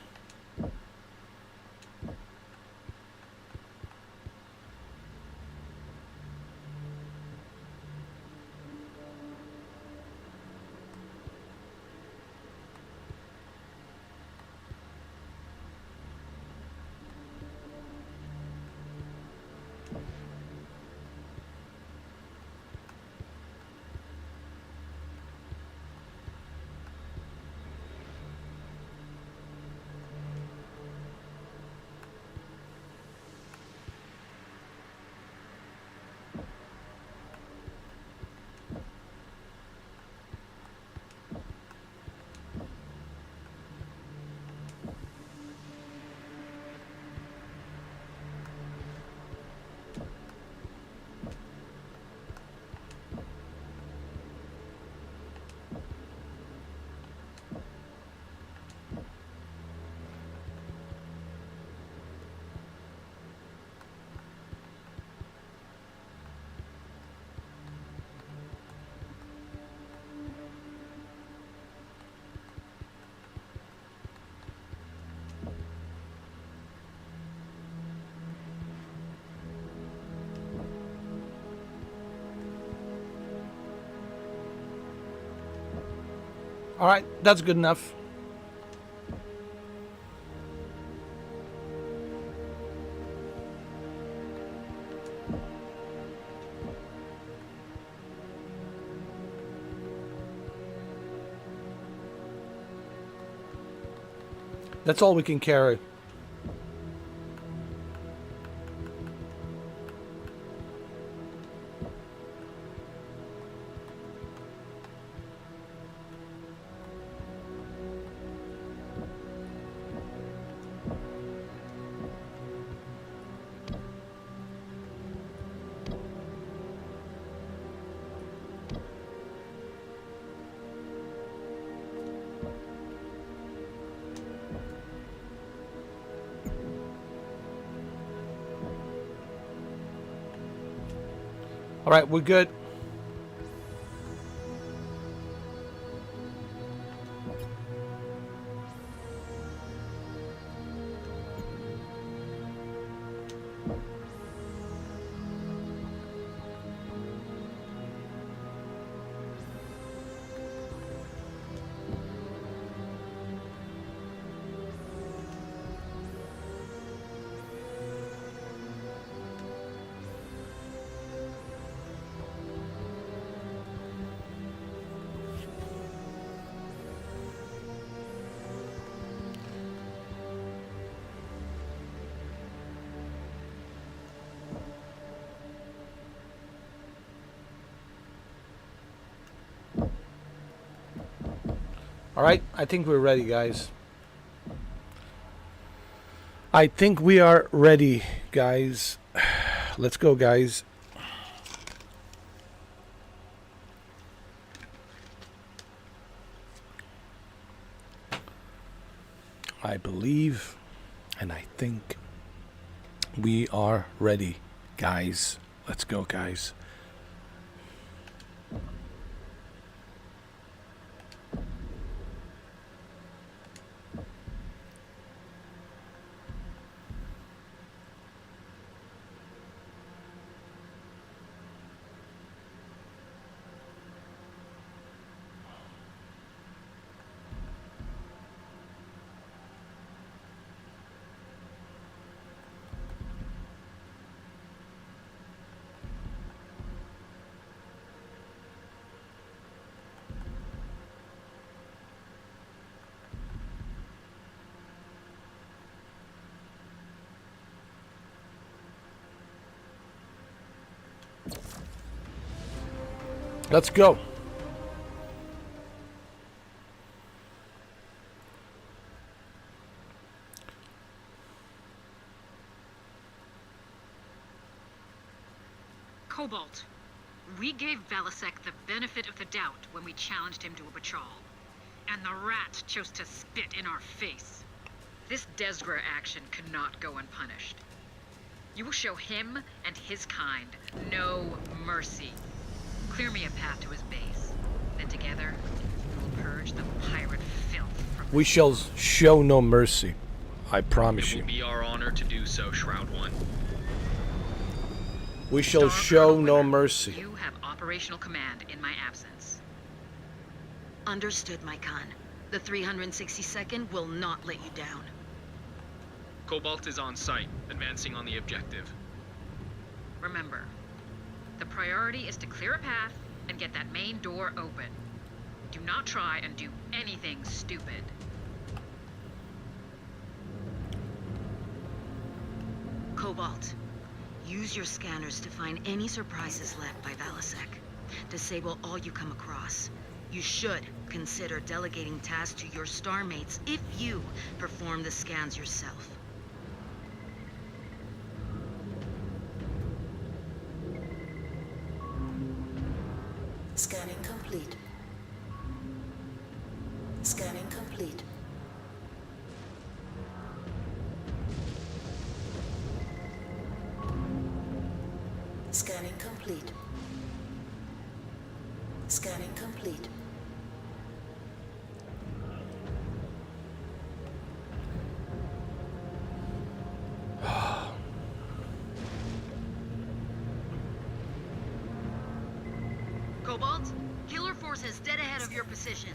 All right, that's good enough. That's all we can carry. All right, we're good. All right, I think we're ready, guys. I think we are ready, guys. Let's go, guys. I believe and I think we are ready, guys. Let's go, guys. Let's go. Cobalt, we gave Velasek the benefit of the doubt when we challenged him to a patrol. And the rat chose to spit in our face. This Desgra action cannot go unpunished. You will show him and his kind no mercy. Clear me a path to his base. Then together, we will purge the pirate filth from... We shall show no mercy. I promise It you. will be our honor to do so, Shroud One. We shall show no mercy. You have operational command in my absence. Understood, my Khan. The 362nd will not let you down. Cobalt is on site, advancing on the objective. Remember, the priority is to clear a path and get that main door open. Do not try and do anything stupid. Cobalt, use your scanners to find any surprises left by Velasek. Disable all you come across. You should consider delegating tasks to your star mates if you perform the scans yourself. Scanning complete. Scanning complete. Scanning complete. Scanning complete. Cobalt, Killer Force is dead ahead of your position.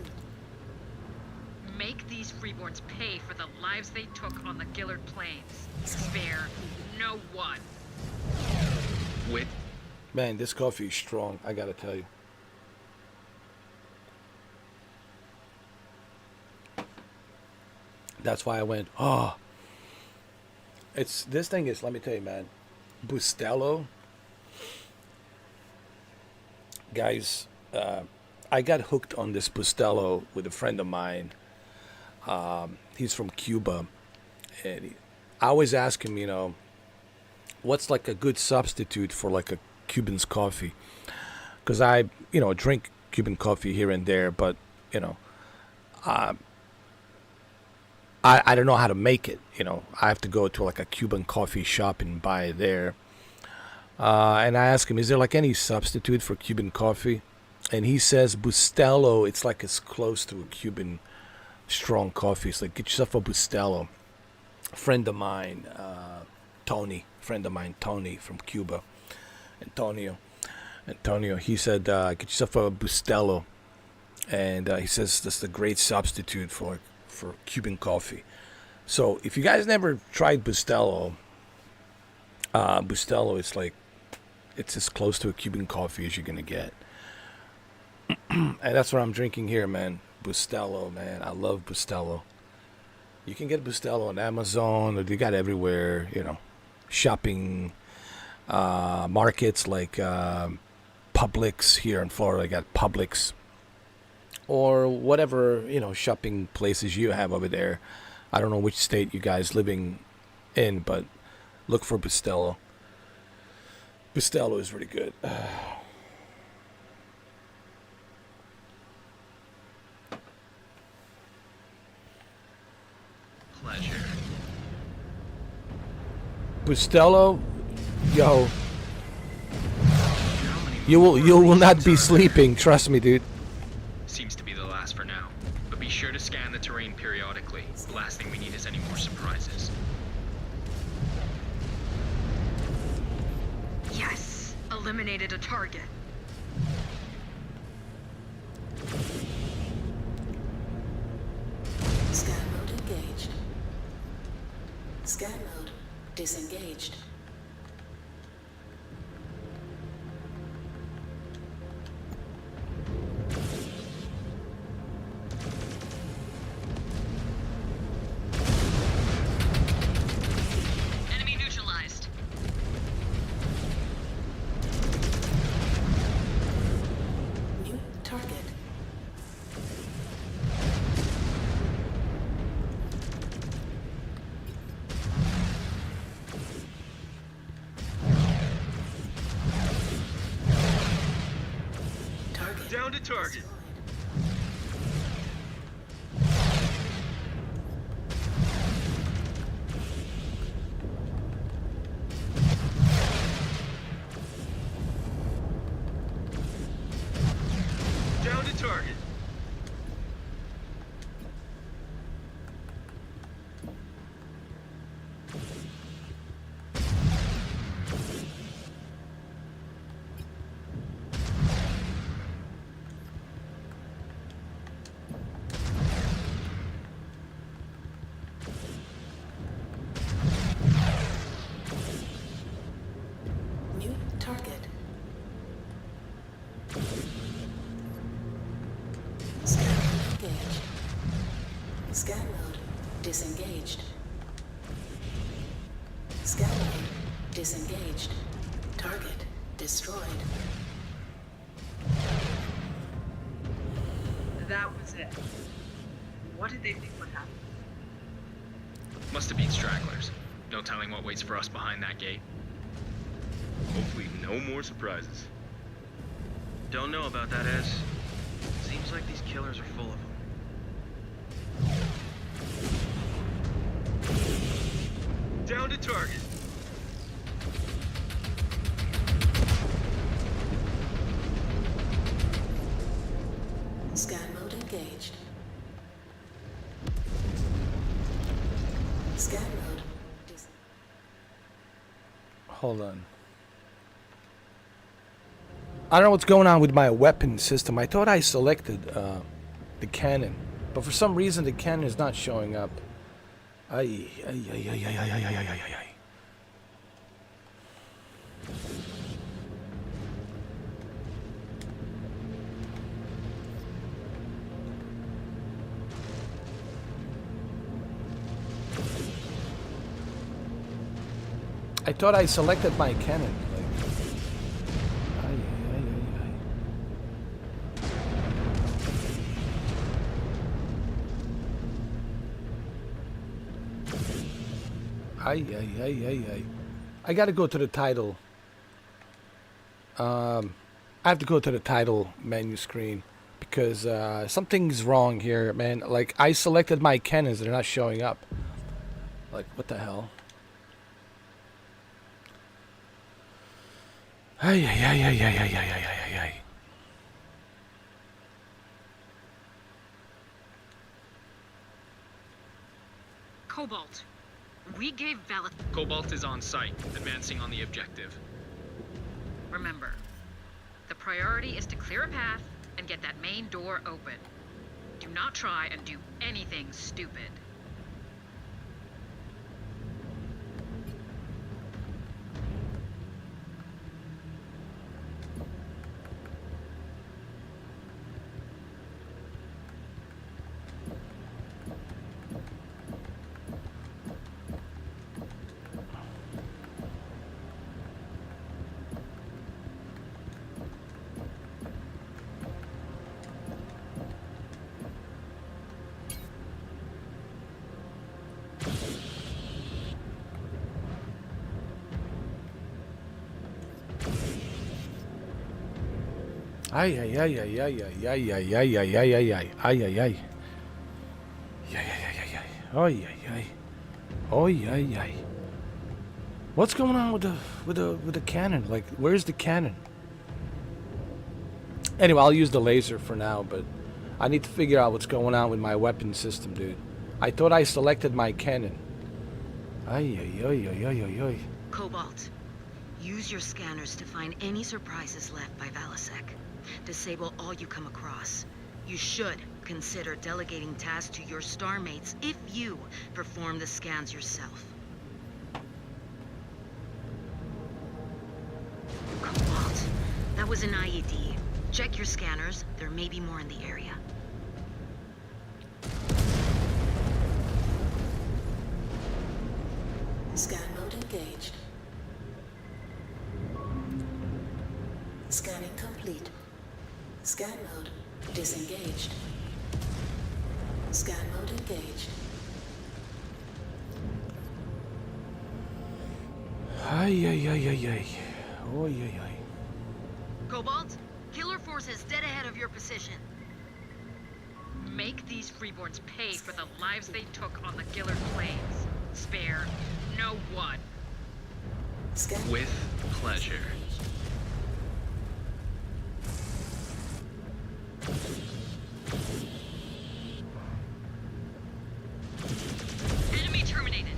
Make these freeborns pay for the lives they took on the Gillard Plains. Spare no one. With Man, this coffee is strong, I gotta tell you. That's why I went, oh. This thing is, let me tell you, man, Bustelo. Guys, I got hooked on this Bustelo with a friend of mine. He's from Cuba. And I always ask him, you know, what's like a good substitute for like a Cuban's coffee? Because I, you know, drink Cuban coffee here and there, but, you know, I don't know how to make it, you know. I have to go to like a Cuban coffee shop and buy it there. And I ask him, is there like any substitute for Cuban coffee? And he says Bustelo, it's like it's close to a Cuban strong coffee. It's like, get yourself a Bustelo. A friend of mine, Tony from Cuba, Antonio, he said, get yourself a Bustelo. And he says that's the great substitute for Cuban coffee. So if you guys never tried Bustelo, Bustelo is like, it's as close to a Cuban coffee as you're gonna get. And that's what I'm drinking here, man. Bustelo, man. I love Bustelo. You can get Bustelo on Amazon, or they got everywhere, you know, shopping markets like Publix here in Florida. I got Publix, or whatever, you know, shopping places you have over there. I don't know which state you guys living in, but look for Bustelo. Bustelo is really good. pleasure. Bustelo, yo, you will not be sleeping. Trust me, dude. Seems to be the last for now. But be sure to scan the terrain periodically. The last thing we need is any more surprises. Yes! Eliminated a target. Scan mode engaged. Scan mode disengaged. Enemy neutralized. New target. Down to target. Down to target. New target. Scan mode engaged. Scan mode disengaged. Scan mode disengaged. Target destroyed. That was it. What did they think would happen? Must have been stragglers. No telling what waits for us behind that gate. Hopefully no more surprises. Don't know about that, Ez. Seems like these killers are full of them. Down to target. Scan mode engaged. Scan mode dis- Hold on. I don't know what's going on with my weapon system. I thought I selected the cannon, but for some reason the cannon is not showing up. Ay, ay, ay, ay, ay, ay, ay, ay, ay, ay, ay. I thought I selected my cannon. Like, ay, ay, ay, ay, ay. Ay, ay, ay, ay, ay. I gotta go to the title. I have to go to the title menu screen because something's wrong here, man. Like, I selected my cannons, they're not showing up. Like, what the hell? Ay, ay, ay, ay, ay, ay, ay, ay, ay, ay. Cobalt. We gave Valeth. Cobalt is on site, advancing on the objective. Remember, the priority is to clear a path and get that main door open. Do not try and do anything stupid. Ay, ay, ay, ay, ay, ay, ay, ay, ay, ay, ay, ay, ay, ay, ay, ay. Ay, ay, ay, ay, ay. Oy, oy, oy. Oy, oy, oy. What's going on with the cannon? Like, where's the cannon? Anyway, I'll use the laser for now, but I need to figure out what's going on with my weapon system, dude. I thought I selected my cannon. Ay, ay, ay, ay, ay, ay, ay. Cobalt, use your scanners to find any surprises left by Valasek. Disable all you come across. You should consider delegating tasks to your star mates if you perform the scans yourself. Cobalt, that was an IED. Check your scanners. There may be more in the area. Scan mode engaged. Scanning complete. Scan mode disengaged. Scan mode engaged. Ay, ay, ay, ay, ay. Oy, ay, ay. Cobalt, Killer Force is dead ahead of your position. Make these freeborns pay for the lives they took on the Gillard Plains. Spare no one. With pleasure. Enemy terminated.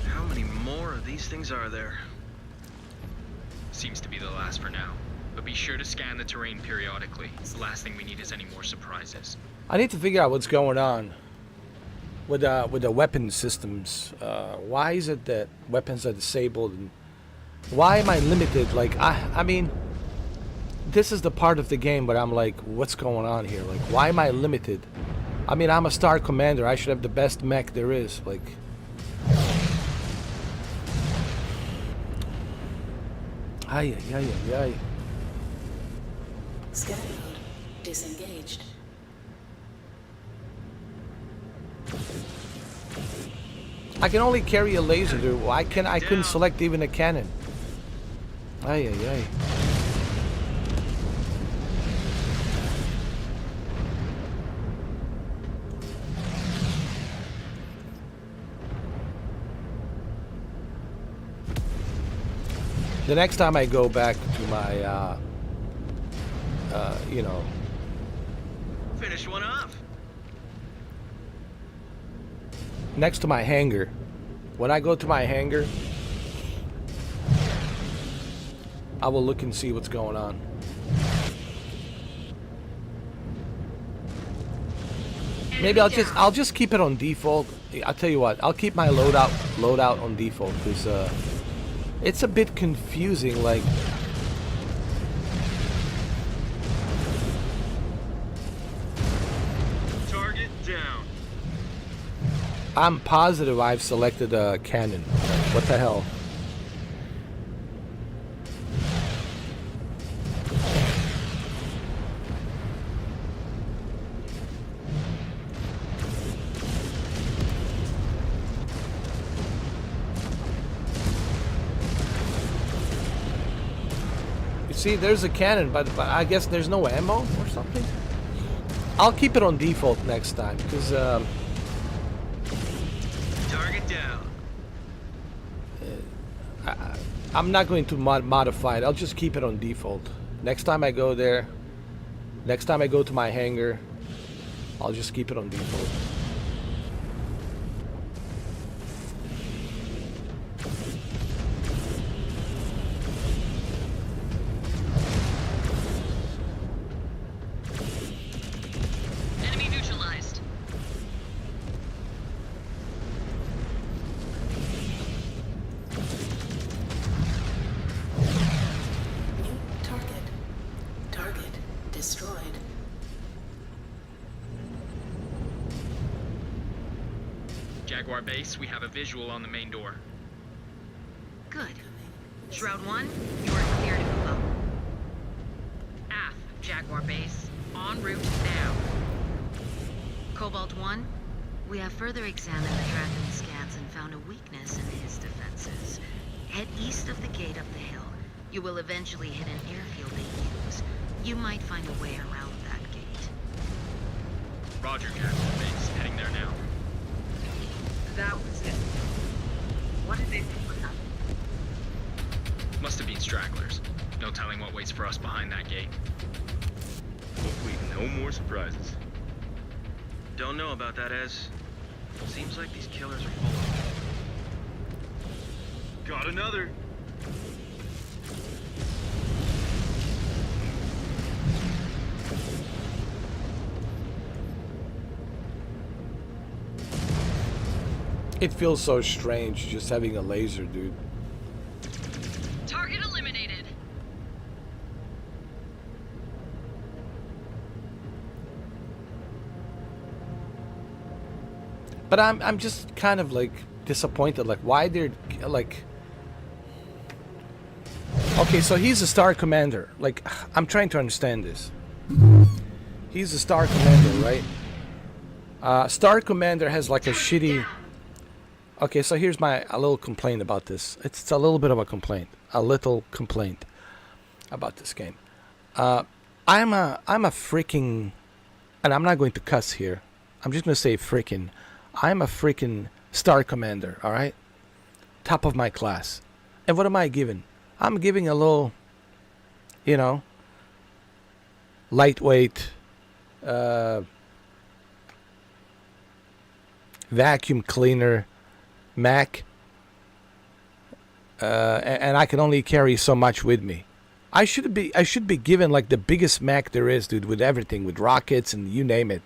How many more of these things are there? Seems to be the last for now. But be sure to scan the terrain periodically. The last thing we need is any more surprises. I need to figure out what's going on with the weapon systems. Why is it that weapons are disabled, and why am I limited? Like, I mean, this is the part of the game, but I'm like, what's going on here? Like, why am I limited? I mean, I'm a star commander. I should have the best mech there is. Like, ay, ay, ay, ay, ay. Scan mode disengaged. I can only carry a laser, dude. Why can't I couldn't select even a cannon? Ay, ay, ay. The next time I go back to my, you know, Finish one off. next to my hangar. When I go to my hangar, I will look and see what's going on. Maybe I'll just keep it on default. I'll tell you what, I'll keep my loadout on default because it's a bit confusing. Like, Target down. I'm positive I've selected a cannon. What the hell? You see, there's a cannon, but I guess there's no ammo or something. I'll keep it on default next time because Target down. I'm not going to modify it. I'll just keep it on default. Next time I go there, next time I go to my hangar, I'll just keep it on default. Enemy neutralized. New target. Target destroyed. Jaguar base, we have a visual on the main door. Good. Shroud 1, you are clear to move up. Aft, Jaguar base. En route now. Cobalt 1, we have further examined the Dragon scans and found a weakness in his defenses. Head east of the gate up the hill. You will eventually hit an airfield they use. You might find a way around that gate. Roger, Captain. Base heading there now. That was it. What did they think would happen? Must have been stragglers. No telling what waits for us behind that gate. Hopefully no more surprises. Don't know about that, Ez. Seems like these killers are full of... Got another. It feels so strange just having a laser, dude. Target eliminated. But I'm just kind of like disappointed. Like, why they're like. Okay, so he's a star commander. Like, I'm trying to understand this. He's a star commander, right? Star commander has like a shitty. Okay, so here's a little complaint about this. It's a little bit of a complaint. A little complaint about this game. I'm a freaking, and I'm not going to cuss here. I'm just going to say freaking. I'm a freaking star commander, all right? Top of my class. And what am I giving? I'm giving a little, you know, lightweight, vacuum cleaner mech, and I can only carry so much with me. I should be given like the biggest mech there is, dude, with everything, with rockets and you name it,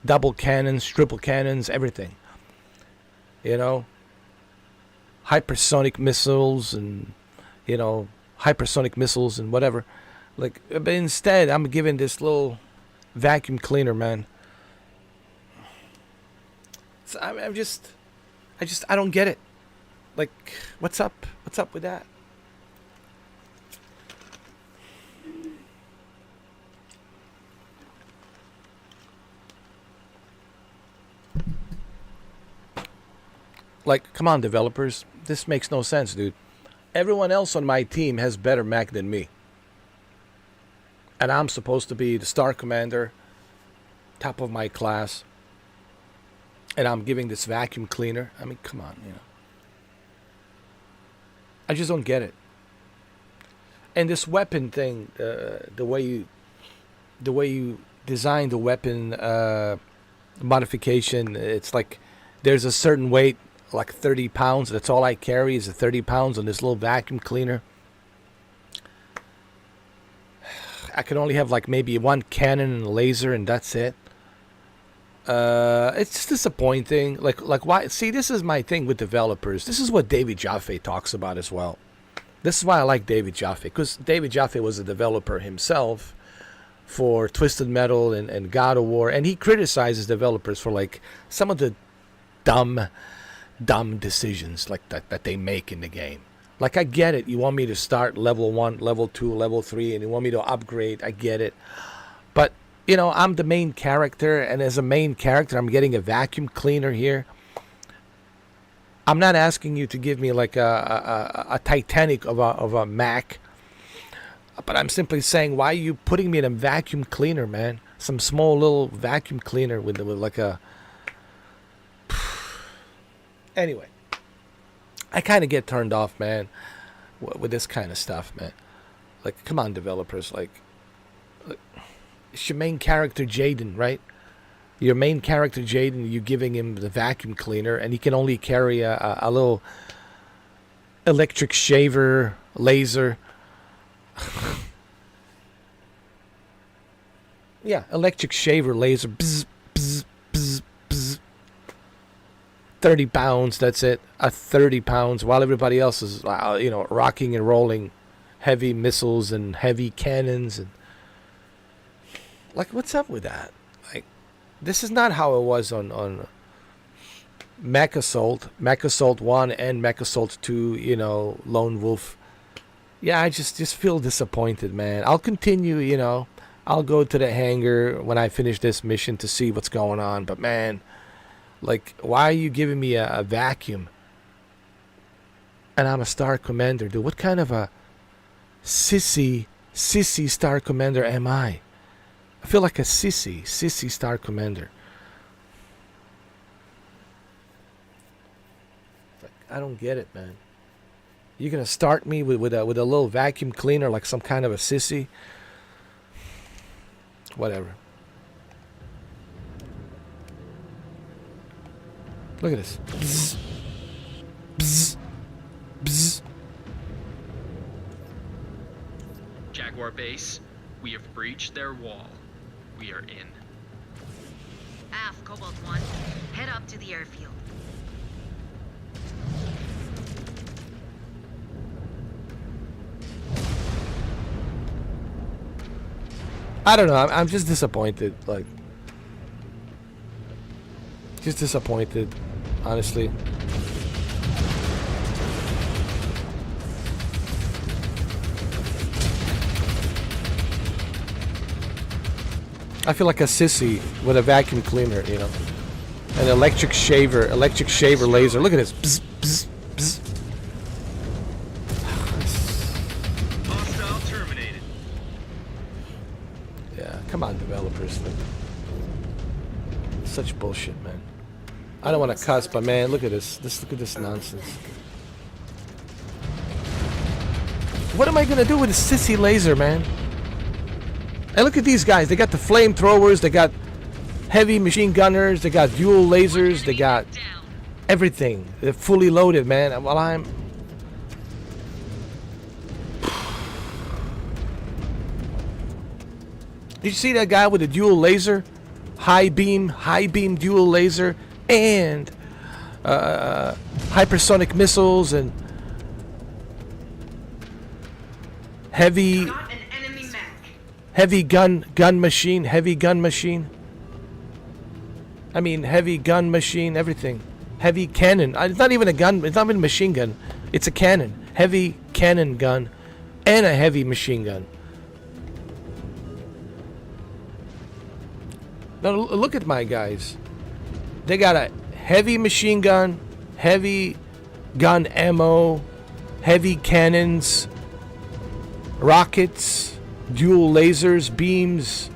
double cannons, triple cannons, everything. You know, hypersonic missiles and whatever. Like, but instead, I'm given this little vacuum cleaner, man. So I don't get it. Like, what's up? What's up with that? Like, come on, developers. This makes no sense, dude. Everyone else on my team has better mech than me. And I'm supposed to be the star commander, top of my class. And I'm giving this vacuum cleaner. I mean, come on, you know. I just don't get it. And this weapon thing, the way you design the weapon modification, it's like there's a certain weight, like 30 pounds. That's all I carry is 30 pounds on this little vacuum cleaner. I can only have like maybe one cannon and a laser, and that's it. It's just disappointing. Like why? See, this is my thing with developers. This is what David Jaffe talks about as well. This is why I like David Jaffe, because David Jaffe was a developer himself for Twisted Metal and God of War, and he criticizes developers for like some of the dumb decisions like that they make in the game. Like, I get it. You want me to start level 1, level 2, level 3, and you want me to upgrade. I get it. But you know, I'm the main character, and as a main character, I'm getting a vacuum cleaner here. I'm not asking you to give me like a Titanic of a Mac, but I'm simply saying, why are you putting me in a vacuum cleaner, man? Some small little vacuum cleaner with like a. Anyway, I kind of get turned off, man, with this kind of stuff, man. Like, come on, developers, like. It's your main character, Jaden, right? Your main character, Jaden, you're giving him the vacuum cleaner, and he can only carry a little electric shaver laser. Yeah, electric shaver laser. Bzz, bzz, bzz, bzz. 30 pounds, that's it. 30 pounds, while everybody else is, rocking and rolling heavy missiles and heavy cannons and. Like, what's up with that? Like, this is not how it was on MechAssault 1 and MechAssault 2, Lone Wolf. Yeah, I just feel disappointed, man. I'll continue, I'll go to the hangar when I finish this mission to see what's going on. But, man, like, why are you giving me a vacuum? And I'm a star commander, dude. What kind of a sissy star commander am I? I feel like a sissy star commander. I don't get it, man. You're gonna start me with a little vacuum cleaner like some kind of a sissy? Whatever. Look at this. Bzz. Bzz. Bzz. Jaguar base, we have breached their wall. We are in. Aft, Cobalt 1. Head up to the airfield. I don't know. I'm just disappointed. Like, just disappointed, honestly. I feel like a sissy with a vacuum cleaner, you know, an electric shaver laser. Look at this. Bzz, bzz, bzz. Hostile terminated. Yeah, come on, developers. Such bullshit, man. I don't want to cuss, but man, look at this. Look at this nonsense. What am I gonna do with a sissy laser, man? And look at these guys. They got the flamethrowers. They got heavy machine gunners. They got dual lasers. They got everything. They're fully loaded, man. While I'm... Did you see that guy with the dual laser? High beam dual laser, and hypersonic missiles and heavy gun machine. I mean, heavy gun machine, everything. Heavy cannon. It's not even a gun. It's not even a machine gun. It's a cannon. Heavy cannon gun and a heavy machine gun. Now look at my guys. They got a heavy machine gun, heavy gun ammo, heavy cannons, rockets, dual lasers, beams,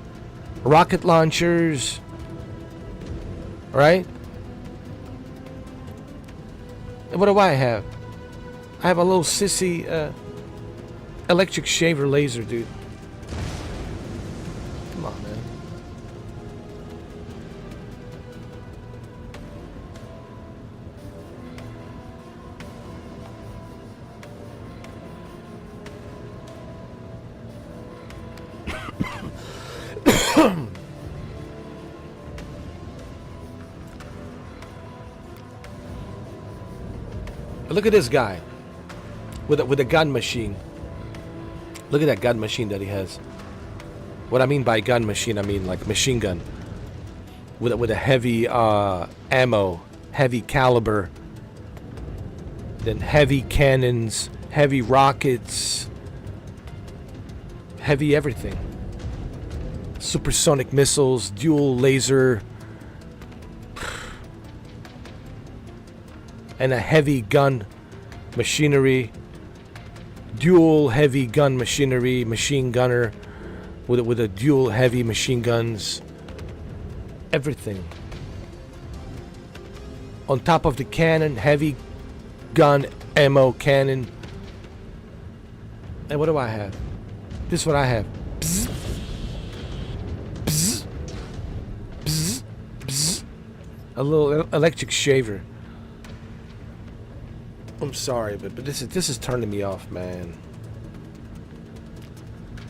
rocket launchers, right? And what do I have? I have a little sissy electric shaver laser, dude. Come on, man. Look at this guy with a gun machine. Look at that gun machine that he has. What I mean by gun machine, I mean like machine gun with a heavy ammo, heavy caliber, then heavy cannons, heavy rockets, heavy everything. Supersonic missiles, dual laser, and a heavy gun machinery, dual heavy gun machinery, machine gunner with a dual heavy machine guns, everything. On top of the cannon, heavy gun ammo cannon. And what do I have? This is what I have. Bzz. Bzz. Bzz. Bzz. A little electric shaver. I'm sorry, but this is turning me off, man.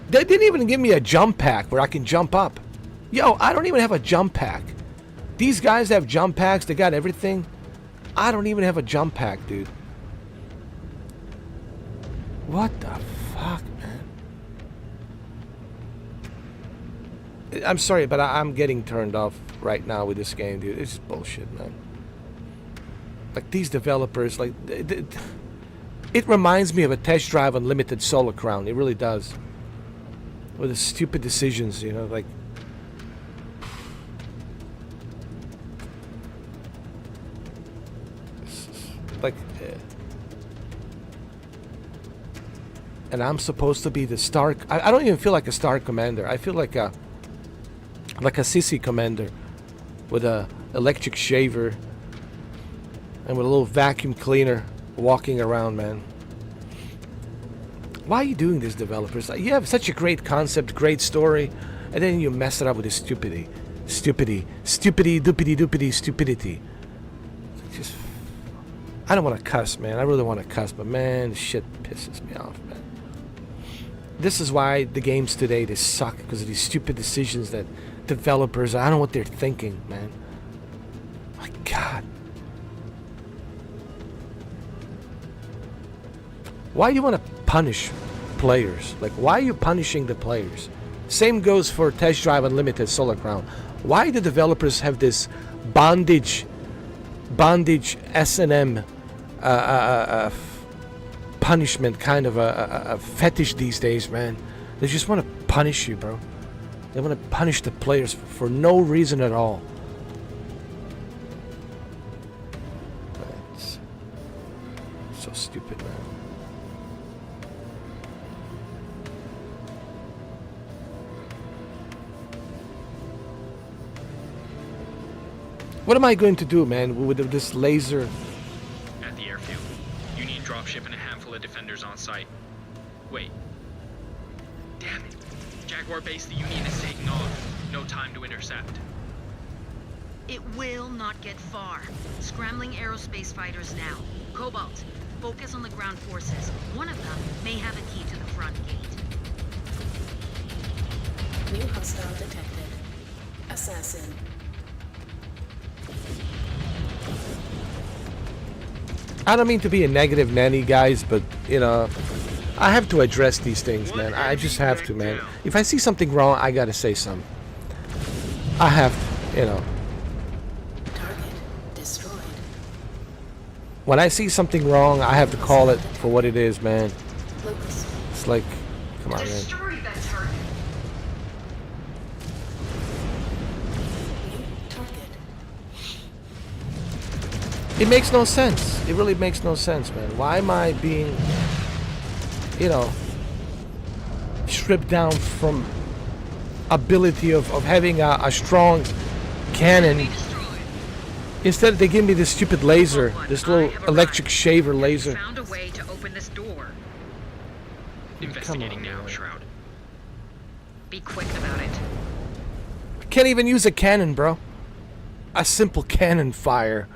They didn't even give me a jump pack where I can jump up. Yo, I don't even have a jump pack. These guys have jump packs. They got everything. I don't even have a jump pack, dude. What the fuck, man? I'm sorry, but I'm getting turned off right now with this game, dude. It's bullshit, man. Like, these developers, like, it reminds me of a Test Drive Unlimited Solar Crown. It really does. With the stupid decisions, you know, like... Like... And I'm supposed to be the star... I don't even feel like a star commander. I feel like a sissy commander. With a electric shaver. And with a little vacuum cleaner. walking around, man. Why are you doing this, developers? You have such a great concept, great story, and then you mess it up with this stupidity, doopity, stupidity. Just, I don't want to cuss, man. I really want to cuss, but man, this shit pisses me off, man. This is why the games today, they suck, because of these stupid decisions that developers, I don't know what they're thinking, man. My God. Why do you want to punish players? Like, why are you punishing the players? Same goes for Test Drive Unlimited Solar Crown. Why do developers have this bondage S&M punishment kind of a fetish these days, man? They just want to punish you, bro. They want to punish the players for no reason at all. It's so stupid, man. What am I going to do, man, with this laser? At the airfield, you need dropship and a handful of defenders on site. Wait. Damn it. Jaguar base, the Union is taking off. No time to intercept. It will not get far. Scrambling aerospace fighters now. Cobalt, focus on the ground forces. One of them may have a key to the front gate. New hostile detected. Assassin. I don't mean to be a negative nanny, guys, but, you know, I have to address these things, man. I just have to, man. If I see something wrong, I gotta say something. I have to, you know. Target destroyed. When I see something wrong, I have to call it for what it is, man. Locust. It's like, come on, man. Destroy that target. New target. It makes no sense. It really makes no sense, man. Why am I being, you know, stripped down from ability of having a strong cannon? Instead, they give me this stupid laser, this little electric shaver laser. Found a way to open this door. Investigating now, Shroud. Be quick about it. I can't even use a cannon, bro. A simple cannon fire.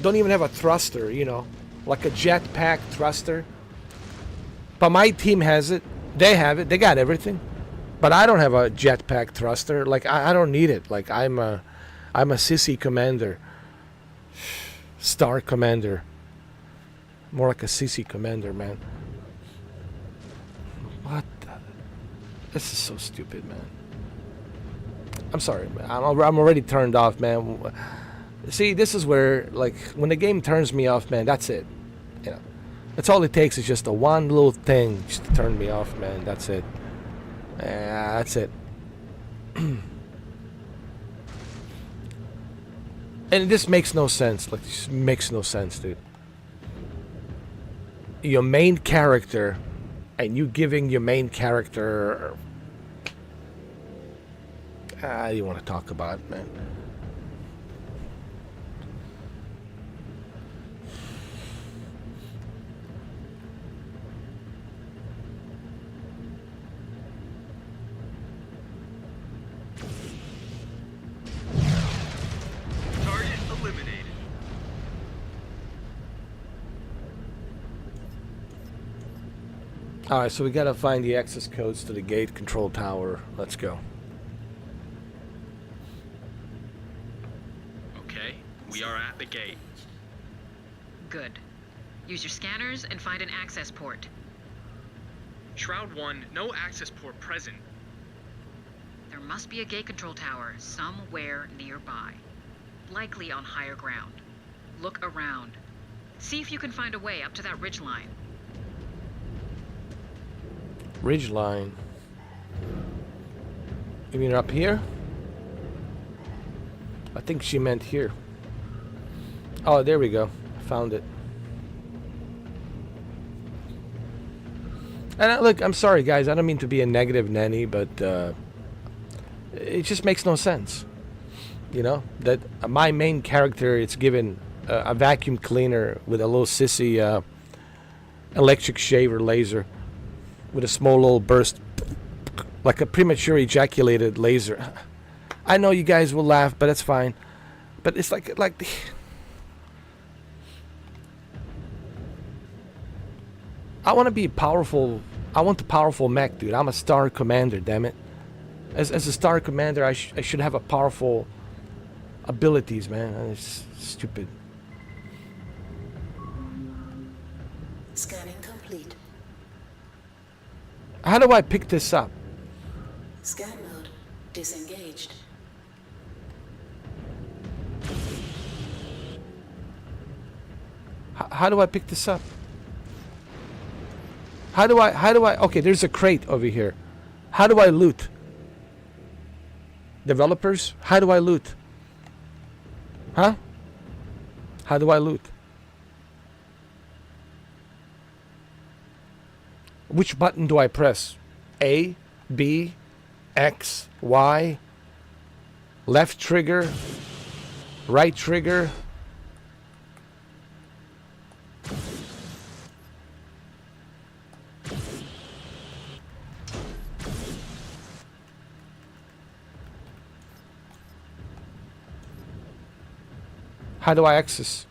Don't even have a thruster, you know, like a jetpack thruster. But my team has it. They have it. They got everything. But I don't have a jetpack thruster. Like, I don't need it. Like, I'm a sissy commander. Star commander. More like a sissy commander, man. What the? This is so stupid, man. I'm sorry, man. I'm already turned off, man. See, this is where, like, when the game turns me off, man, that's it. You know, that's all it takes is just a one little thing just to turn me off, man. That's it. That's it. And this makes no sense. Like, this makes no sense, dude. Your main character, and you giving your main character... you want to talk about it, man. Alright, so we gotta find the access codes to the gate control tower. Let's go. Okay, we are at the gate. Good. Use your scanners and find an access port. Shroud 1, no access port present. There must be a gate control tower somewhere nearby. Likely on higher ground. Look around. See if you can find a way up to that ridgeline. Ridgeline. You mean up here? I think she meant here. Oh, there we go. Found it. And look, I'm sorry, guys. I don't mean to be a negative nanny, but it just makes no sense. You know, that my main character is given a vacuum cleaner with a little sissy electric shaver laser with a small little burst, like a premature ejaculated laser. I know you guys will laugh, but that's fine. But it's like I want to be powerful. I want the powerful mech, dude. I'm a star commander, damn it. As a star commander, I should have a powerful abilities, man. It's stupid. Scanning complete. How do I pick this up? Scan mode disengaged. How do I pick this up? How do I okay, there's a crate over here. How do I loot? Developers, how do I loot? Huh? How do I loot? Which button do I press? A, B, X, Y, left trigger, right trigger. How do I access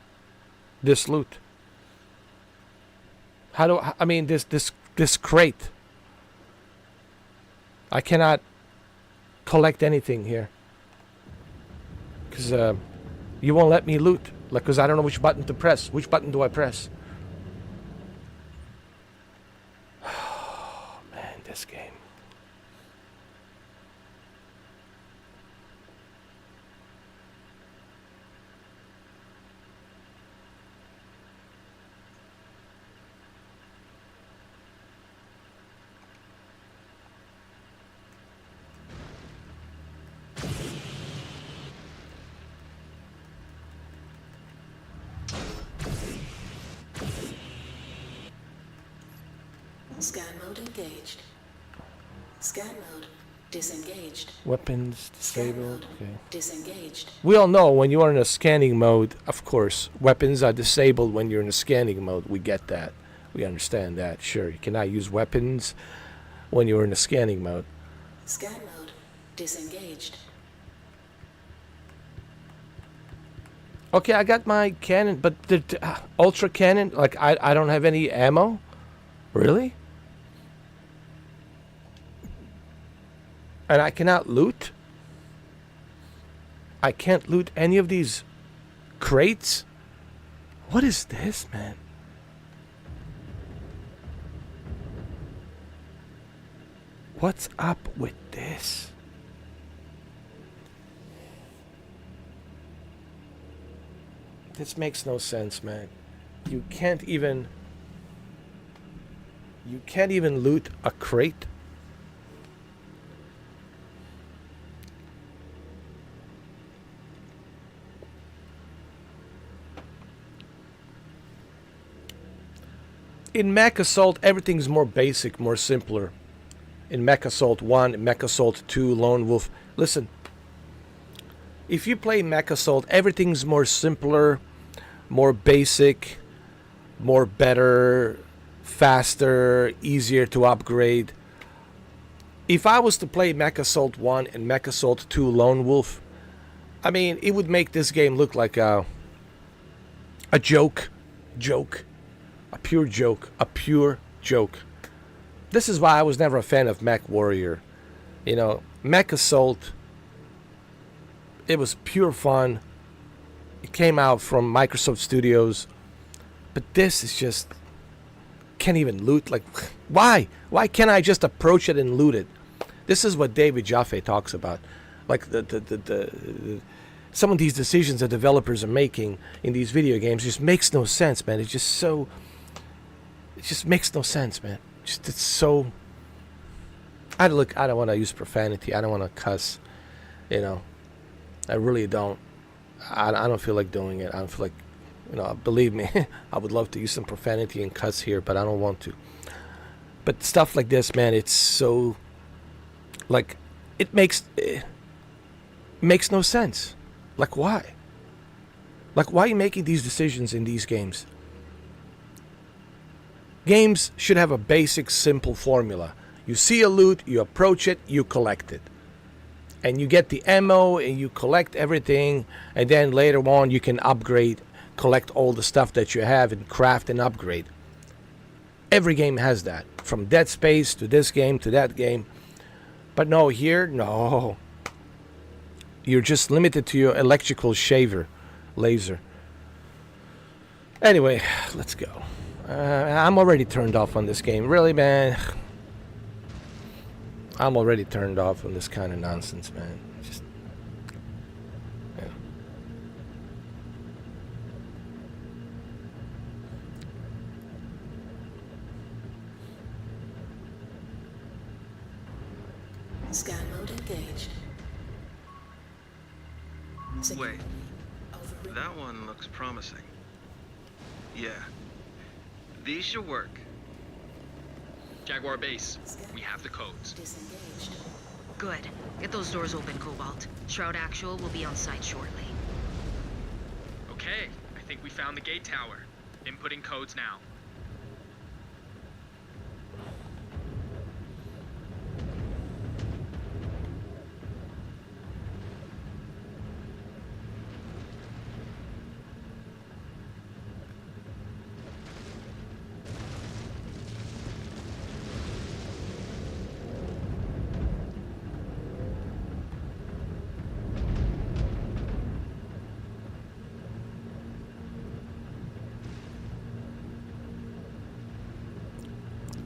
this loot? How do I mean this crate? I cannot collect anything here because you won't let me loot. Like, because I don't know which button to press. Which button do I press? Oh man, this game. Scan mode engaged. Scan mode disengaged. Weapons disabled. Okay. Disengaged. We all know when you are in a scanning mode, of course, weapons are disabled when you're in a scanning mode. We get that. We understand that. Sure, you cannot use weapons when you're in a scanning mode. Scan mode disengaged. Okay, I got my cannon, but the ultra cannon, like I don't have any ammo? Really? And I cannot loot? I can't loot any of these crates? What is this, man? What's up with this? This makes no sense, man. You can't even loot a crate. In MechAssault, everything's more basic, more simpler. In MechAssault 1, MechAssault 2, Lone Wolf. Listen, if you play MechAssault, everything's more simpler, more basic, more better, faster, easier to upgrade. If I was to play MechAssault 1 and MechAssault 2 Lone Wolf, I mean, it would make this game look like a joke. A pure joke. This is why I was never a fan of Mech Warrior. You know, MechAssault, it was pure fun. It came out from Microsoft Studios. But this is just, can't even loot. Like, why? Why can't I just approach it and loot it? This is what David Jaffe talks about. Like, some of these decisions that developers are making in these video games just makes no sense, man. It's just so... It just makes no sense, man. Just, it's so... I don't want to use profanity. I don't want to cuss. You know, I really don't. I don't feel like doing it. I don't feel like, you know, believe me, I would love to use some profanity and cuss here, but I don't want to. But stuff like this, man, it's so, like, it makes no sense. Like, why? Like, why are you making these decisions in these games? Games should have a basic, simple formula. You see a loot, you approach it, you collect it. And you get the ammo, and you collect everything, and then later on you can upgrade, collect all the stuff that you have, and craft and upgrade. Every game has that. From Dead Space to this game to that game. But no, here, no. You're just limited to your electrical shaver, laser. Anyway, let's go. I'm already turned off on this game. Really, man? I'm already turned off on this kind of nonsense, man. Just, yeah. Scan mode engaged. Wait, that one looks promising. Yeah, these should work. Jaguar base, we have the codes. Disengaged. Good. Get those doors open, Cobalt. Shroud Actual will be on site shortly. Okay, I think we found the gate tower. Inputting codes now.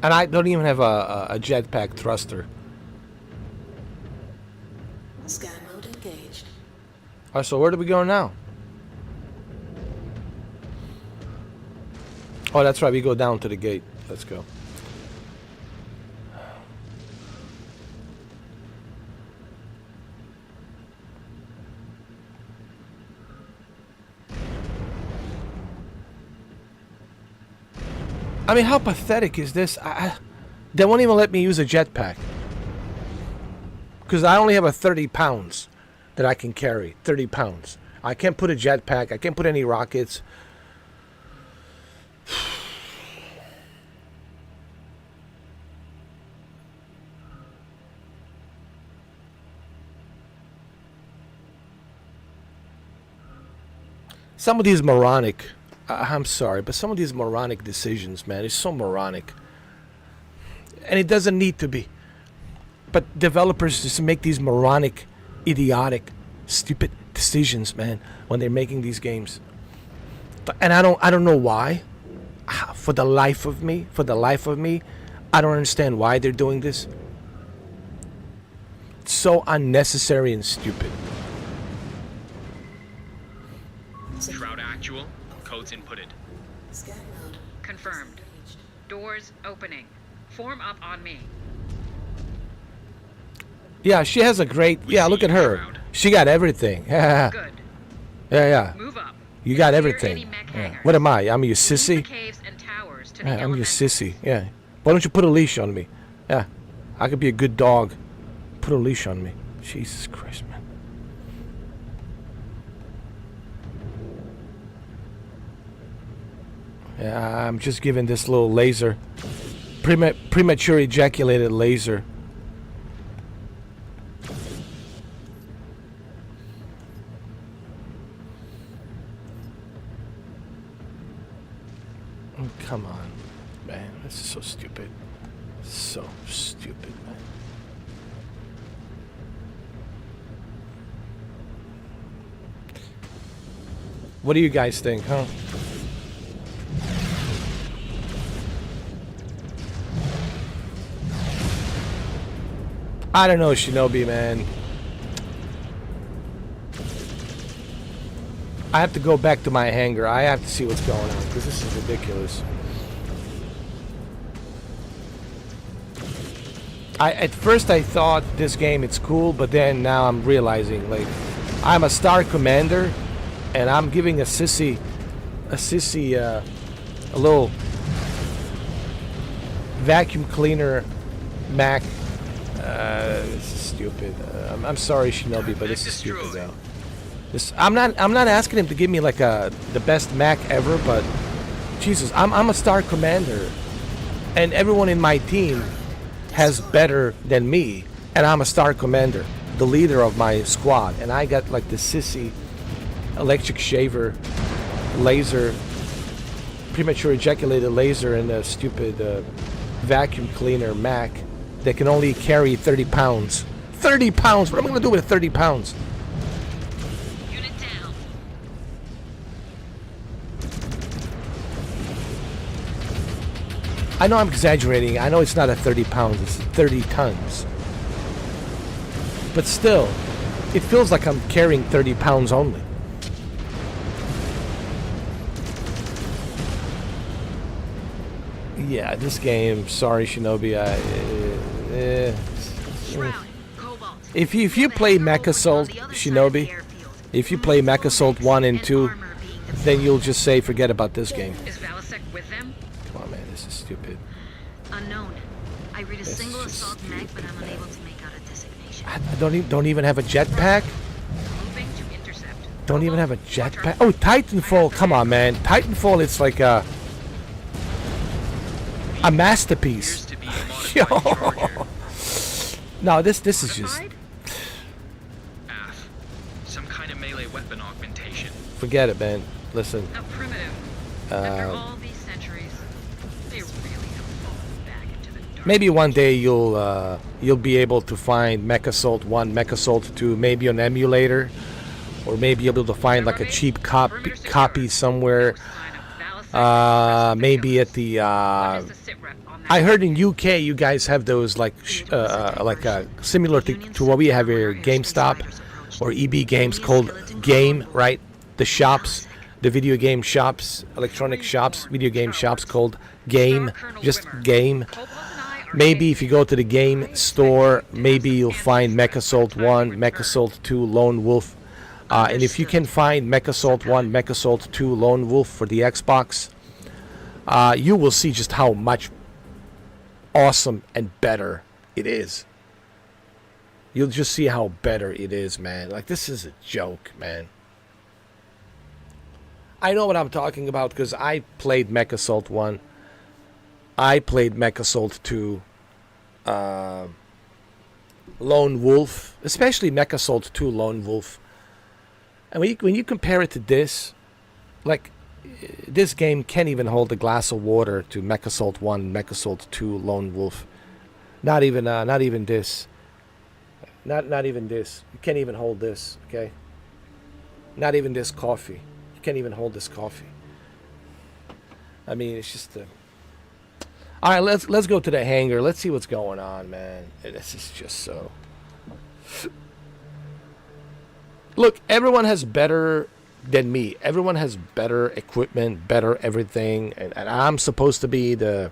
And I don't even have a jetpack thruster. Scan mode engaged. Alright, so where do we go now? Oh, that's right. We go down to the gate. Let's go. I mean, how pathetic is this? They won't even let me use a jetpack. Because I only have a 30 pounds that I can carry. 30 pounds. I can't put a jetpack. I can't put any rockets. Some of these moronic... I'm sorry, but some of these moronic decisions, man, it's so moronic. And it doesn't need to be. But developers just make these moronic, idiotic, stupid decisions, man, when they're making these games. And I don't know why. For the life of me, I don't understand why they're doing this. It's so unnecessary and stupid. Shroud Actual. Codes inputted. Scan mode. Confirmed. Doors opening. Form up on me. Yeah, she has a great... Yeah, look at her. She got everything. Yeah. Good. Yeah. Move up. You got everything. Yeah. What am I? I'm your sissy? Caves and towers to the I'm your sissy. Yeah. Why don't you put a leash on me? Yeah. I could be a good dog. Put a leash on me. Jesus Christ, man. Yeah, I'm just giving this little laser. Premature ejaculated laser. Oh, come on, man. This is so stupid. So stupid, man. What do you guys think, huh? I don't know, Shinobi, man. I have to go back to my hangar. I have to see what's going on, because this is ridiculous. At first I thought this game, it's cool, but then now I'm realizing, like, I'm a star commander, and I'm giving a little vacuum cleaner Mac. This is stupid. I'm sorry, Shinobi, but this is stupid, though. I'm not asking him to give me like the best mech ever, but Jesus, I'm a star commander, and everyone in my team has better than me, and I'm a star commander, the leader of my squad, and I got like the sissy electric shaver laser, premature ejaculated laser, and a stupid vacuum cleaner mech that can only carry 30 pounds. 30 pounds! What am I gonna do with 30 pounds? I know I'm exaggerating. I know it's not at 30 pounds. It's 30 tons. But still, it feels like I'm carrying 30 pounds only. Yeah, this game. Sorry, Shinobi. If you play MechAssault, Shinobi, if you play MechAssault 1 and 2, then you'll just say forget about this game. Is Valasek with them? Come on, man. This is stupid. Unknown. I read a single assault mech, but I'm unable to make out a designation. I don't even have a jetpack. Don't even have a jetpack. Oh, Titanfall. Come on, man. Titanfall. It's like a masterpiece. Yo. No, this is just. Some kind of melee weapon augmentation. Forget it, man. Listen. How primitive. After all these centuries, they really have fallen back into the dark. Maybe one day you'll be able to find MechAssault 1, MechAssault 2, maybe on emulator, or maybe you'll be able to find like a cheap copy somewhere. Maybe at the. I heard in UK you guys have those like similar to what we have here, GameStop or EB Games, called Game, right? The shops, the video game shops, electronic shops, video game shops called Game, just Game. Maybe if you go to the game store, maybe you'll find MechAssault 1, MechAssault 2, Lone Wolf. And if you can find MechAssault 1, MechAssault 2, Lone Wolf for the Xbox, you will see just how much awesome and better it is. You'll just see how better it is, man. Like, this is a joke, man. I know what I'm talking about because I played MechAssault 1. I played MechAssault 2. Lone Wolf. Especially MechAssault 2 Lone Wolf. And when you compare it to this, like, this game can't even hold a glass of water to MechAssault 1 and MechAssault 2 Lone Wolf. Not even this. Not even this. You can't even hold this, okay? Not even this coffee. You can't even hold this coffee. I mean, it's just all right, let's go to the hangar. Let's see what's going on, man. This is just so. Look, everyone has better than me. Everyone has better equipment, better everything, and I'm supposed to be the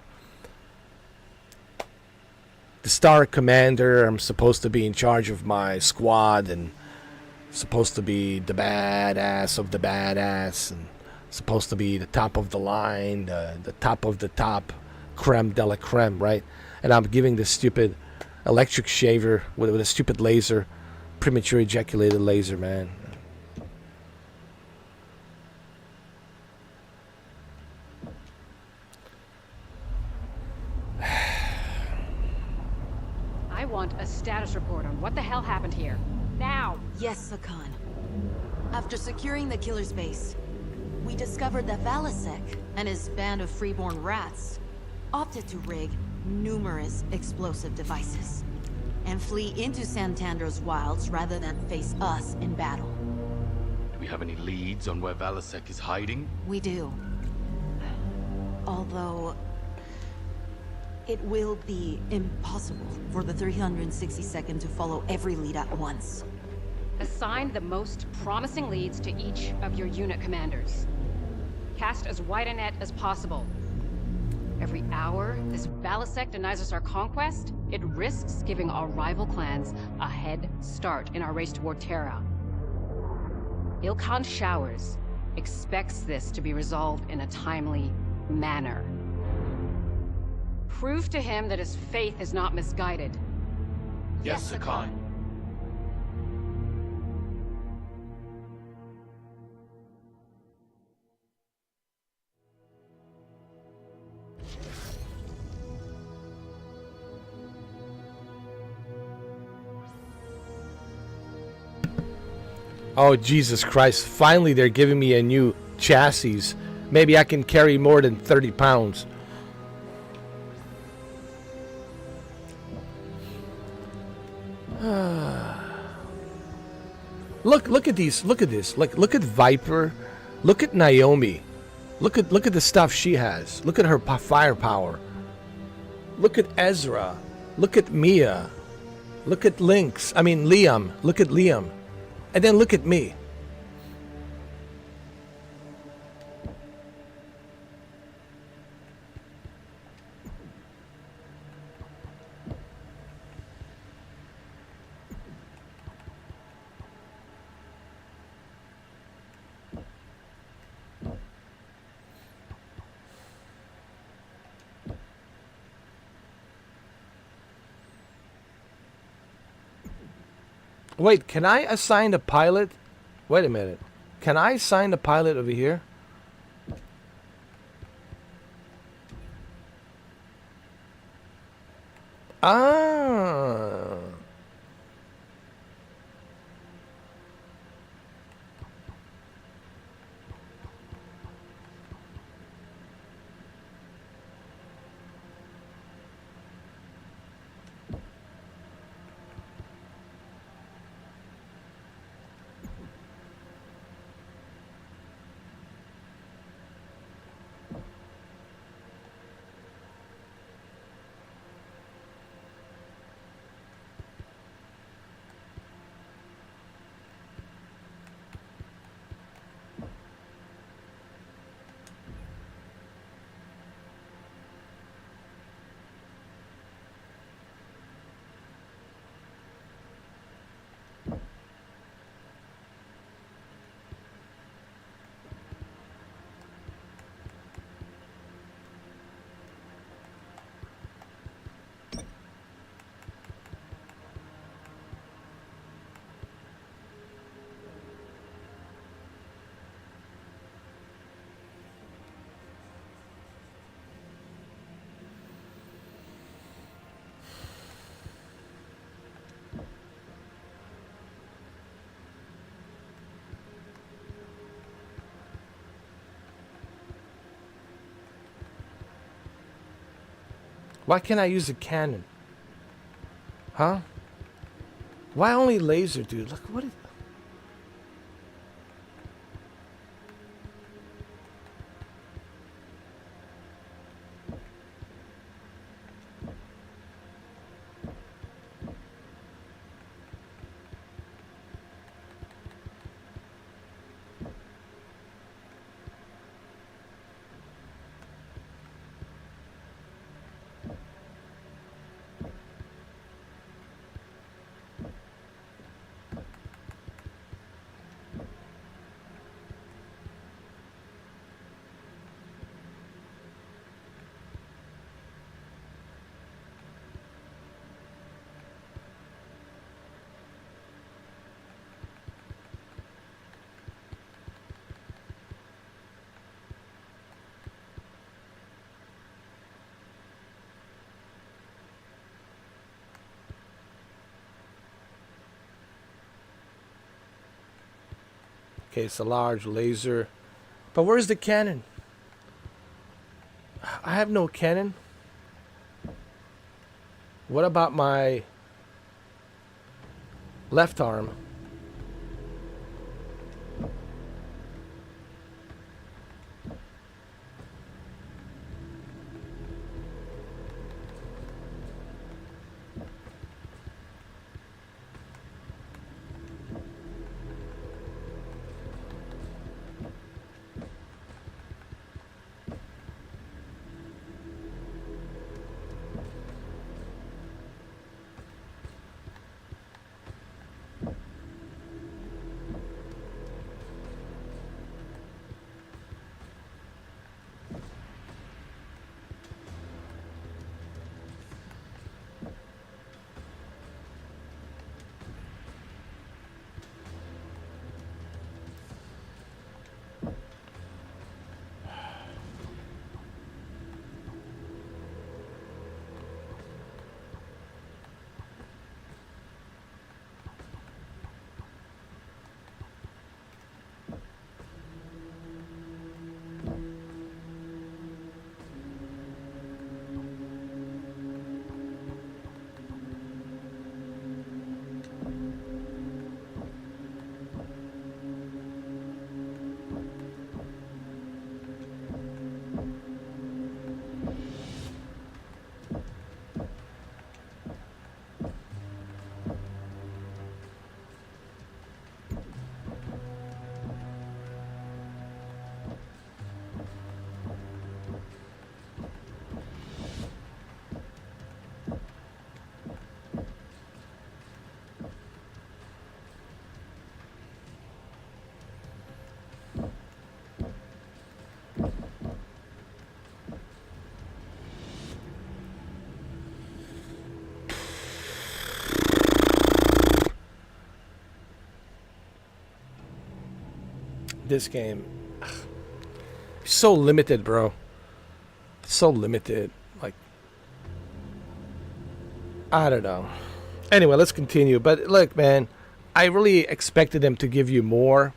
star commander. I'm supposed to be in charge of my squad, and supposed to be the badass of the badass, and supposed to be the top of the line, the top of the top, creme de la creme, right? And I'm giving this stupid electric shaver with a stupid laser, premature ejaculated laser, man. I want a status report on what the hell happened here. Now! Yes, Sakan. After securing the killer's base, we discovered that Valasek and his band of freeborn rats opted to rig numerous explosive devices and flee into Santander's wilds rather than face us in battle. Do we have any leads on where Valasek is hiding? We do. Although it will be impossible for the 362nd to follow every lead at once. Assign the most promising leads to each of your unit commanders. Cast as wide a net as possible. Every hour this Valasek denies us our conquest, it risks giving our rival clans a head start in our race toward Terra. Ilkhan Showers expects this to be resolved in a timely manner. Prove to him that his faith is not misguided. Yes, Sakan. Oh, Jesus Christ. Finally, they're giving me a new chassis. Maybe I can carry more than 30 pounds. Look at these. Look at this. Look at Viper. Look at Naomi. Look at the stuff she has. Look at her firepower. Look at Ezra. Look at Mia. Look at Liam. Look at Liam. And then look at me. Wait, can I assign a pilot? Wait a minute. Can I assign the pilot over here? Ah. Why can't I use a cannon? Huh? Why only laser, dude? Look, what is... Okay, it's a large laser. But where's the cannon? I have no cannon. What about my left arm? This game, so limited, bro. So limited. Like, I don't know. Anyway, let's continue. But look, man, I really expected them to give you more,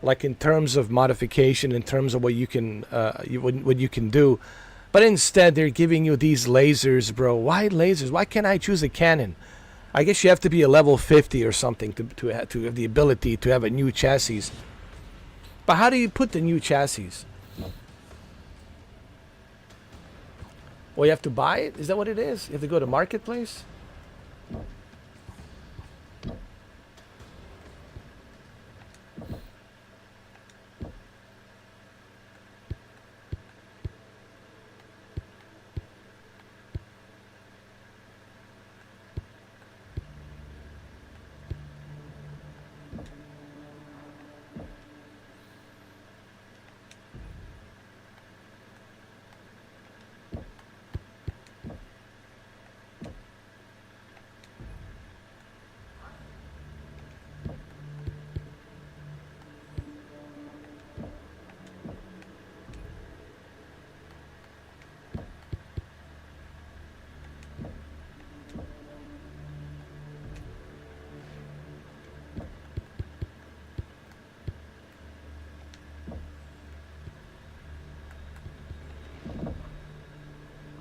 like in terms of modification, in terms of what you can, what you can do. But instead, they're giving you these lasers, bro. Why lasers? Why can't I choose a cannon? I guess you have to be a level 50 or something to have the ability to have a new chassis. But how do you put the new chassis? Well, you have to buy it? Is that what it is? You have to go to Marketplace?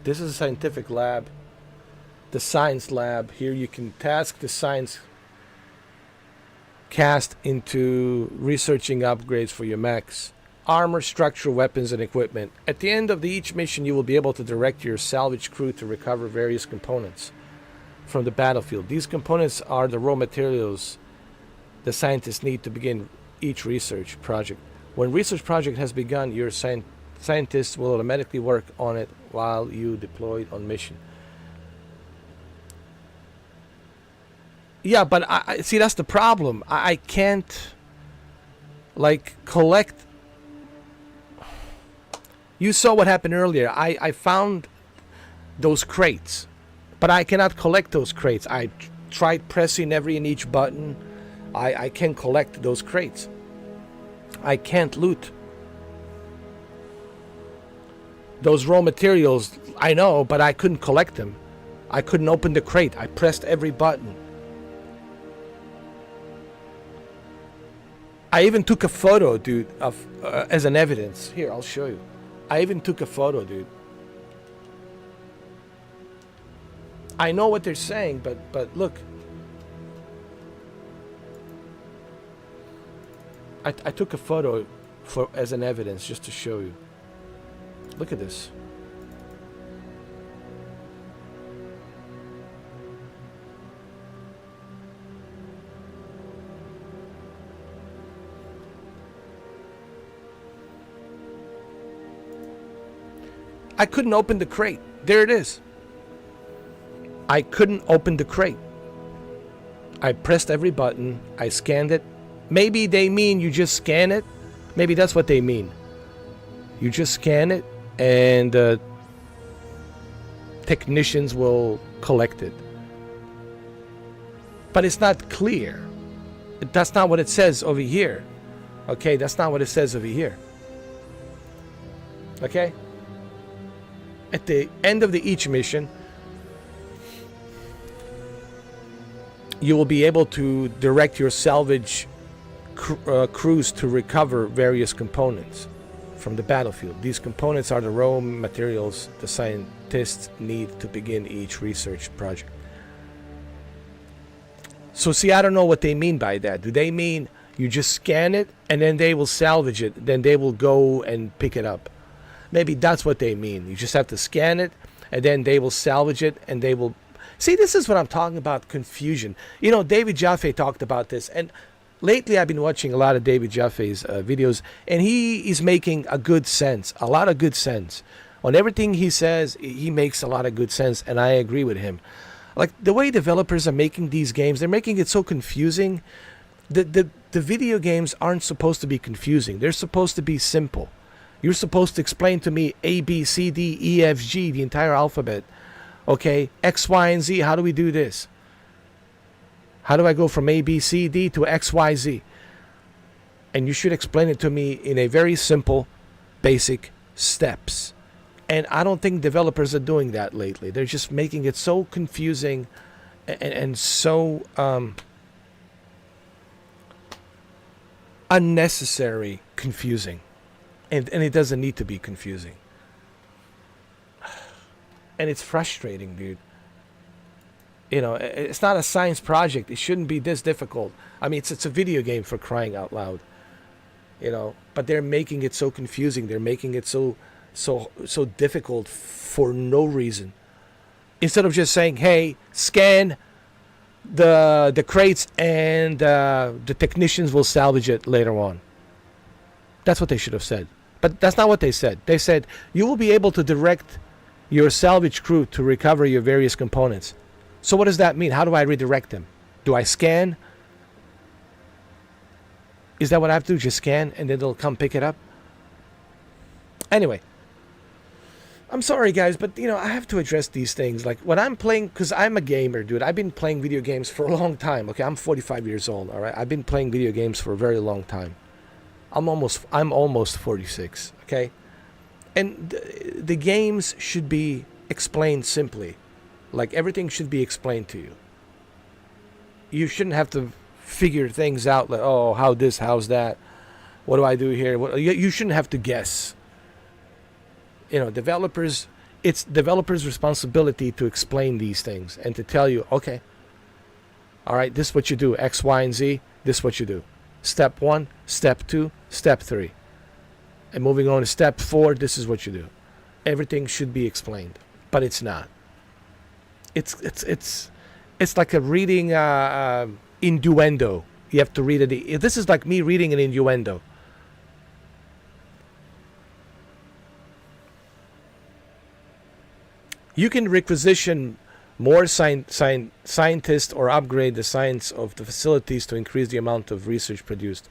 This is a scientific lab. The science lab. Here you can task the science cast into researching upgrades for your mechs. Armor, structure, weapons, and equipment. At the end of each mission, you will be able to direct your salvage crew to recover various components from the battlefield. These components are the raw materials the scientists need to begin each research project. When research project has begun, your scientists will automatically work on it while you deployed on mission. Yeah, but I see, that's the problem. I can't, like, collect. You saw what happened earlier. I found those crates, but I cannot collect those crates. I tried pressing every and each button. I can't collect those crates. I can't loot those raw materials. I know, but I couldn't collect them. I couldn't open the crate. I pressed every button. I even took a photo, dude, of as an evidence. Here, I'll show you. I even took a photo, dude. I know what they're saying, but look. I took a photo as an evidence just to show you. Look at this. I couldn't open the crate. There it is. I couldn't open the crate. I pressed every button. I scanned it. Maybe they mean you just scan it. Maybe that's what they mean. You just scan it and technicians will collect it. But it's not clear. That's not what it says over here. Okay, that's not what it says over here. Okay? At the end of each mission, you will be able to direct your salvage crews to recover various components from the battlefield. These components are the raw materials the scientists need to begin each research project. So see, I don't know what they mean by that. Do they mean you just scan it and then they will salvage it, then they will go and pick it up? Maybe that's what they mean. You just have to scan it and then they will salvage it and they will... See, this is what I'm talking about, confusion. You know, David Jaffe talked about this, and lately I've been watching a lot of David Jaffe's videos, and he is making a good sense, a lot of good sense. On everything he says, he makes a lot of good sense, and I agree with him. Like, the way developers are making these games, they're making it so confusing. The video games aren't supposed to be confusing. They're supposed to be simple. You're supposed to explain to me A, B, C, D, E, F, G, the entire alphabet. Okay, X, Y, and Z, how do we do this? How do I go from A, B, C, D to X, Y, Z? And you should explain it to me in a very simple, basic steps. And I don't think developers are doing that lately. They're just making it so confusing and so unnecessary confusing. And it doesn't need to be confusing. And it's frustrating, dude. You know, it's not a science project. It shouldn't be this difficult. I mean, it's a video game, for crying out loud. You know, but they're making it so confusing. They're making it so difficult for no reason. Instead of just saying, "Hey, scan the crates and the technicians will salvage it later on." That's what they should have said. But that's not what they said. They said, "You will be able to direct your salvage crew to recover your various components." So what does that mean? How do I redirect them? Do I scan? Is that what I have to do? Just scan and then they'll come pick it up? Anyway. I'm sorry, guys, but, you know, I have to address these things. Like, when I'm playing, because I'm a gamer, dude. I've been playing video games for a long time. Okay, I'm 45 years old, all right? I've been playing video games for a very long time. I'm almost 46, okay? And the games should be explained simply. Like, everything should be explained to you. You shouldn't have to figure things out, like, oh, how this, how's that? What do I do here? You shouldn't have to guess. You know, developers, it's developers' responsibility to explain these things and to tell you, okay, all right, this is what you do, X, Y, and Z, this is what you do. Step 1, step 2, step 3. And moving on to step 4, this is what you do. Everything should be explained, but it's not. It's like a reading innuendo. You have to read it. This is like me reading an innuendo. You can requisition more scientists or upgrade the science of the facilities to increase the amount of research produced.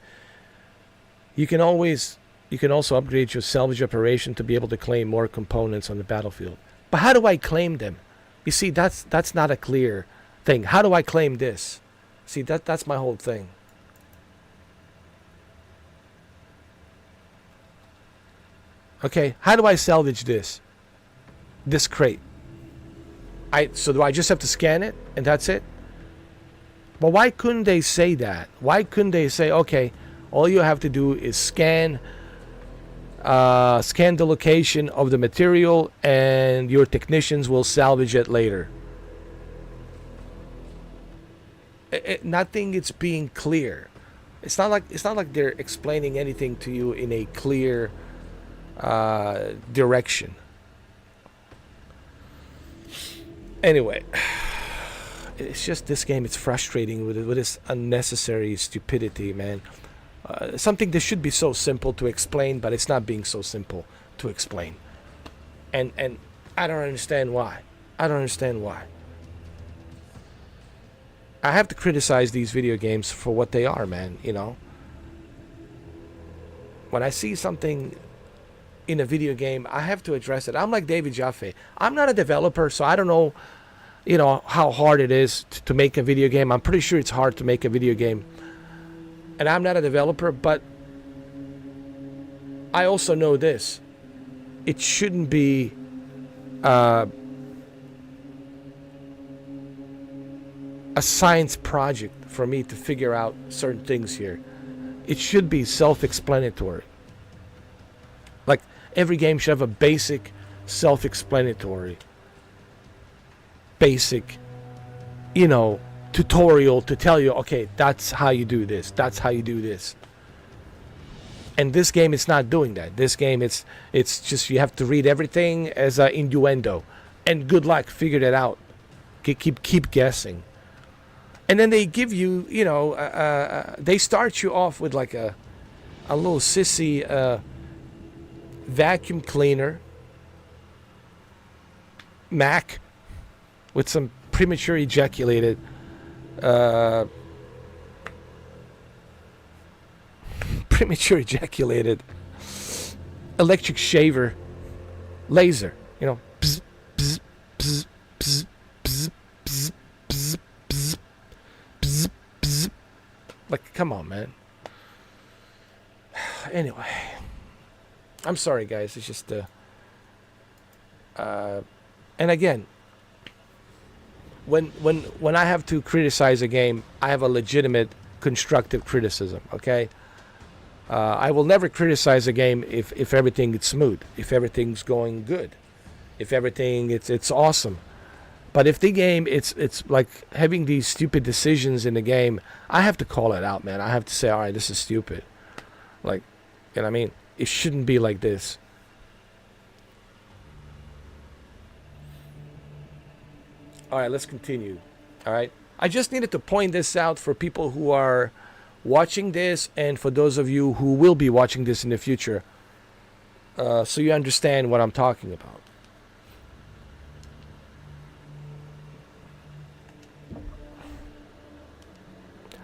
You can also upgrade your salvage operation to be able to claim more components on the battlefield. But how do I claim them? You see, that's not a clear thing. How do I claim this? See, that's my whole thing. Okay, how do I salvage this crate? So do I just have to scan it and that's it? But why couldn't they say that? Why couldn't they say, okay, all you have to do is scan the location of the material and your technicians will salvage it later? Nothing is being clear. It's not like they're explaining anything to you in a clear direction. Anyway, it's just this game. It's frustrating with this unnecessary stupidity, man. Something that should be so simple to explain, but it's not being so simple to explain. And I don't understand why. I don't understand why. I have to criticize these video games for what they are, man, you know. When I see something in a video game, I have to address it. I'm like David Jaffe. I'm not a developer, so I don't know, you know, how hard it is to make a video game. I'm pretty sure it's hard to make a video game. And I'm not a developer, but I also know this. It shouldn't be a science project for me to figure out certain things here. It should be self-explanatory. Like, every game should have a basic self-explanatory, basic, you know, tutorial to tell you, okay, that's how you do this, that's how you do this. And this game, it's not doing that. This game, it's just, you have to read everything as an innuendo, and good luck, figure that out. Keep guessing. And then they give you, you know, they start you off with like a little sissy vacuum cleaner Mac with some premature ejaculated electric shaver laser, you know, bzz, bzz, bzz, bzz, bzz, bzz, bzz, bzz, bzz, bzz. Like, come on, man. Anyway, I'm sorry, guys. It's just and again, when I have to criticize a game, I have a legitimate constructive criticism. Okay, I will never criticize a game if everything is smooth, if everything's going good, if everything it's awesome. But if the game it's like having these stupid decisions in the game, I have to call it out, man. I have to say, all right, this is stupid. Like, you know what I mean? It shouldn't be like this. All right, let's continue. All right. I just needed to point this out for people who are watching this and for those of you who will be watching this in the future, so you understand what I'm talking about.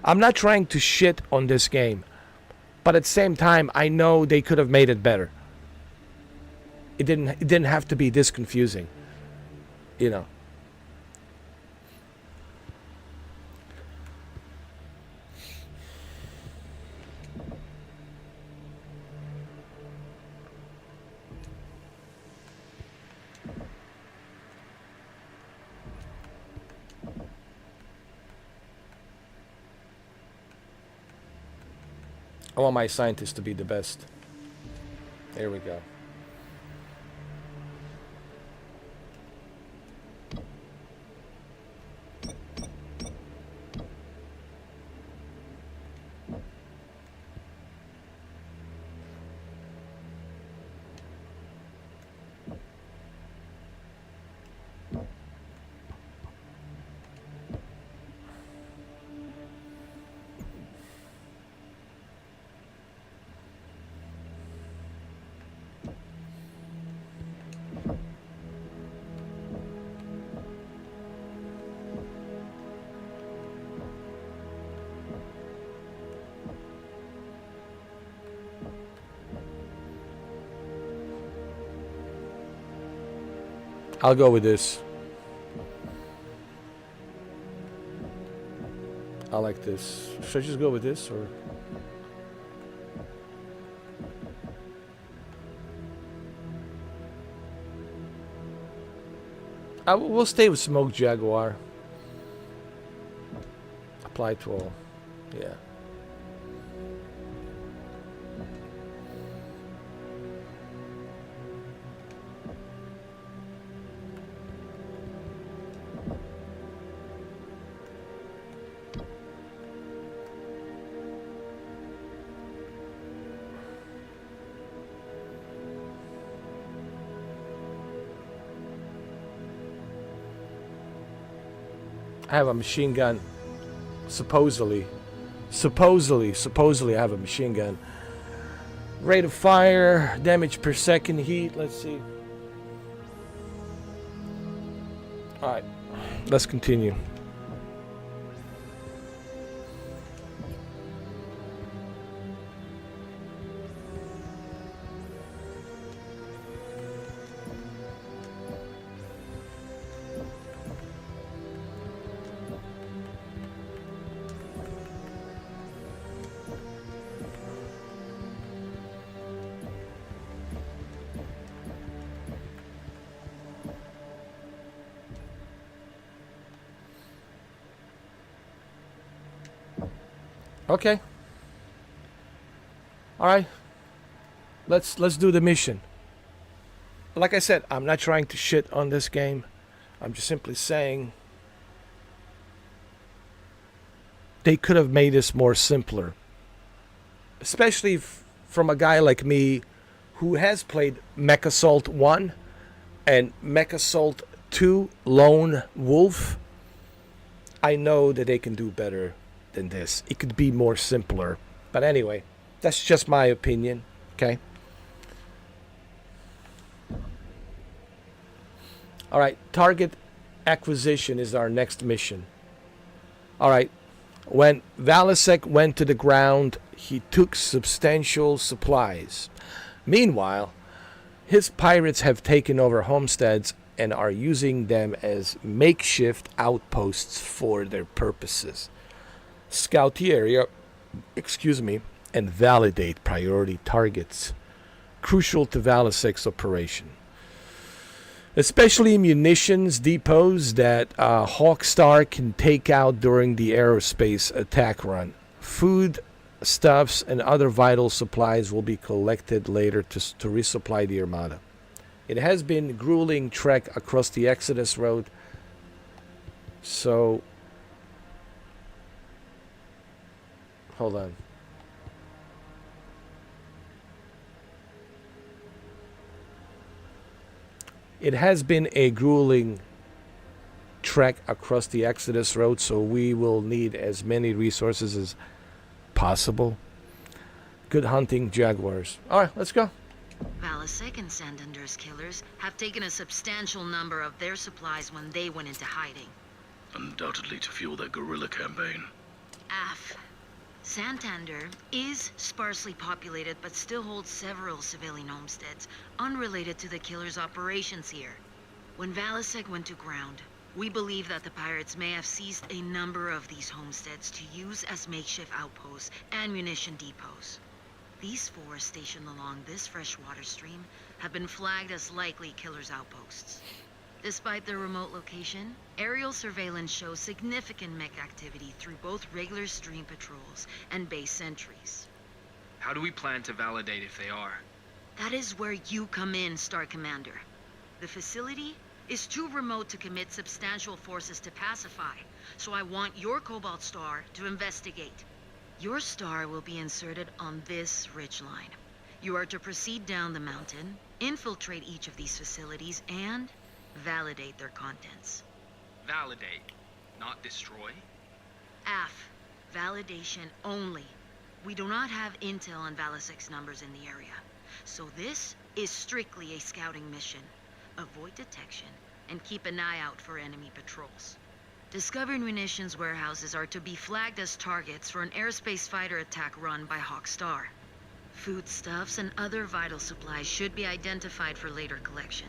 I'm not trying to shit on this game, but at the same time, I know they could have made it better. It didn't have to be this confusing, you know. I want my scientists to be the best. There we go. I'll go with this. I like this. Should I just go with this or? We'll stay with Smoke Jaguar. Apply to all. Yeah. I have a machine gun. Supposedly I have a machine gun. Rate of fire, damage per second, heat. Let's see. Alright, let's continue. Okay. All right. Let's do the mission. Like I said, I'm not trying to shit on this game. I'm just simply saying they could have made this more simpler. Especially from a guy like me who has played MechAssault 1 and MechAssault 2 Lone Wolf. I know that they can do better than this. It could be more simpler. But anyway, that's just my opinion. Okay. All right. Target acquisition is our next mission. All right. When Valasek went to the ground, he took substantial supplies. Meanwhile, his pirates have taken over homesteads and are using them as makeshift outposts for their purposes. Scout the area, and validate priority targets crucial to Valasec's operation, especially munitions depots that Hawkstar can take out during the aerospace attack run. Food stuffs and other vital supplies will be collected later to resupply the Armada. It has been a grueling trek across the Exodus Road, so hold on. It has been a grueling trek across the Exodus Road, so we will need as many resources as possible. Good hunting, Jaguars. All right, let's go. Valasek and Santander's killers have taken a substantial number of their supplies when they went into hiding. Undoubtedly to fuel their guerrilla campaign. Santander is sparsely populated but still holds several civilian homesteads unrelated to the killers' operations here. When Valasek went to ground, we believe that the pirates may have seized a number of these homesteads to use as makeshift outposts and munition depots. These four stationed along this freshwater stream have been flagged as likely killers' outposts. Despite their remote location, aerial surveillance shows significant mech activity through both regular stream patrols and base sentries. How do we plan to validate if they are? That is where you come in, Star Commander. The facility is too remote to commit substantial forces to pacify, so I want your Cobalt Star to investigate. Your star will be inserted on this ridgeline. You are to proceed down the mountain, infiltrate each of these facilities, and validate their contents. Validate, not destroy? Validation only. We do not have intel on Valasek's numbers in the area, so this is strictly a scouting mission. Avoid detection and keep an eye out for enemy patrols. Discovered munitions warehouses are to be flagged as targets for an airspace fighter attack run by Hawkstar. Foodstuffs and other vital supplies should be identified for later collection,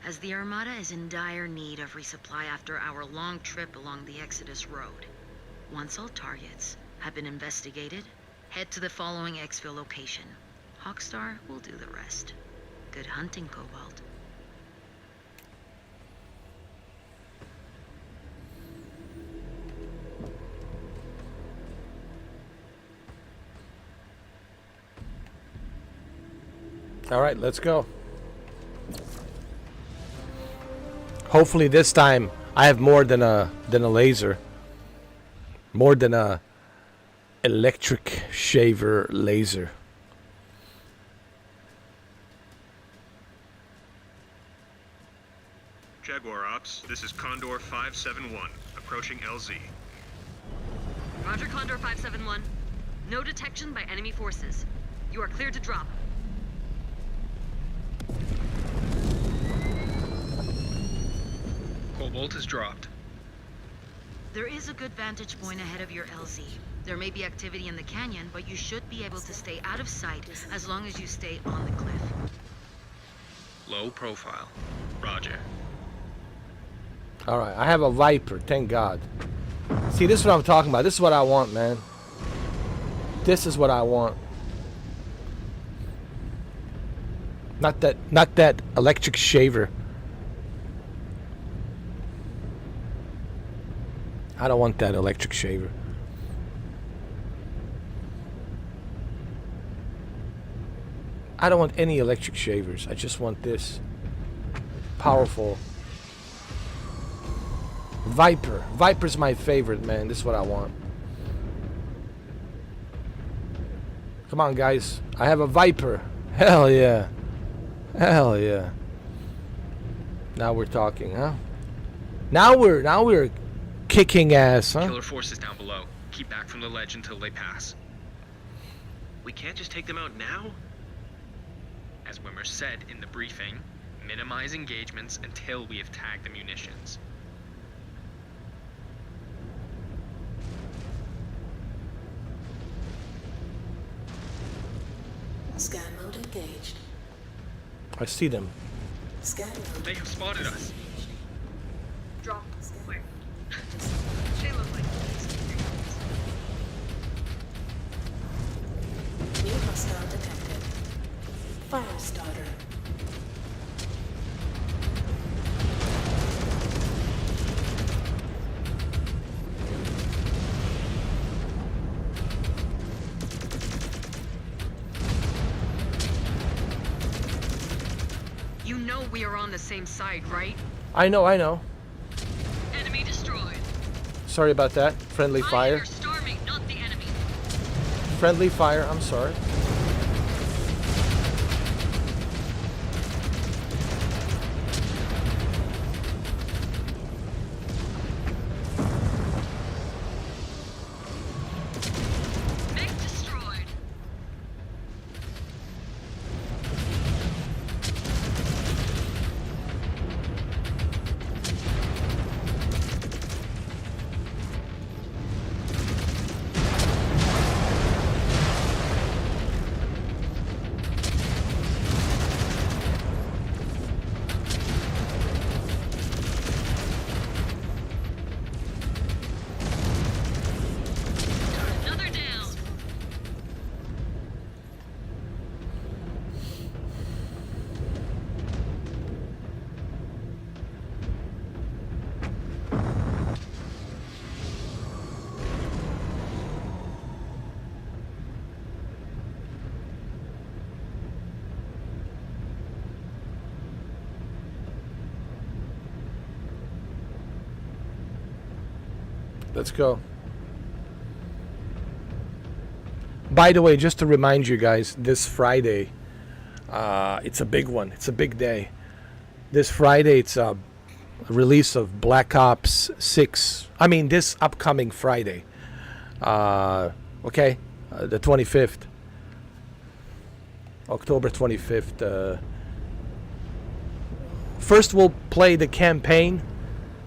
as the Armada is in dire need of resupply after our long trip along the Exodus Road. Once all targets have been investigated, head to the following exfil location. Hawkstar will do the rest. Good hunting, Cobalt. All right, let's go. Hopefully this time I have more than a laser. More than a electric shaver laser. Jaguar Ops, this is Condor 571, approaching LZ. Roger, Condor 571. No detection by enemy forces. You are cleared to drop. Cobalt is dropped. There is a good vantage point ahead of your LZ. There may be activity in the canyon, but you should be able to stay out of sight as long as you stay on the cliff. Low profile. Roger. All right, I have a Viper, thank God. See, this is what I'm talking about. This is what I want, man. This is what I want. Not that electric shaver. I don't want that electric shaver. I don't want any electric shavers. I just want this powerful Viper. Viper's my favorite, man. This is what I want. Come on, guys. I have a Viper. Hell yeah. Hell yeah. Now we're talking, huh? Now we're kicking ass, huh? Killer forces down below. Keep back from the ledge until they pass. We can't just take them out now? As Wimmer said in the briefing, minimize engagements until we have tagged the munitions. Scan mode engaged. I see them. Scan mode. They have spotted us. Drop. Where? They look like Hostile detected. Fire starter. You know we are on the same side, right? I know. Enemy destroyed. Sorry about that. Friendly fire. Storming, not the enemy. Friendly fire, I'm sorry. Mech destroyed. Another down. Let's go. By the way, just to remind you guys, this Friday, it's a big one. It's a big day. This Friday, it's a release of Black Ops 6. I mean, this upcoming Friday. The 25th. October 25th. First, we'll play the campaign.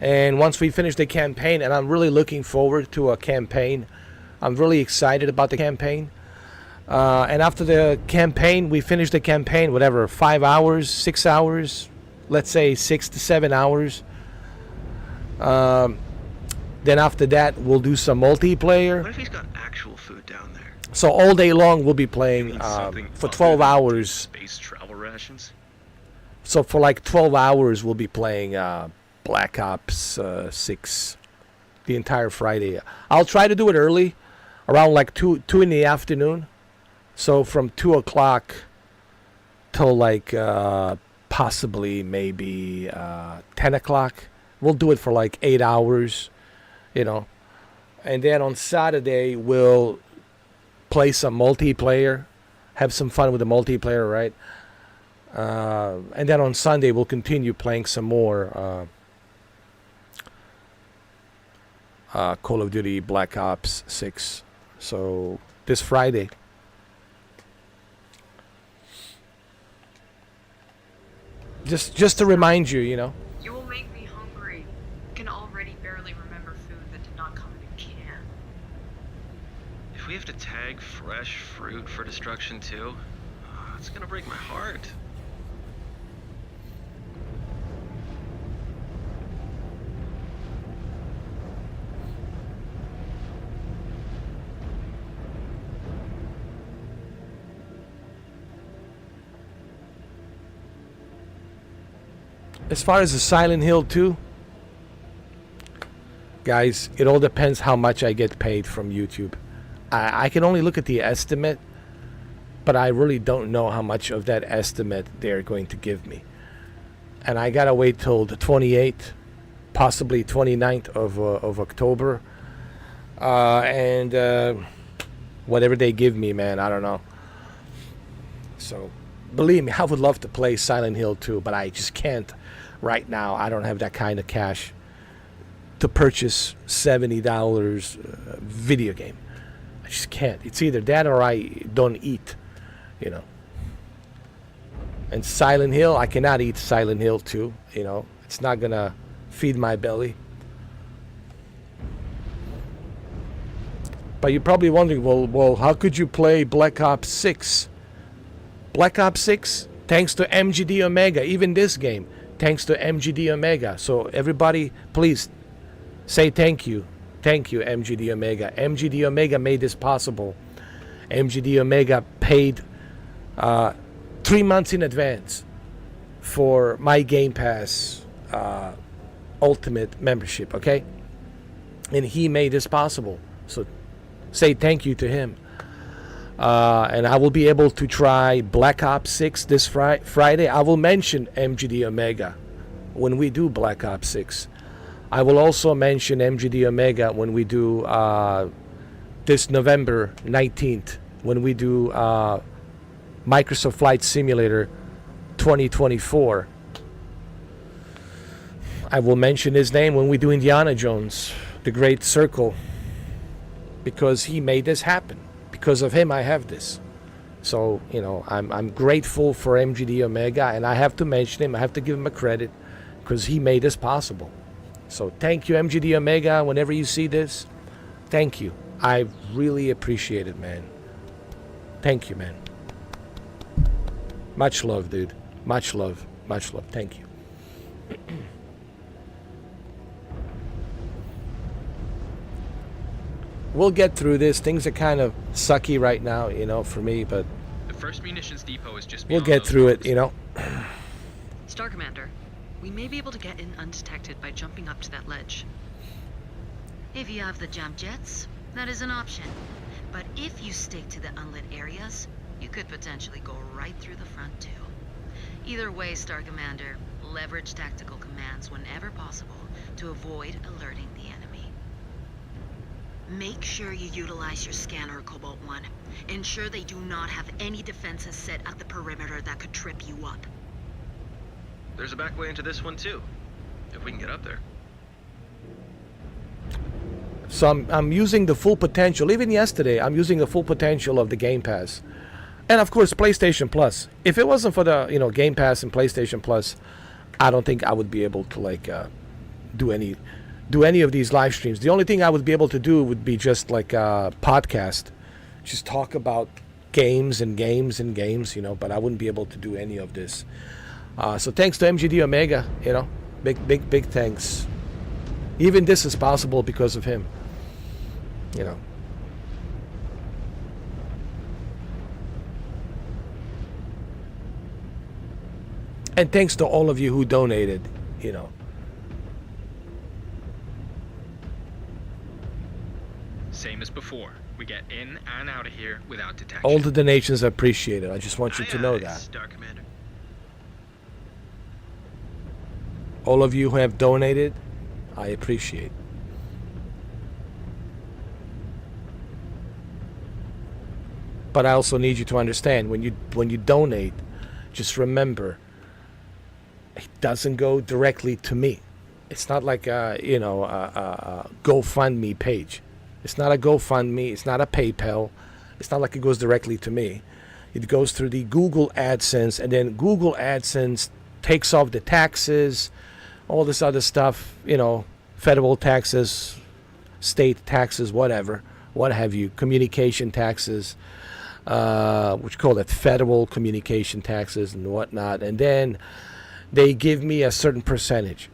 And once we finish the campaign, and I'm really looking forward to a campaign. I'm really excited about the campaign. And after the campaign, we finish the campaign, whatever, 5 hours, 6 hours, let's say 6 to 7 hours. Then after that, we'll do some multiplayer. What if he's got actual food down there? So all day long, we'll be playing Something for other 12 than hours. Space travel rations? So for like 12 hours, we'll be playing Black Ops 6 the entire Friday. I'll try to do it early, around like 2 in the afternoon. So from 2 o'clock till like possibly maybe 10 o'clock. We'll do it for like 8 hours, you know. And then on Saturday, we'll play some multiplayer, have some fun with the multiplayer, right? And then on Sunday, we'll continue playing some more Call of Duty Black Ops 6. So this Friday. Just to remind you, you know. You will make me hungry. I can already barely remember food that did not come in a can. If we have to tag fresh fruit for destruction too, it's gonna break my heart. As far as the Silent Hill 2, guys, it all depends how much I get paid from YouTube. I can only look at the estimate, but I really don't know how much of that estimate they're going to give me. And I gotta wait till the 28th, possibly 29th of October. And whatever they give me, man, I don't know. So, believe me, I would love to play Silent Hill 2, but I just can't right now. I don't have that kind of cash to purchase $70 video game. I just can't. It's either that or I don't eat, you know. And Silent Hill, I cannot eat Silent Hill 2, you know. It's not going to feed my belly. But you're probably wondering, well, how could you play Black Ops 6? Black Ops 6, thanks to MGD Omega, even this game, thanks to MGD Omega. So everybody, please say thank you. Thank you, MGD Omega. MGD Omega made this possible. MGD Omega paid 3 months in advance for my Game Pass Ultimate membership, okay? And he made this possible. So say thank you to him. And I will be able to try Black Ops 6 this Friday. I will mention MGD Omega when we do Black Ops 6. I will also mention MGD Omega when we do this November 19th, when we do Microsoft Flight Simulator 2024. I will mention his name when we do Indiana Jones, The Great Circle, because he made this happen. Because of him, I have this. So, you know, I'm grateful for MGD Omega, and I have to mention him. I have to give him a credit because he made this possible. So thank you, MGD Omega. Whenever you see this, thank you. I really appreciate it, man. Thank you, man. Much love, dude. Much love. Much love. Thank you. We'll get through this. Things are kind of sucky right now, you know, for me, but The first munitions depot is just we'll beyond get those through roads. it, you know. Star Commander, we may be able to get in undetected by jumping up to that ledge. If you have the jump jets, that is an option. But if you stick to the unlit areas, you could potentially go right through the front too. Either way, Star Commander, leverage tactical commands whenever possible to avoid alerting the enemy. Make sure you utilize your scanner, Cobalt 1. Ensure they do not have any defenses set at the perimeter that could trip you up. There's a back way into this one too, if we can get up there. So I'm using the full potential. Even yesterday, I'm using the full potential of the Game Pass. And of course, PlayStation Plus. If it wasn't for the, you know, Game Pass and PlayStation Plus, I don't think I would be able to like do any of these live streams. The only thing I would be able to do would be just like a podcast, just talk about games and games and games, you know, but I wouldn't be able to do any of this. So thanks to MGD Omega, you know, big thanks. Even this is possible because of him, you know. And thanks to all of you who donated, you know. Same as before. We get in and out of here without detection. All the donations are appreciated. I just want you to know that. Star Commander. All of you who have donated, I appreciate. But I also need you to understand, when you donate, just remember, it doesn't go directly to me. It's not like a GoFundMe page. It's not a GoFundMe. It's not a PayPal. It's not like it goes directly to me. It goes through the Google AdSense, and then Google AdSense takes off the taxes, all this other stuff, you know, federal taxes, state taxes, whatever, what have you, communication taxes, what you call that, federal communication taxes and whatnot. And then they give me a certain percentage.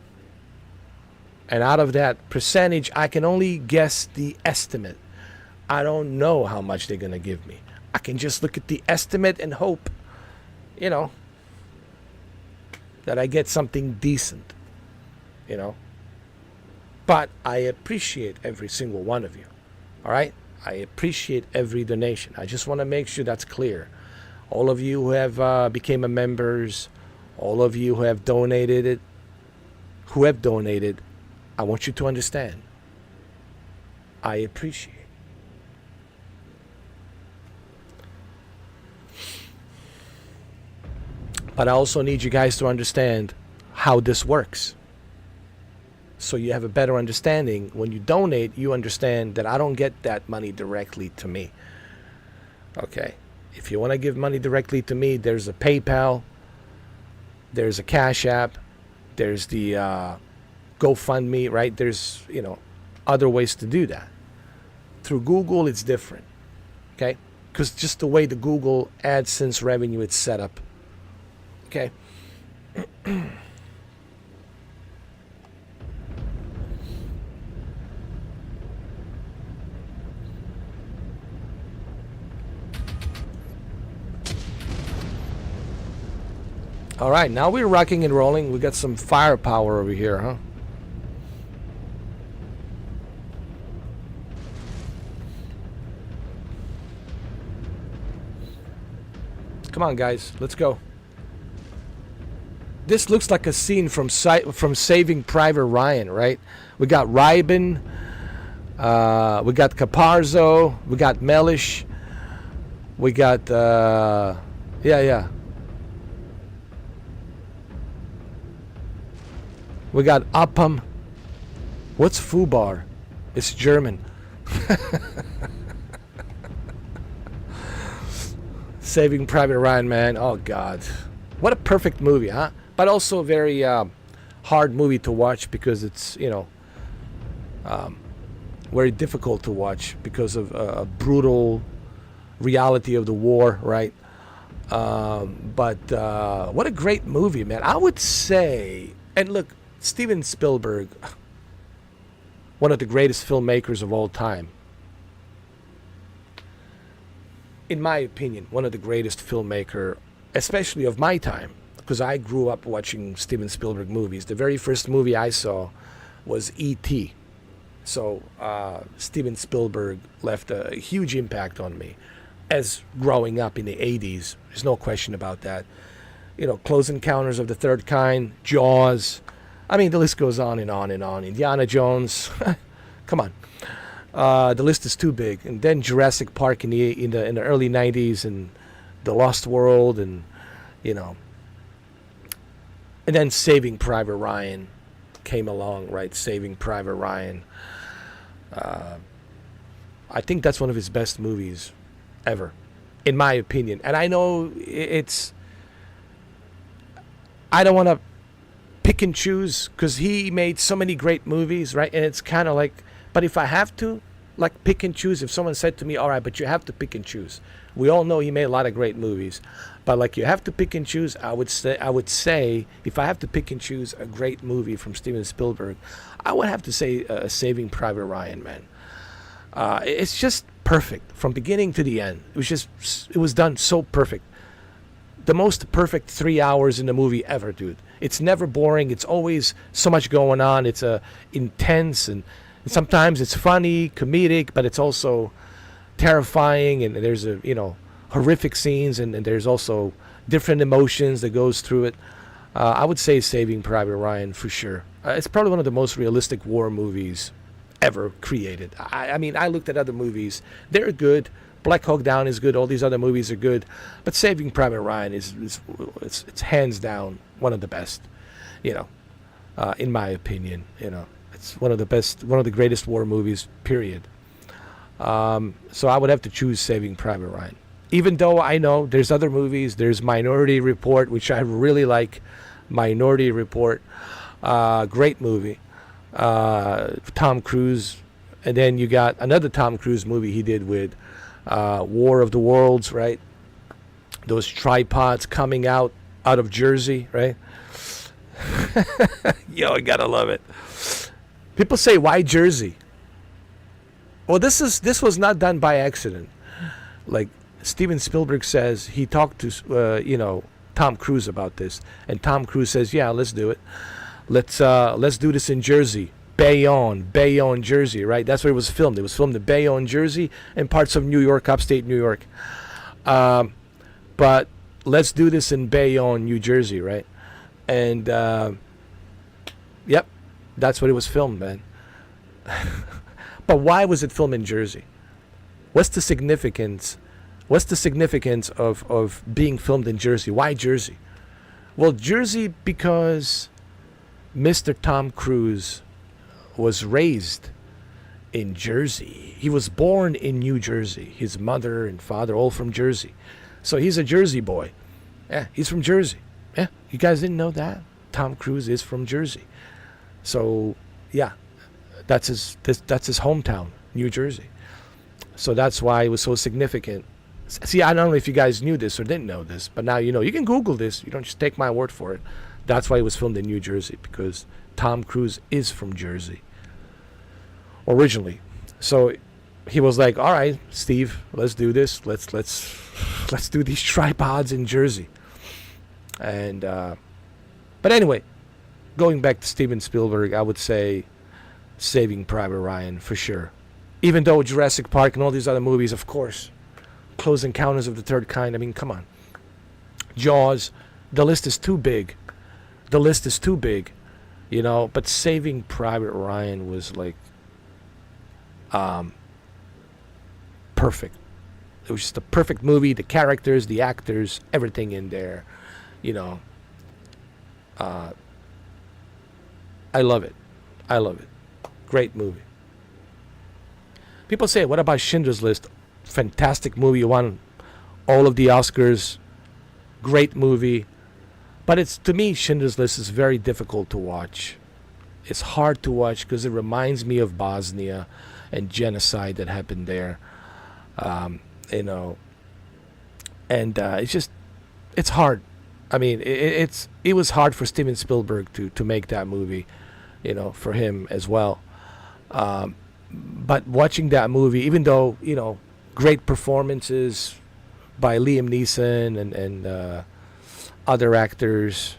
And out of that percentage, I can only guess the estimate. I don't know how much they're going to give me. I can just look at the estimate and hope, you know, that I get something decent, you know. But I appreciate every single one of you, all right? I appreciate every donation. I just want to make sure that's clear. All of you who have became a members, all of you who have donated, I want you to understand. I appreciate. But I also need you guys to understand how this works. So you have a better understanding. When you donate, you understand that I don't get that money directly to me. Okay? If you want to give money directly to me, there's a PayPal, there's a Cash App, there's the GoFundMe, right? There's, you know, other ways to do that. Through Google, it's different. Okay? Because just the way the Google AdSense revenue is set up. Okay? All right, now we're rocking and rolling. We got some firepower over here, huh? Come on, guys, let's go. This looks like a scene from Saving Private Ryan, right? We got Ryben, we got Caparzo, we got Mellish, we got yeah. We got Upham. What's Fubar? It's German. Saving Private Ryan, man. Oh, God. What a perfect movie, huh? But also a very hard movie to watch because it's, very difficult to watch because of a brutal reality of the war, right? But what a great movie, man. I would say, and look, Steven Spielberg, one of the greatest filmmakers of all time. In my opinion, one of the greatest filmmaker, especially of my time, because I grew up watching Steven Spielberg movies. The very first movie I saw was E.T. So Steven Spielberg left a huge impact on me as growing up in the 80s. There's no question about that. Close Encounters of the Third Kind, Jaws. I mean, the list goes on and on and on. Indiana Jones. Come on. The list is too big. And then Jurassic Park in the early 90s, and The Lost World, and and then Saving Private Ryan came along, right? Saving Private Ryan. I think that's one of his best movies ever, in my opinion. And I know I don't want to pick and choose because he made so many great movies, right? And it's kind of like, but if I have to, like, pick and choose, if someone said to me, all right, but you have to pick and choose. We all know he made a lot of great movies, but like, you have to pick and choose. I would say if I have to pick and choose a great movie from Steven Spielberg, I would have to say Saving Private Ryan, man. It's just perfect from beginning to the end. It was done so perfect. The most perfect 3 hours in the movie ever, dude. It's never boring. It's always so much going on. It's intense, and sometimes it's funny, comedic, but it's also terrifying, and there's horrific scenes, and there's also different emotions that goes through it. I would say Saving Private Ryan for sure. It's probably one of the most realistic war movies ever created. I mean, I looked at other movies. They're good. Black Hawk Down is good. All these other movies are good, but Saving Private Ryan is hands down one of the best. In my opinion, it's one of the best, one of the greatest war movies. Period. So I would have to choose Saving Private Ryan. Even though I know there's other movies. There's Minority Report, which I really like. Minority Report, great movie. Tom Cruise, and then you got another Tom Cruise movie he did with War of the Worlds, right? Those tripods coming out of Jersey, right? Yo, I gotta love it. People say, why Jersey? Well, this was not done by accident. Like, Steven Spielberg says he talked to Tom Cruise about this, and Tom Cruise says, yeah, let's do it. Let's do this in Jersey. Bayonne, Jersey, right? That's where it was filmed. It was filmed in Bayonne, Jersey, and parts of New York, upstate New York. But let's do this in Bayonne, New Jersey, right? And yep, that's what it was filmed, man. But why was it filmed in Jersey? What's the significance? What's the significance of being filmed in Jersey? Why Jersey? Well, Jersey because Mr. Tom Cruise was raised in Jersey. He was born in New Jersey. His mother and father all from Jersey. So he's a Jersey boy. Yeah, he's from Jersey. Yeah, you guys didn't know that? Tom Cruise is from Jersey. So, yeah, that's his hometown, New Jersey. So that's why it was so significant. See, I don't know if you guys knew this or didn't know this, but now you know. You can Google this. You don't just take my word for it. That's why it was filmed in New Jersey, because Tom Cruise is from Jersey originally. So he was like, all right, Steve, let's do this. Let's do these tripods in Jersey. And but anyway, going back to Steven Spielberg, I would say Saving Private Ryan for sure. Even though Jurassic Park and all these other movies, of course, Close Encounters of the Third Kind. I mean, come on. Jaws. The list is too big. The list is too big, you know. But Saving Private Ryan was like perfect. It was just a perfect movie. The characters, the actors, everything in there, you know. I love it. I love it. Great movie. People say, what about Schindler's List? Fantastic movie. Won all of the Oscars. Great movie. But it's, to me, Schindler's List is very difficult to watch. It's hard to watch because it reminds me of Bosnia and genocide that happened there. You know, and it's hard. I mean, it was hard for Steven Spielberg to make that movie, you know, for him as well. But watching that movie, even though, you know, great performances by Liam Neeson and other actors,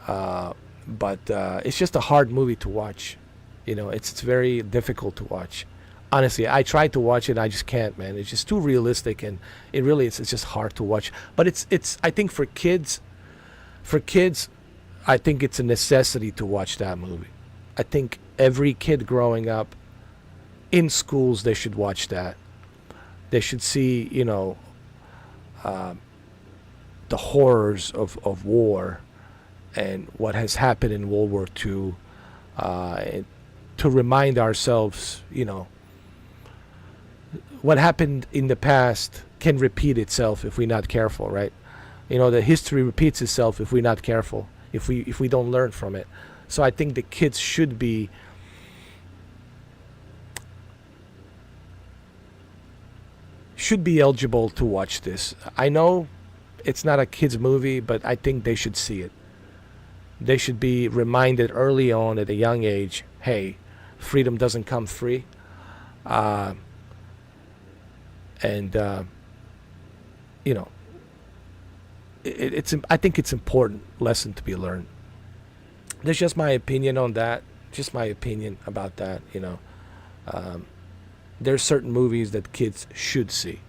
but it's just a hard movie to watch. You know, it's very difficult to watch. Honestly, I tried to watch it, I just can't, man. It's just too realistic, and it really it's just hard to watch. But it's I think for kids, I think it's a necessity to watch that movie. I think every kid growing up in schools, they should watch that. They should see, you know, the horrors of war and what has happened in World War II, and to remind ourselves, you know, what happened in the past can repeat itself if we're not careful, right? You know, the history repeats itself if we're not careful, if we don't learn from it. So I think the kids should be eligible to watch this. I know it's not a kids movie, but I think they should see it. They should be reminded early on at a young age, hey, freedom doesn't come free. You know, I think it's important lesson to be learned. That's just my opinion on that. Just my opinion about that. You know, there's certain movies that kids should see,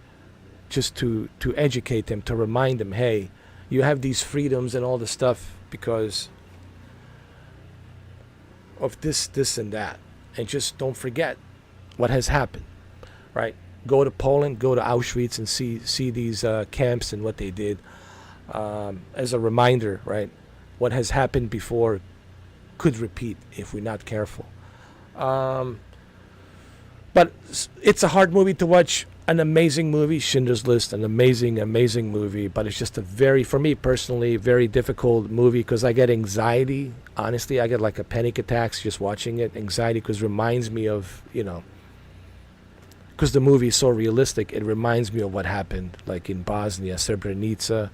just to educate them, to remind them, hey, you have these freedoms and all this stuff because of this and that, and just don't forget what has happened, right? Go to Poland, go to Auschwitz, and see these camps and what they did, as a reminder, right? What has happened before could repeat if we're not careful. But it's a hard movie to watch. An amazing movie, Schindler's List, an amazing movie. But it's just a very, for me personally, very difficult movie because I get anxiety. Honestly, I get like a panic attacks just watching it. Anxiety because it reminds me of, you know, because the movie is so realistic, it reminds me of what happened, like in Bosnia, Srebrenica,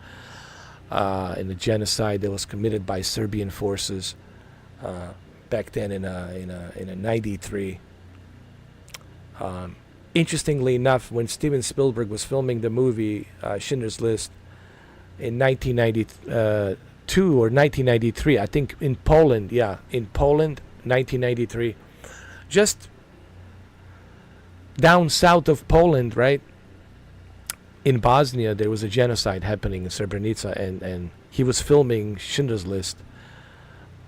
in the genocide that was committed by Serbian forces back then in a 93. Interestingly enough, when Steven Spielberg was filming the movie Schindler's List in 1992 or 1993, I think in Poland, 1993, just down south of Poland, right? In Bosnia, there was a genocide happening in Srebrenica, and he was filming Schindler's List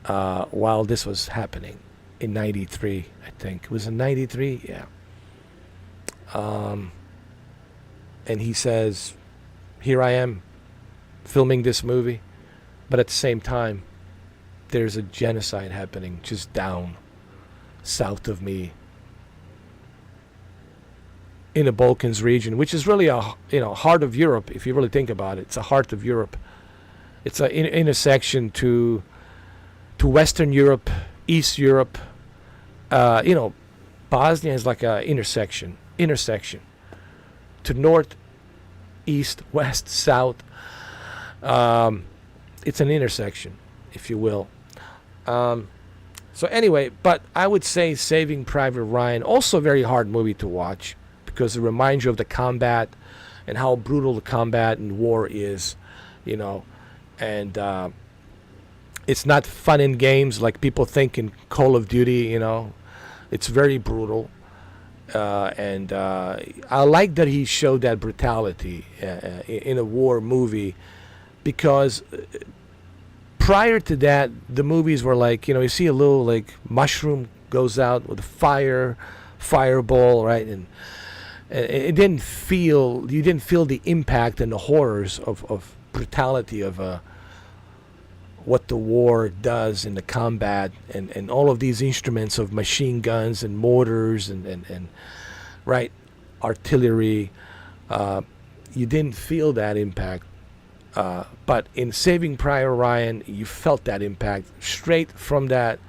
while this was happening in 93, I think. It was in 93? Yeah. And he says, here I am filming this movie, but at the same time, there's a genocide happening just down south of me in the Balkans region, which is really a heart of Europe. If you really think about it, it's a heart of Europe. It's an intersection to Western Europe, East Europe. Bosnia is like a intersection to north, east, west, south. It's an intersection, if you will. So anyway, but I would say Saving Private Ryan, also a very hard movie to watch because it reminds you of the combat and how brutal the combat and war is, you know. and it's not fun and games like people think in Call of Duty. It's very brutal, and I like that he showed that brutality in a war movie, because prior to that, the movies were like, you see a little like mushroom goes out with a fireball, right? And you didn't feel the impact and the horrors of brutality of what the war does in the combat, and all of these instruments of machine guns and mortars and right, artillery. You didn't feel that impact. But in Saving Private Ryan, you felt that impact straight from that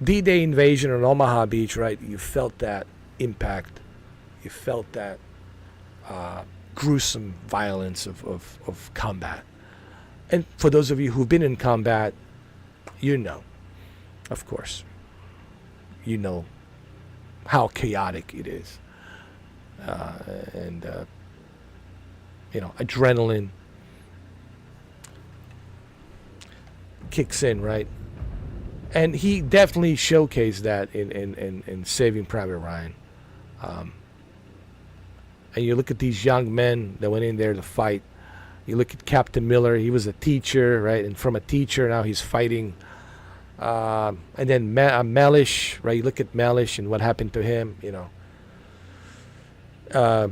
D-Day invasion on Omaha Beach, right? You felt that impact. You felt that gruesome violence of combat. And for those of you who've been in combat, of course, how chaotic it is. And adrenaline kicks in, right? And he definitely showcased that in Saving Private Ryan. And you look at these young men that went in there to fight. You look at Captain Miller. He was a teacher, right? And from a teacher, now he's fighting. And then Mellish, right? You look at Mellish and what happened to him, at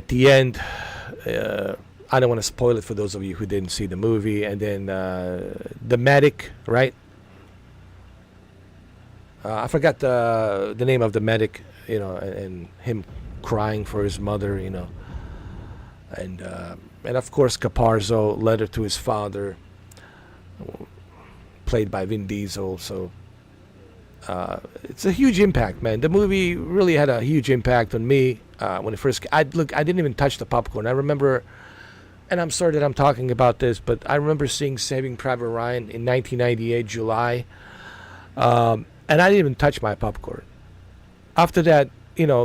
the end, I don't want to spoil it for those of you who didn't see the movie. And then the medic, right? I forgot the name of the medic, and him crying for his mother, and of course Caparzo, letter to his father, played by Vin Diesel. So it's a huge impact, man. The movie really had a huge impact on me when it first. I didn't even touch the popcorn. I remember, and I'm sorry that I'm talking about this, but I remember seeing Saving Private Ryan in 1998 July, and I didn't even touch my popcorn. After that,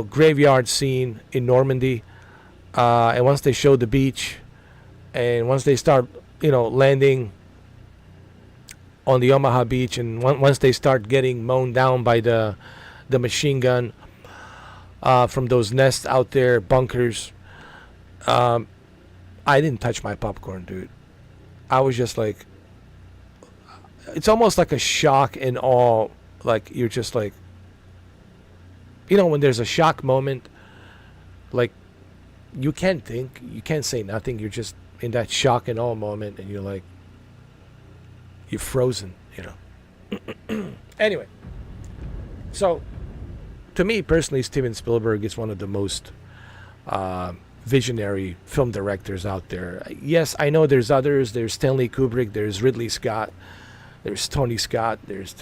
graveyard scene in Normandy, and once they showed the beach, and once they start, landing on the Omaha Beach, and once they start getting mown down by the machine gun from those nests out there, bunkers, I didn't touch my popcorn, dude. I was just like, it's almost like a shock and awe. Like, you're just like, when there's a shock moment, like, you can't think, you can't say nothing. You're just in that shock and awe moment, and you're like, you're frozen, Anyway, so to me personally, Steven Spielberg is one of the most visionary film directors out there. Yes, I know there's others. There's Stanley Kubrick. There's Ridley Scott. There's Tony Scott. There's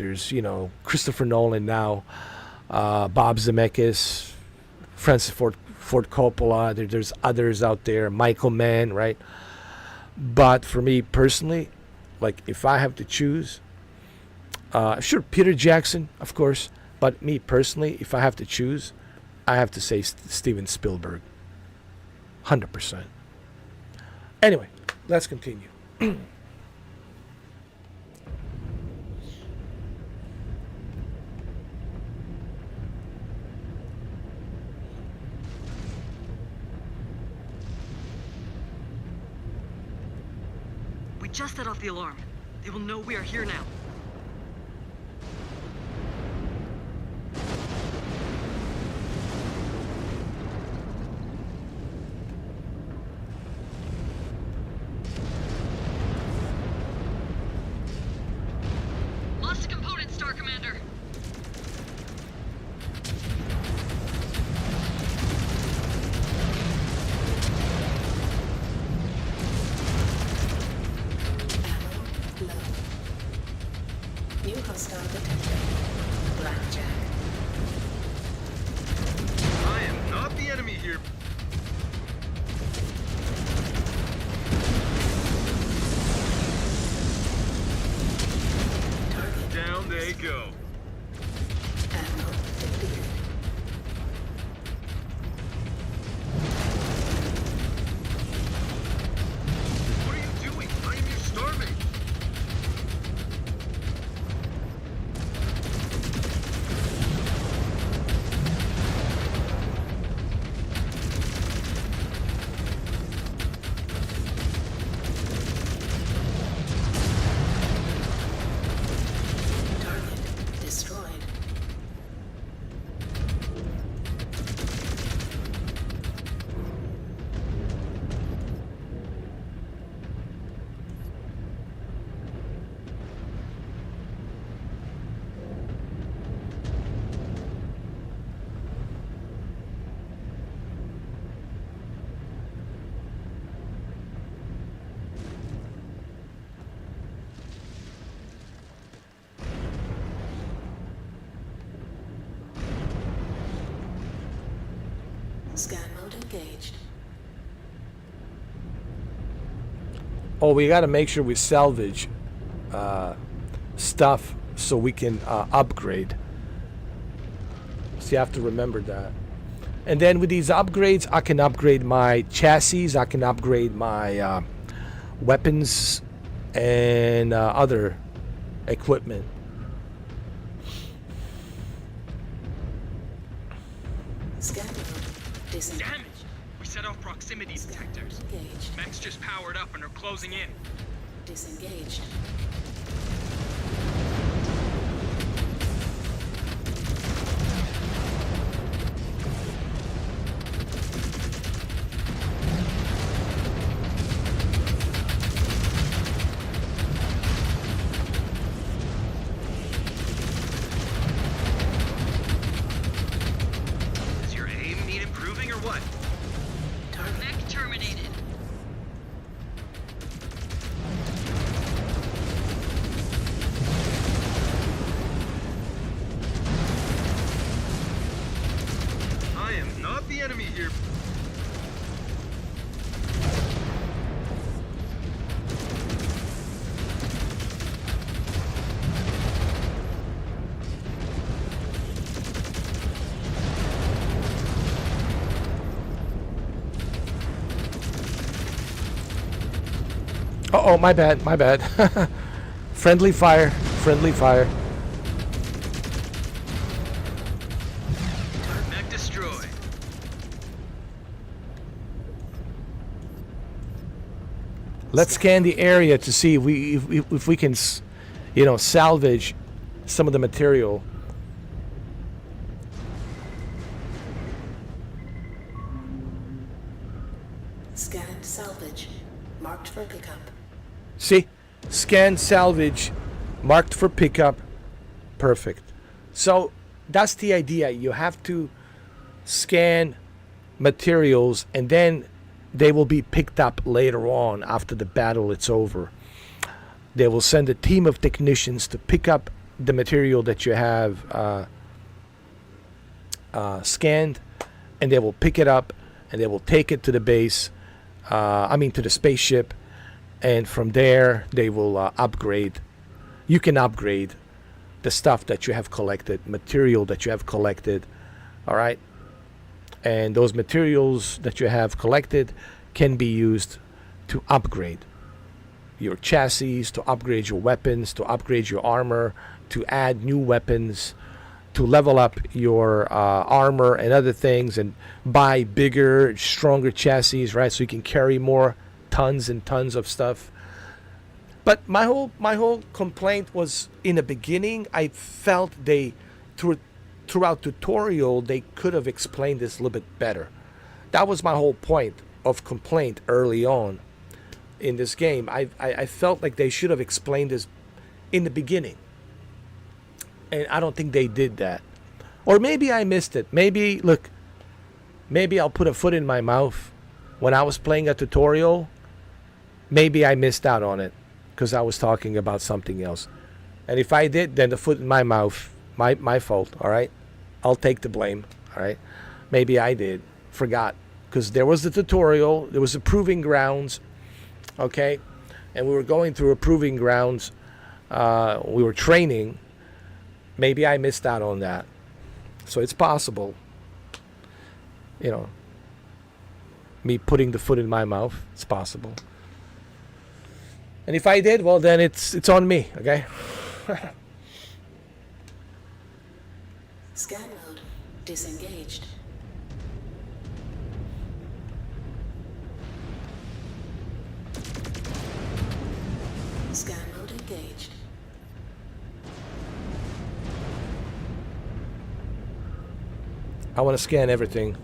Christopher Nolan now. Bob Zemeckis, Francis Ford Coppola. There's others out there. Michael Mann, right? But for me personally, like, if I have to choose, sure, Peter Jackson, of course. But me personally, if I have to choose, I have to say Steven Spielberg. 100%. Anyway, let's continue. We just set off the alarm. They will know we are here now. Lost a component, Star Commander. New hostile detected. Blackjack. I am not the enemy here. Down they go. Admiral defeated. What are you doing? I am engaged. Oh, we got to make sure we salvage stuff so we can upgrade. So you have to remember that. And then with these upgrades, I can upgrade my chassis, I can upgrade my weapons and other equipment. Scan mode. Disengaged. Damn it! We set off proximity detectors. Engaged. Mech's just powered up and are closing in. Disengaged. Does your aim need improving or what? Mech terminated. I am not the enemy here. Uh-oh, my bad, my bad. Friendly fire, friendly fire. Mech destroyed. Let's scan the area to see if we can, you know, salvage some of the material. Scanned salvage. Marked for pickup. See? Scan, salvage, marked for pickup. Perfect. So that's the idea. You have to scan materials and then they will be picked up later on after the battle it's over. They will send a team of technicians to pick up the material that you have scanned, and they will pick it up and they will take it to the base, to the spaceship, and from there they will upgrade. You can upgrade the stuff that you have collected, material that you have collected, all right? And those materials that you have collected can be used to upgrade your chassis, to upgrade your weapons, to upgrade your armor, to add new weapons, to level up your armor and other things, and buy bigger, stronger chassis, right? So you can carry more tons and tons of stuff. But my whole complaint was, in the beginning, I felt throughout tutorial they could have explained this a little bit better. That was my whole point of complaint early on in this game. I felt like they should have explained this in the beginning, and I don't think they did that. Or maybe I missed it. Maybe I'll put a foot in my mouth. When I was playing a tutorial, maybe I missed out on it because I was talking about something else. And if I did, then the foot in my mouth, my fault, all right? I'll take the blame, all right? Maybe I did, forgot, because there was the tutorial, there was the proving grounds, okay? And we were going through a proving grounds, we were training. Maybe I missed out on that. So it's possible, you know, me putting the foot in my mouth, it's possible. And if I did, well, then it's on me, okay? Scan mode. Disengaged. Scan mode engaged. I want to scan everything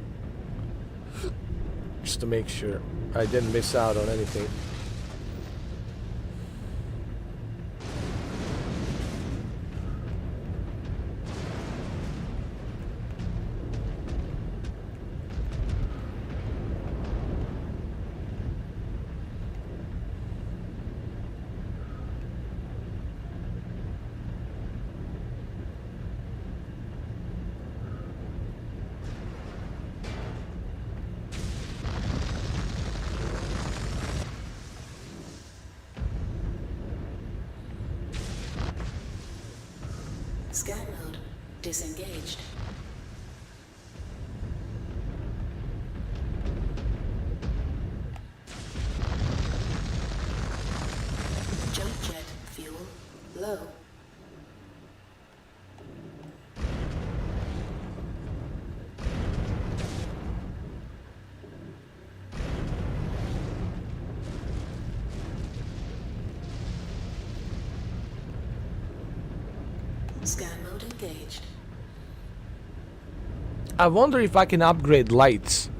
just to make sure I didn't miss out on anything. Scan mode disengaged. Jump jet fuel low. Scan mode engaged. I wonder if I can upgrade lights.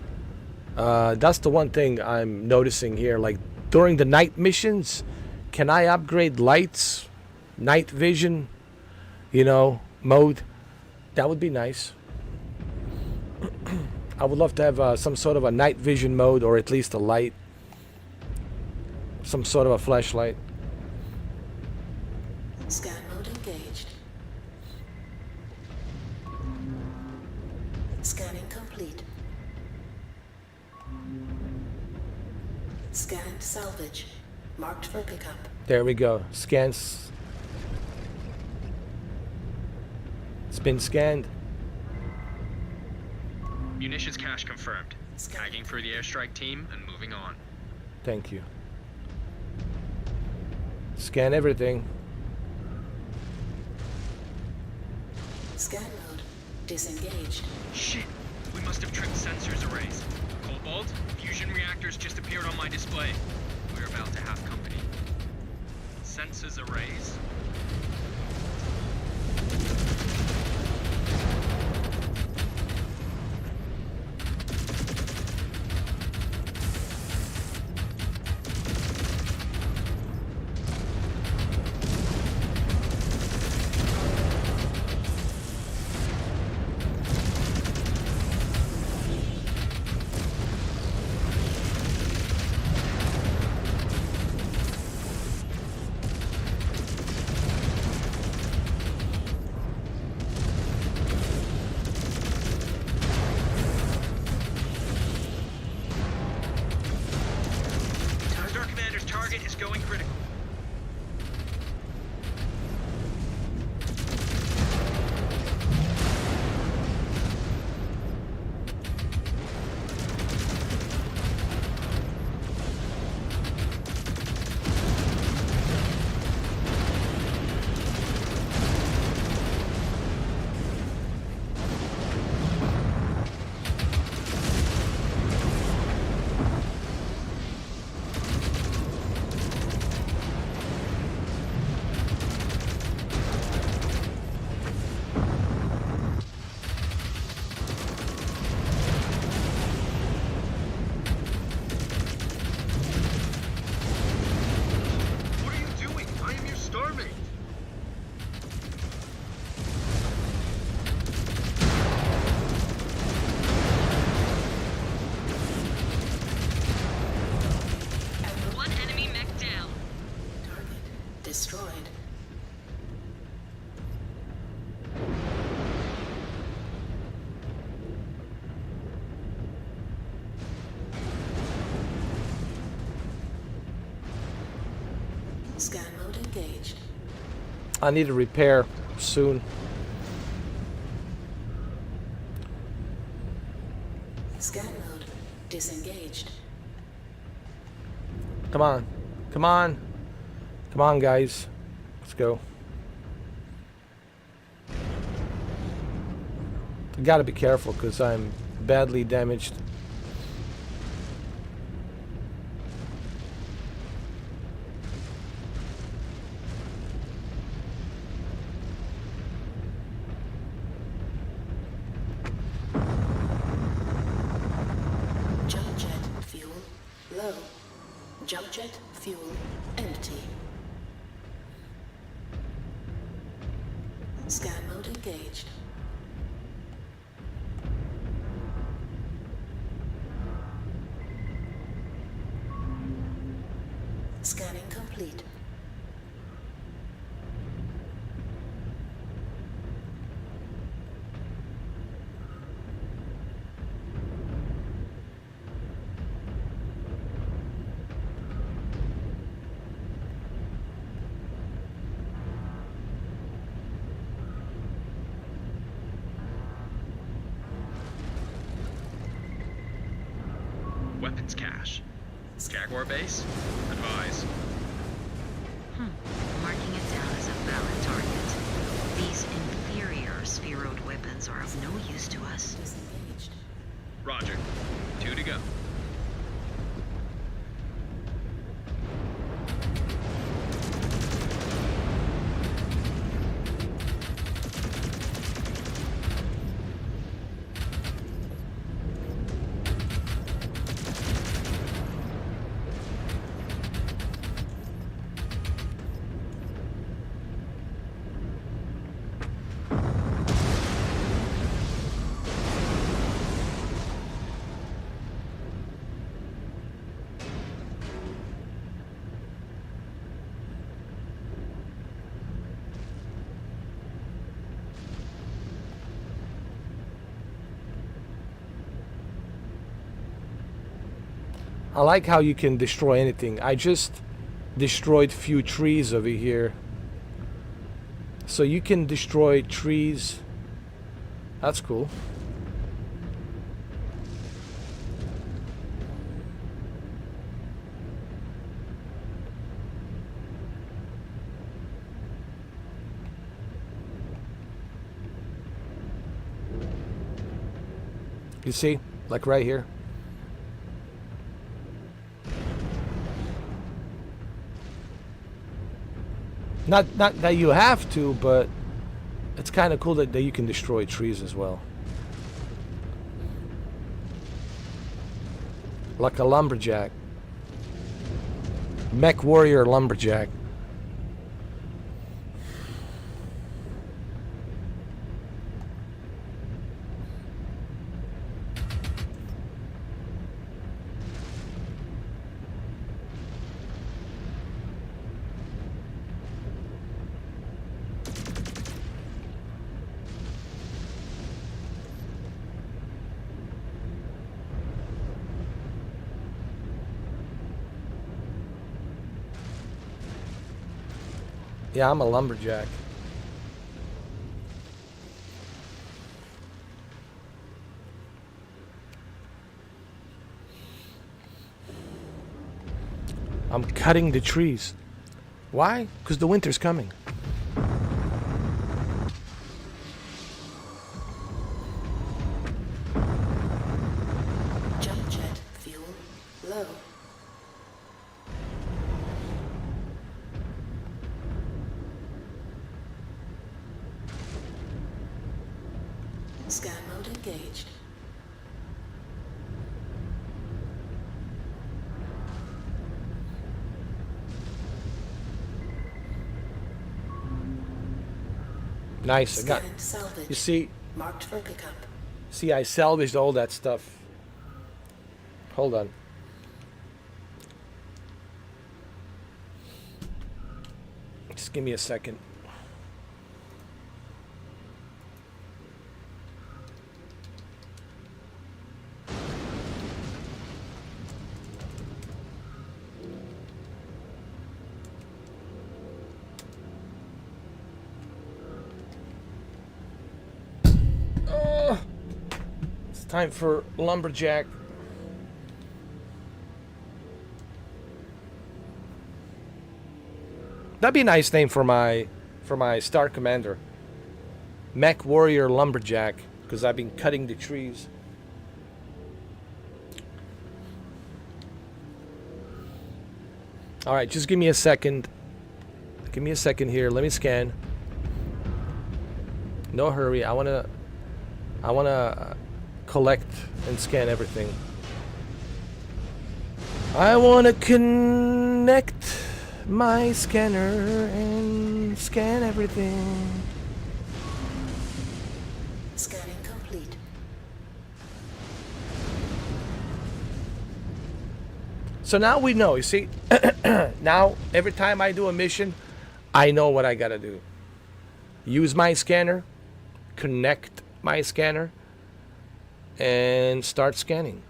That's the one thing I'm noticing here. Like during the night missions, can I upgrade lights, night vision, mode? That would be nice. I would love to have some sort of a night vision mode, or at least a light, some sort of a flashlight. Scan mode engaged. Scanning complete. Scanned salvage. Marked for pickup. There we go. Scans. It's been scanned. Munitions cache confirmed. Tagging for the airstrike team and moving on. Thank you. Scan everything. Scan mode disengaged. Shit! We must have tripped sensors arrays. Cobalt, fusion reactors just appeared on my display. We're about to have company. Sensors arrays. Destroyed. Scan mode engaged. I need a repair soon. Scan mode disengaged. Come on. Come on. Come on, guys. Let's go. I gotta be careful because I'm badly damaged. Jump jet fuel low. Jump jet fuel empty. Scan mode engaged. Scanning complete. weapons cache. Jaguar base? Advise. Marking it down as a valid target. These inferior spheroid weapons are of no use to us. Roger. 2 to go. I like how you can destroy anything. I just destroyed few trees over here. So you can destroy trees. That's cool. You see? Like right here. Not that you have to, but it's kind of cool that you can destroy trees as well. Like a lumberjack. Mech Warrior lumberjack. Yeah, I'm a lumberjack. I'm cutting the trees. Why? Because the winter's coming. Jump jet fuel low. Scan mode engaged. Nice. I got. Salvage. You see. Marked for pickup. See, I salvaged all that stuff. Hold on. Just give me a second. Time for lumberjack. That'd be a nice name for my star commander. Mech Warrior lumberjack, because I've been cutting the trees. All right, just give me a second. Give me a second here. Let me scan. No hurry. I wanna collect and scan everything. I want to connect my scanner and scan everything. Scanning complete. So now we know, you see, now every time I do a mission, I know what I gotta do. Use my scanner, connect my scanner, and start scanning.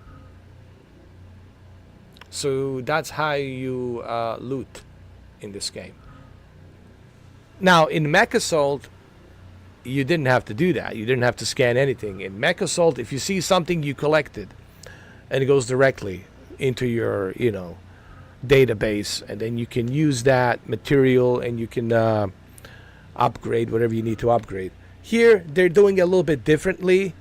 So that's how you loot in this game. Now in MechAssault, you didn't have to do that. You didn't have to scan anything. In MechAssault, if you see something, you collect it, and it goes directly. into your, database, and then you can use that material and you can upgrade whatever you need to upgrade. Here, they're doing it a little bit differently.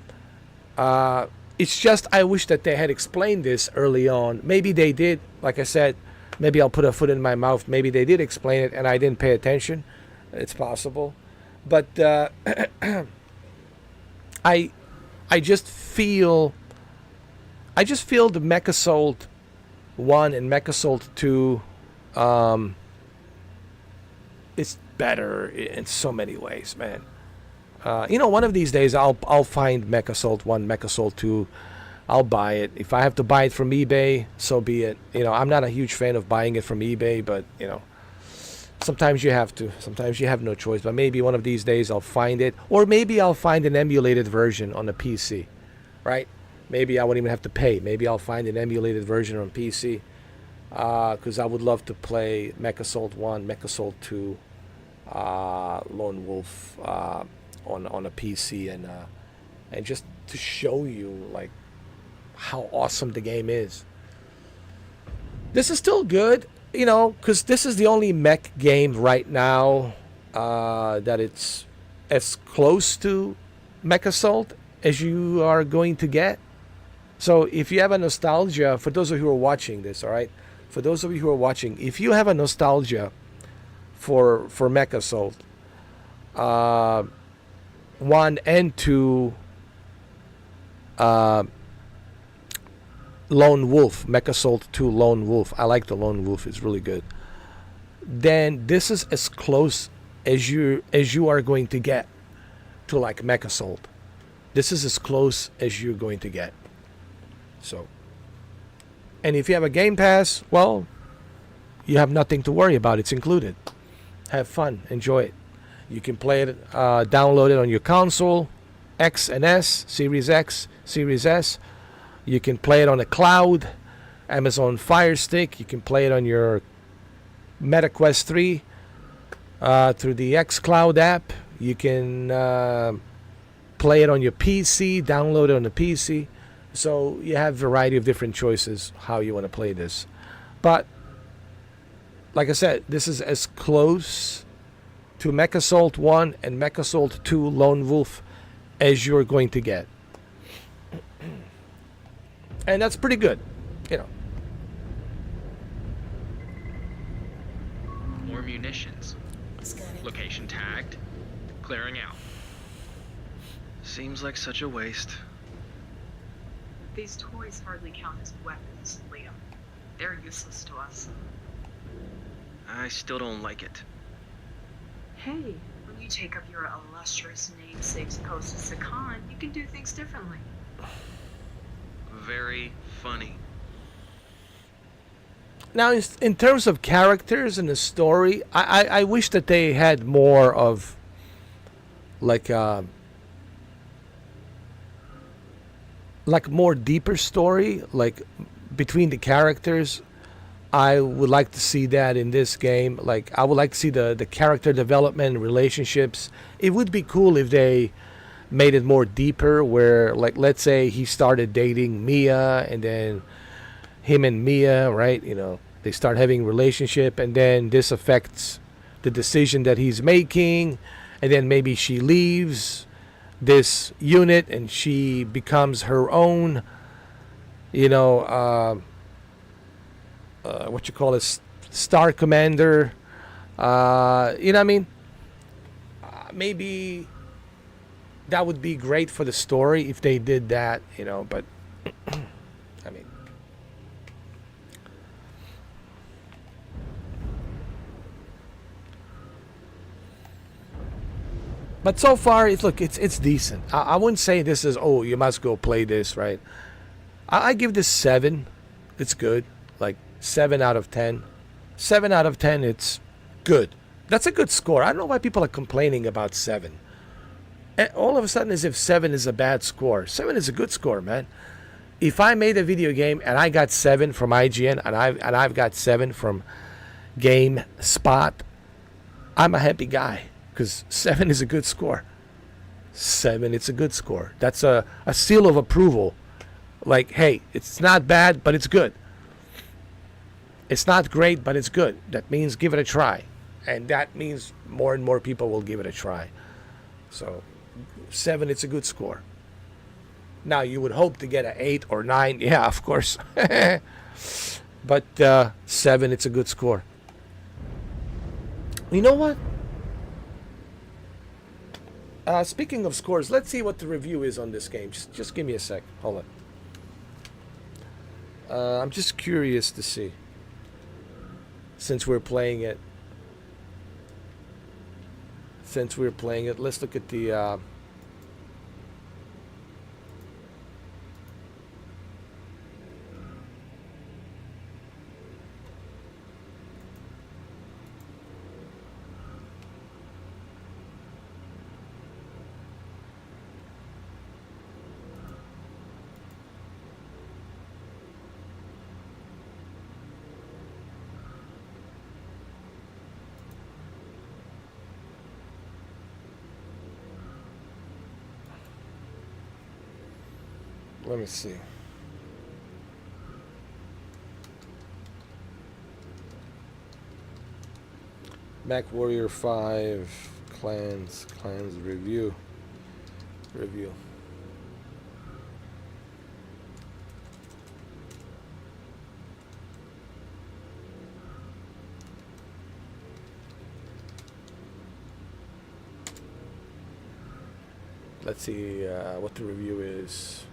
It's just I wish that they had explained this early on. Maybe they did. Like I said, maybe I'll put a foot in my mouth. Maybe they did explain it and I didn't pay attention. It's possible. But I just feel the MechAssault 1 and MechAssault 2 is better in so many ways, man. One of these days I'll find MechAssault 1, MechAssault 2. I'll buy it. If I have to buy it from eBay, so be it. I'm not a huge fan of buying it from eBay, but sometimes you have to. Sometimes you have no choice. But maybe one of these days I'll find it, or maybe I'll find an emulated version on a PC, right? Maybe I won't even have to pay. Maybe I'll find an emulated version on PC, because I would love to play MechAssault 1, MechAssault 2, Lone Wolf on a PC, and just to show you like how awesome the game is. This is still good, because this is the only mech game right now that it's as close to MechAssault as you are going to get. So if you have a nostalgia, for those of you who are watching this, all right, for those of you who are watching, if you have a nostalgia for MechAssault 1 and 2, Lone Wolf, MechAssault 2 Lone Wolf, I like the Lone Wolf, it's really good, then this is as close as you are going to get to like MechAssault. This is as close as you're going to get. So, and if you have a Game Pass, well, you have nothing to worry about. It's included. Have fun, enjoy it. You can play it, download it on your console, X and S, Series X, Series S. You can play it on the cloud, Amazon Fire Stick. You can play it on your MetaQuest 3 through the xCloud app. You can play it on your PC, download it on the PC. So you have a variety of different choices how you want to play this. But like I said, this is as close to MechAssault 1 and MechAssault 2 Lone Wolf as you're going to get. And that's pretty good, More munitions. Location tagged. Clearing out. Seems like such a waste. These toys hardly count as weapons, Liam. They're useless to us. I still don't like it. Hey, when you take up your illustrious namesake's post as Sakan, you can do things differently. Very funny. Now, in terms of characters and the story, I wish that they had more of like more deeper story, like between the characters. I would like to see that in this game. Like, I would like to see the character development, relationships. It would be cool if they made it more deeper, where, like, let's say he started dating Mia, and then him and Mia, right, they start having a relationship, and then this affects the decision that he's making, and then maybe she leaves this unit and she becomes her own, what you call a star commander, what I mean? Maybe that would be great for the story if they did that, but I mean, but so far it's decent. I wouldn't say this is, oh, you must go play this, right? I give this 7. It's good, like 7 out of 10. 7 out of 10, it's good. That's a good score. I don't know why people are complaining about 7. All of a sudden, as if 7 is a bad score. 7 is a good score, man. If I made a video game and I got 7 from IGN and I've got 7 from GameSpot, I'm a happy guy, because 7 is a good score. 7, it's a good score. That's a seal of approval. Like, hey, it's not bad, but it's good. It's not great, but it's good. That means give it a try. And that means more and more people will give it a try. So 7, it's a good score. Now, you would hope to get an 8 or 9. Yeah, of course. But 7, it's a good score. You know what? Speaking of scores, let's see what the review is on this game. Just give me a sec. Hold on. I'm just curious to see. Since we're playing it. Let's look at the... Let me see. MechWarrior 5 clans review. Let's see what the review is.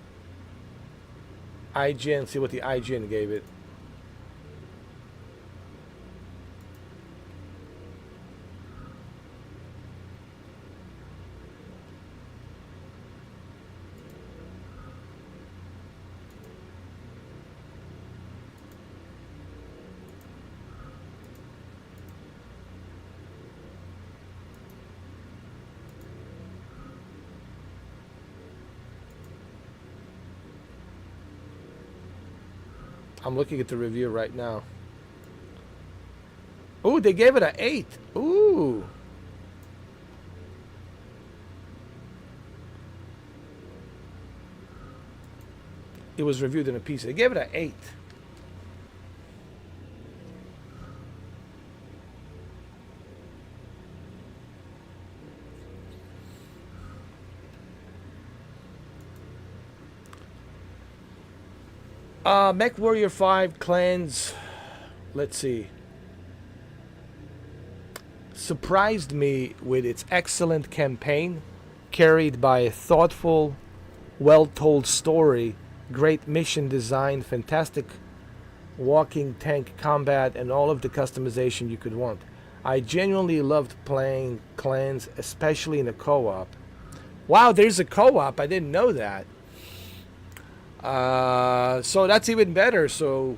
IGN, see what the IGN gave it. I'm looking at the review right now. Ooh, they gave it an 8. Ooh. It was reviewed in a piece. They gave it an 8. MechWarrior 5 clans, let's see, surprised me with its excellent campaign, carried by a thoughtful, well-told story, great mission design, fantastic walking tank combat, and all of the customization you could want. I genuinely loved playing clans, especially in a co-op. Wow, there's a co-op. I didn't know that. So that's even better. So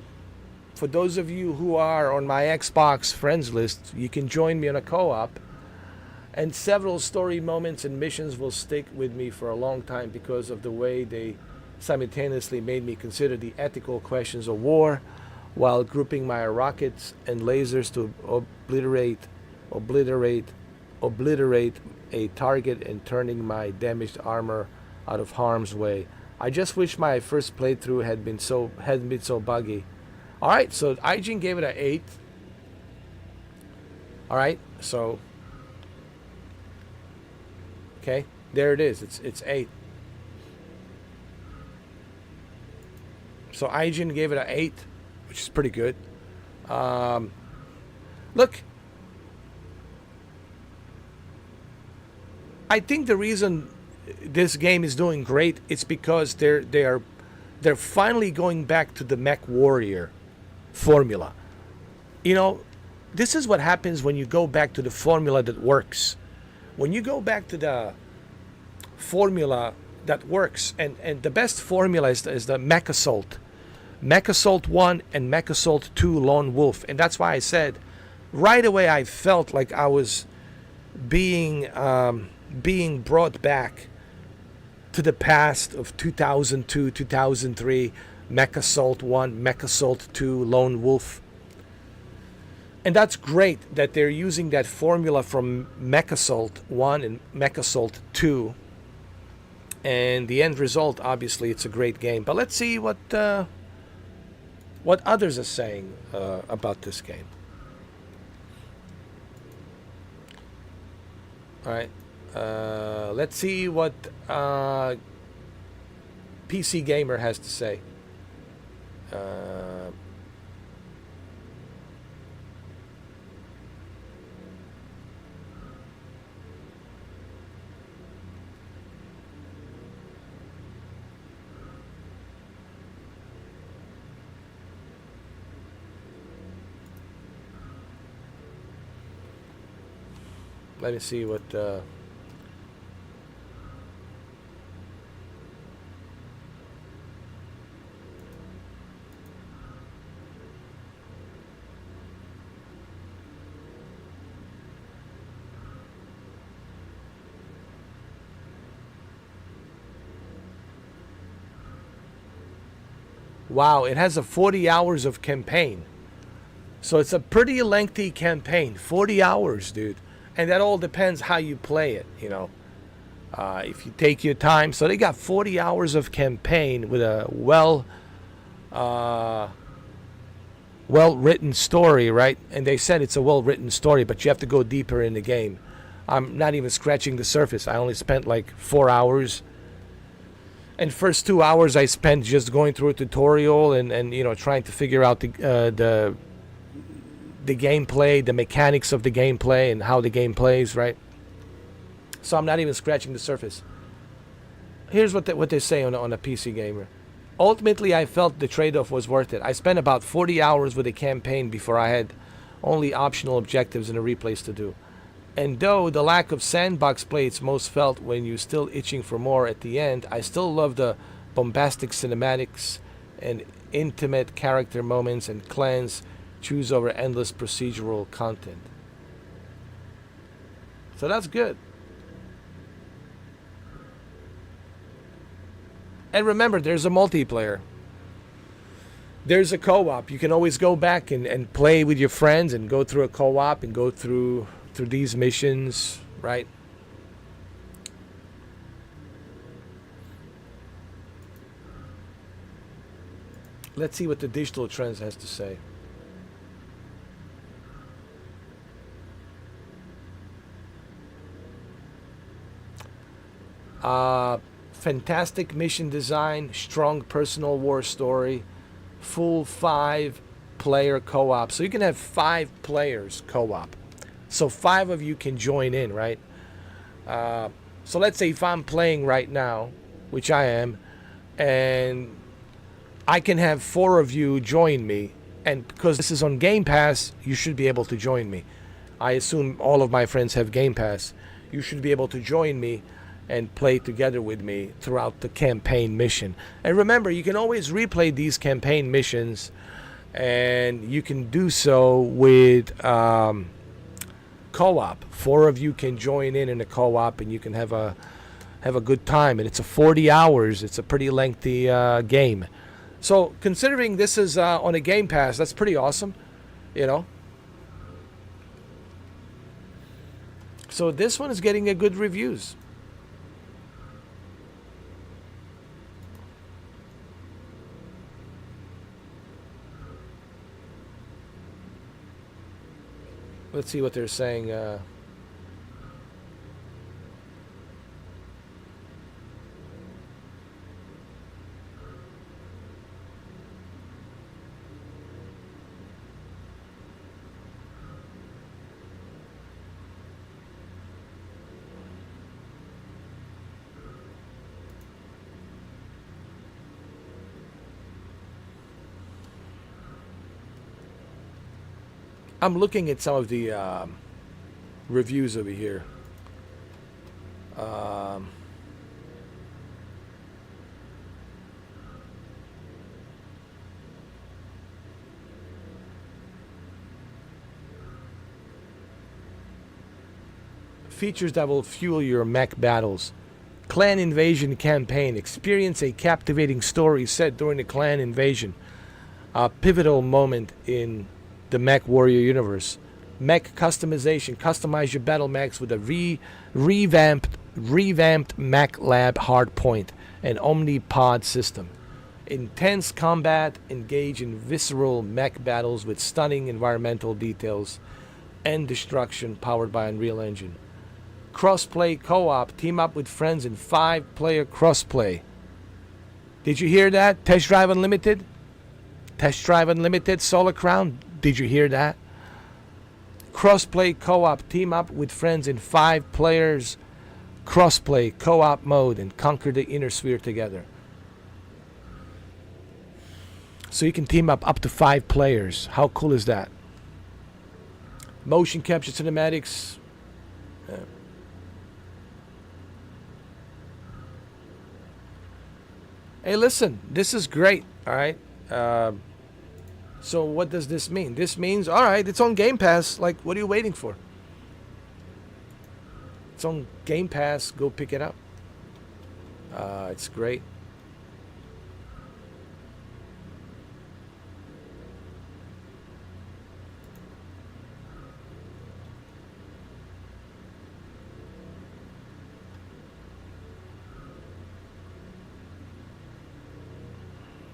for those of you who are on my Xbox friends list, you can join me on a co-op, and several story moments and missions will stick with me for a long time because of the way they simultaneously made me consider the ethical questions of war while grouping my rockets and lasers to obliterate a target and turning my damaged armor out of harm's way. I just wish my first playthrough hadn't been so buggy. All right, so IGN gave it an 8. All right, so okay, there it is. It's 8. So IGN gave it an 8, which is pretty good. Look, I think the reason this game is doing great, it's because they're finally going back to the Mech Warrior formula. You know, this is what happens when you go back to the formula that works. When you go back to the formula that works, and the best formula is the MechAssault. MechAssault 1 and MechAssault 2 Lone Wolf. And that's why I said right away I felt like I was being brought back to the past of 2002, 2003, MechAssault 1, MechAssault 2, Lone Wolf. And that's great that they're using that formula from MechAssault 1 and MechAssault 2. And the end result, obviously, it's a great game. But let's see what what others are saying about this game. All right, let's see what PC Gamer has to say. Let me see what. Wow, it has a 40 hours of campaign. So it's a pretty lengthy campaign. 40 hours, dude. And that all depends how you play it, you know. If you take your time. So they got 40 hours of campaign with a well-written story, right? And they said it's a well-written story, but you have to go deeper in the game. I'm not even scratching the surface. I only spent like 4 hours. And first 2 hours I spent just going through a tutorial and you know, trying to figure out the gameplay, the mechanics of the gameplay, and how the game plays, right? So I'm not even scratching the surface. Here's what they say on a PC Gamer. Ultimately, I felt the trade-off was worth it. I spent about 40 hours with a campaign before I had only optional objectives and a replays to do. And though the lack of sandbox play is most felt when you're still itching for more at the end, I still love the bombastic cinematics and intimate character moments and clans choose over endless procedural content. So that's good. And remember, there's a multiplayer. There's a co-op. You can always go back and play with your friends and go through a co-op and go through these missions, right? Let's see what the Digital Trends has to say. Fantastic mission design, strong personal war story, full 5-player co-op. So you can have 5 players co-op. So 5 of you can join in, right? So let's say if I'm playing right now, which I am, and I can have 4 of you join me, and because this is on Game Pass, you should be able to join me. I assume all of my friends have Game Pass. You should be able to join me and play together with me throughout the campaign mission. And remember, you can always replay these campaign missions, and you can do so with co-op. 4 of you can join in a co-op, and you can have a good time. And it's a 40 hours. It's a pretty lengthy game. So considering this is on a Game Pass, that's pretty awesome, you know. So this one is getting a good reviews. Let's see what they're saying. I'm looking at some of the reviews over here. Features that will fuel your mech battles. Clan invasion campaign. Experience a captivating story set during the clan invasion. A pivotal moment in the Mech Warrior universe. Mech customization. Customize your battle mechs with a revamped Mech Lab hardpoint and Omnipod system. Intense combat, engage in visceral mech battles with stunning environmental details and destruction powered by Unreal Engine. Crossplay co-op, team up with friends in 5-player crossplay. Did you hear that? Test Drive Unlimited? Test Drive Unlimited, Solar Crown? Did you hear that? Crossplay co-op, team up with friends in 5 players crossplay co-op mode and conquer the inner sphere together. So you can team up to 5 players. How cool is that? Motion capture cinematics. Hey, listen, this is great, all right? So what does this mean? This means, all right, it's on Game Pass. Like, what are you waiting for? It's on Game Pass. Go pick it up. It's great.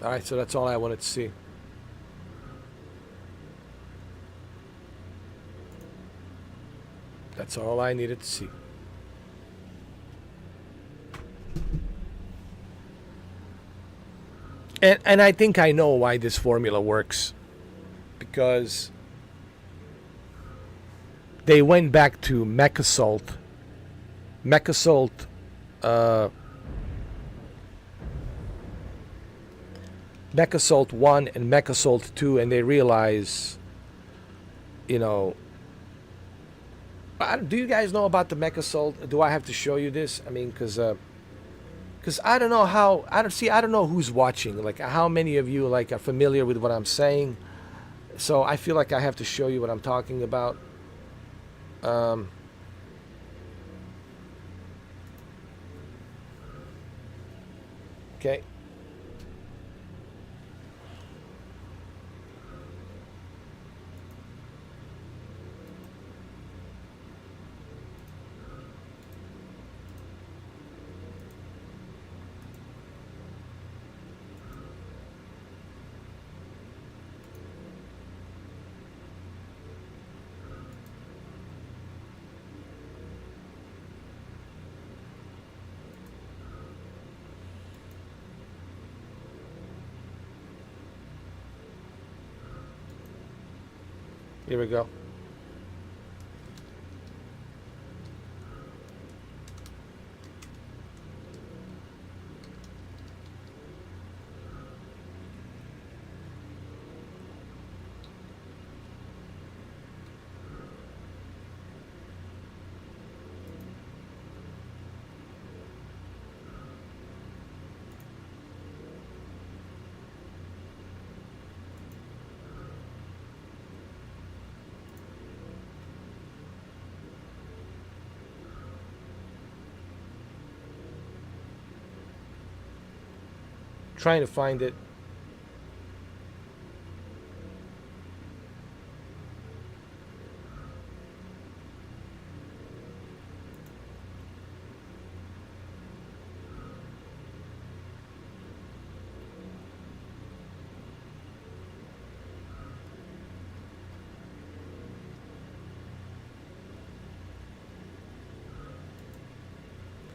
All right, so that's all I wanted to see. That's all I needed to see. And I think I know why this formula works. Because they went back to MechAssault. MechAssault MechAssault 1 and MechAssault 2, and they realize, you know, do you guys know about the MechAssault? Do I have to show you this? I mean, because I don't know how, I don't know who's watching, like how many of you like are familiar with what I'm saying. So I feel like I have to show you what I'm talking about. Okay. Here we go. Trying to find it.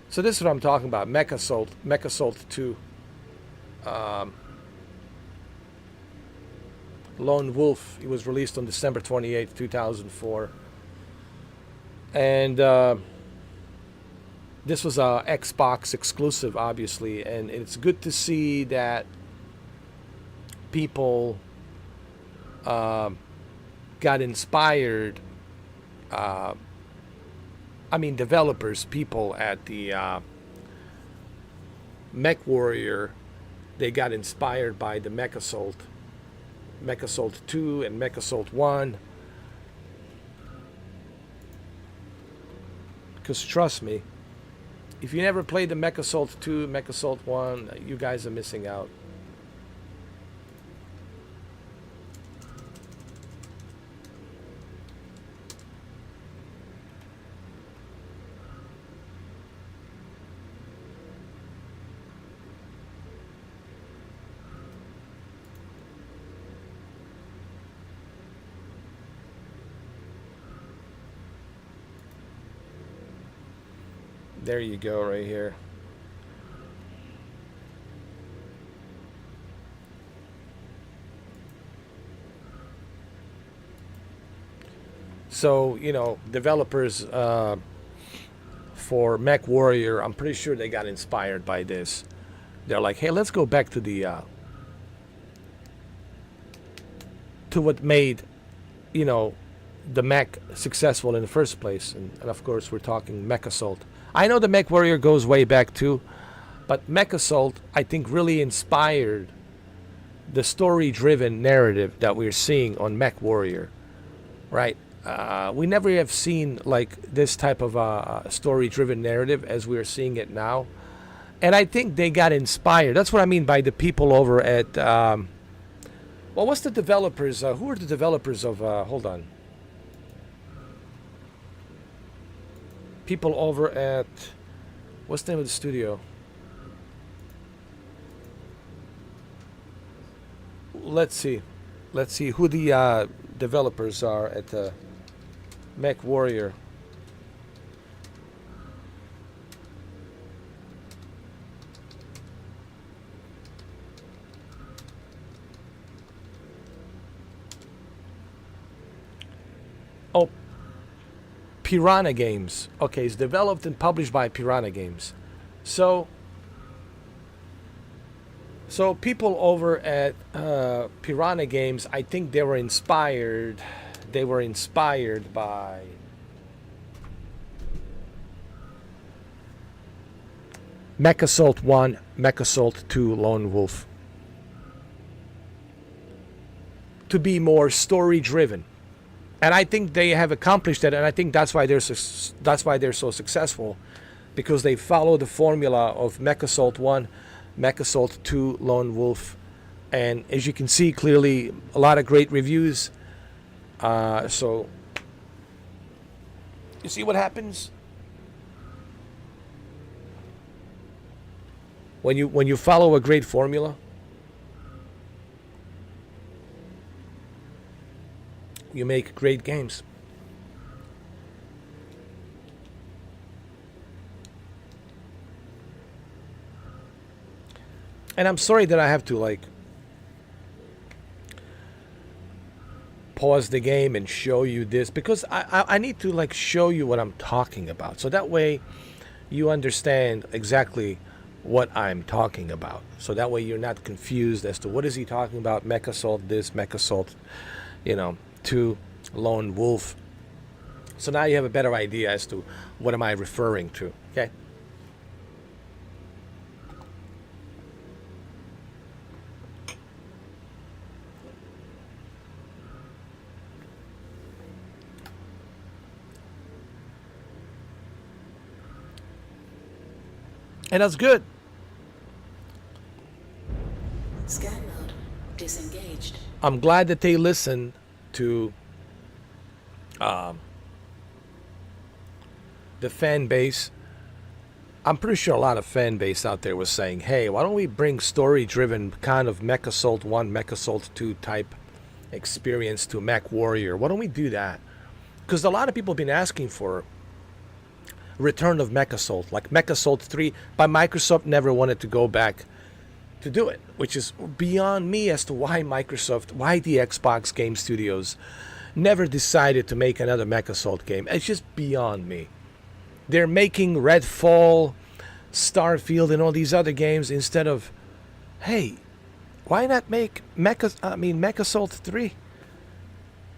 So this is what I'm talking about. MechAssault, MechAssault 2. Lone Wolf. It was released on December 28th, 2004. And this was a Xbox exclusive, obviously. And it's good to see that people got inspired. I mean, developers, people at the Mech Warrior, they got inspired by the MechAssault 2 and MechAssault 1. Because trust me, if you never played the MechAssault 2, MechAssault 1, you guys are missing out. There you go, right here. So, you know, developers for Mech Warrior, I'm pretty sure they got inspired by this. They're like, hey, let's go back to the to what made, you know, the mech successful in the first place. And of course, we're talking MechAssault. I know the Mech Warrior goes way back too, but MechAssault, I think, really inspired the story-driven narrative that we're seeing on Mech Warrior, right? We never have seen like this type of story-driven narrative as we're seeing it now, and I think they got inspired. That's what I mean by the people over at. Well, what's the developers? Who are the developers of? Hold on. People over at. What's the name of the studio? Let's see. Let's see who the developers are at the Mech Warrior. Oh, Piranha Games. Okay, it's developed and published by Piranha Games. So people over at Piranha Games, I think they were inspired. They were inspired by MechAssault 1, MechAssault 2, Lone Wolf. To be more story driven. And I think they have accomplished that, and I think that's why they're so successful, because they follow the formula of MechAssault 1, MechAssault 2, Lone Wolf, and as you can see clearly, a lot of great reviews. So you see what happens when you follow a great formula. You make great games. And I'm sorry that I have to like pause the game and show you this, because I need to like show you what I'm talking about, so that way you understand exactly what I'm talking about, so that way you're not confused as to what is he talking about. MechAssault this, MechAssault, you know, 2, Lone Wolf. So now you have a better idea as to what am I referring to. Okay. And that's good. Scan mode disengaged. I'm glad that they listened to the fan base. I'm pretty sure a lot of fan base out there was saying, hey, why don't we bring story-driven kind of MechAssault 1, MechAssault 2 type experience to Mech Warrior? Why don't we do that? Because a lot of people have been asking for return of MechAssault, like MechAssault 3, but Microsoft never wanted to go back to do it, which is beyond me as to why Microsoft, why the Xbox Game Studios never decided to make another MechAssault game. It's just beyond me. They're making Redfall, Starfield, and all these other games instead of, hey, why not make MechAssault 3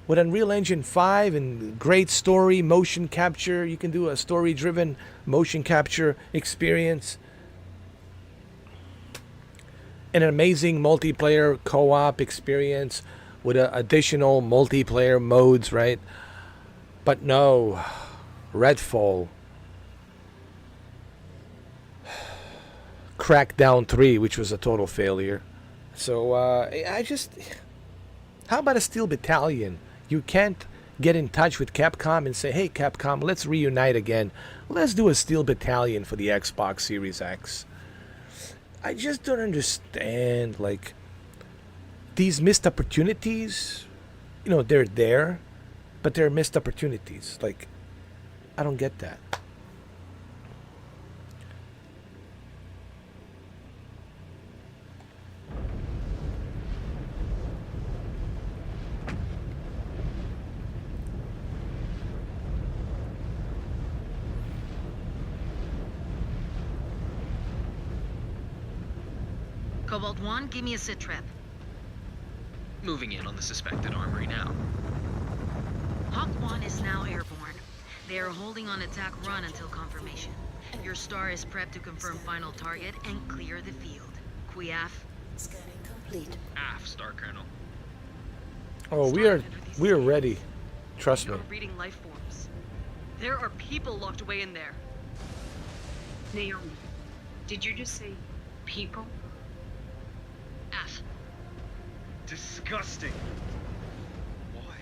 with Unreal Engine 5 and great story, motion capture. You can do a story-driven motion capture experience. An amazing multiplayer co-op experience with additional multiplayer modes, right? But no, Redfall, Crackdown 3, which was a total failure. So how about a Steel Battalion? You can't get in touch with Capcom and say, hey Capcom, let's reunite again. Let's do a Steel Battalion for the Xbox Series X. I just don't understand, like, these missed opportunities. You know, they're there, but they're missed opportunities. Like, I don't get that. Cobalt 1, give me a sit trip. Moving in on the suspected armory now. Hawk 1 is now airborne. They are holding on attack run until confirmation. Your star is prepped to confirm final target and clear the field. Quiaf? Scanning complete. AF, Star Colonel. Oh, we are ready. Trust me. You're reading life forms. There are people locked away in there. Naomi, did you just say people? F. Disgusting. Why?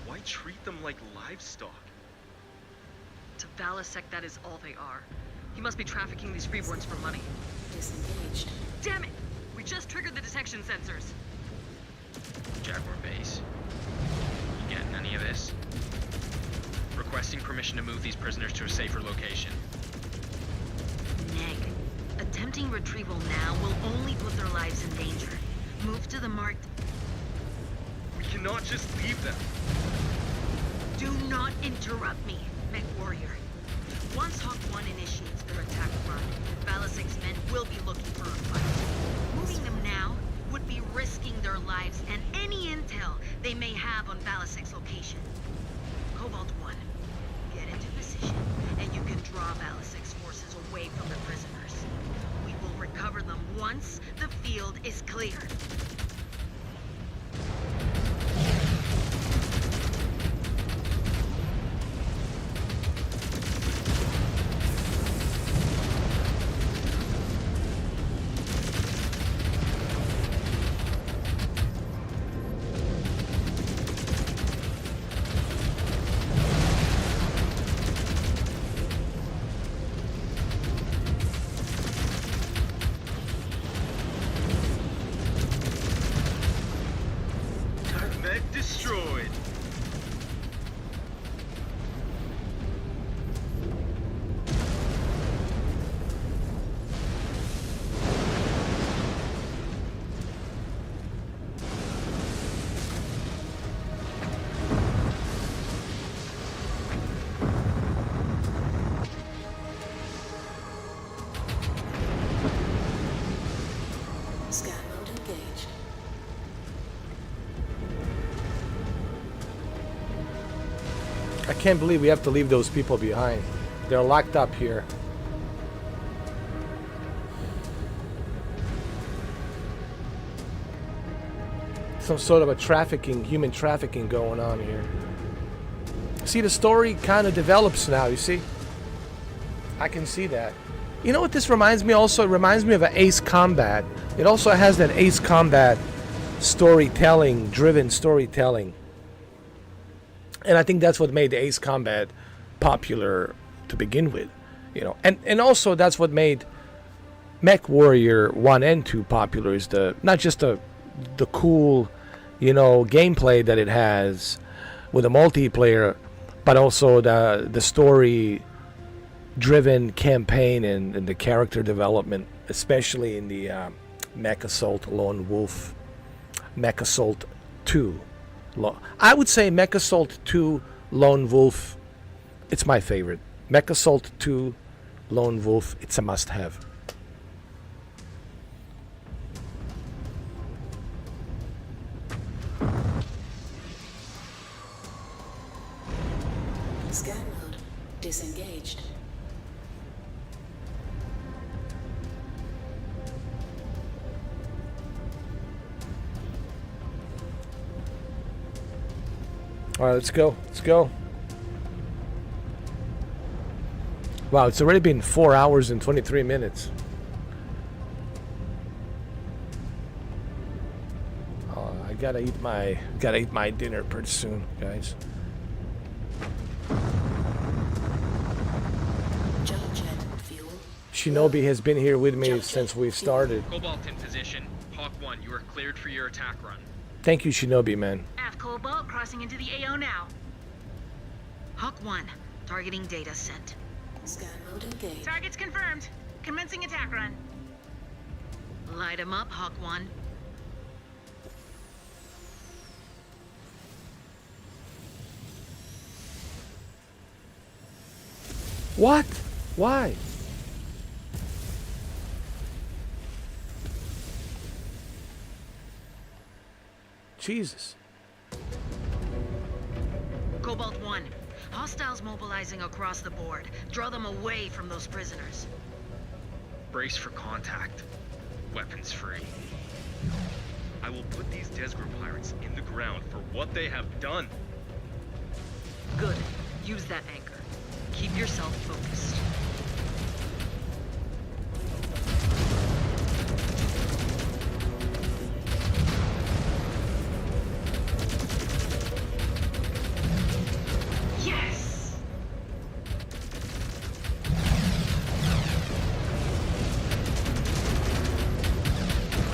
Why treat them like livestock? To Balasek, that is all they are. He must be trafficking these freeborns for money. Disengaged. Damn it! We just triggered the detection sensors. Jaguar base. You getting any of this? Requesting permission to move these prisoners to a safer location. Neg. Attempting retrieval now will only put their lives in danger. Move to the marked... We cannot just leave them. Do not interrupt me, Mech Warrior. Once Hawk 1 initiates their attack run, Balasek's men will be looking for a fight. Moving them now would be risking their lives and any intel they may have on Balasek's location. Cobalt 1, get into position, and you can draw Balasek's forces away from the prisoners. We will recover them once the field is cleared. Destroyed. Scan mode engaged. I can't believe we have to leave those people behind. They're locked up here. Some sort of a human trafficking going on here. See, the story kind of develops now, you see? I can see that. You know what this reminds me also? It reminds me of an Ace Combat. It also has that Ace Combat storytelling, driven storytelling. And I think that's what made Ace Combat popular to begin with, you know. And also that's what made Mech Warrior 1 and 2 popular, is not just the cool, you know, gameplay that it has with a multiplayer, but also the story driven campaign and the character development, especially in the MechAssault Lone Wolf, MechAssault 2. I would say MechAssault 2 Lone Wolf, it's my favorite. MechAssault 2 Lone Wolf, it's a must-have. Scan mode disengaged. All right, let's go. Let's go. Wow, it's already been 4 hours and 23 minutes. I gotta eat my dinner pretty soon, guys. Shinobi has been here with me since we've started. Cobalt in position. Hawk 1, you are cleared for your attack run. Thank you, Shinobi, man. F Cobalt crossing into the AO now. Hawk 1, targeting data sent. Scan mode engaged. Targets confirmed. Commencing attack run. Light 'em up, Hawk 1. What? Why? Jesus. Cobalt 1. Hostiles mobilizing across the board. Draw them away from those prisoners. Brace for contact. Weapons free. I will put these Desgro pirates in the ground for what they have done. Good. Use that anchor. Keep yourself focused. Yes!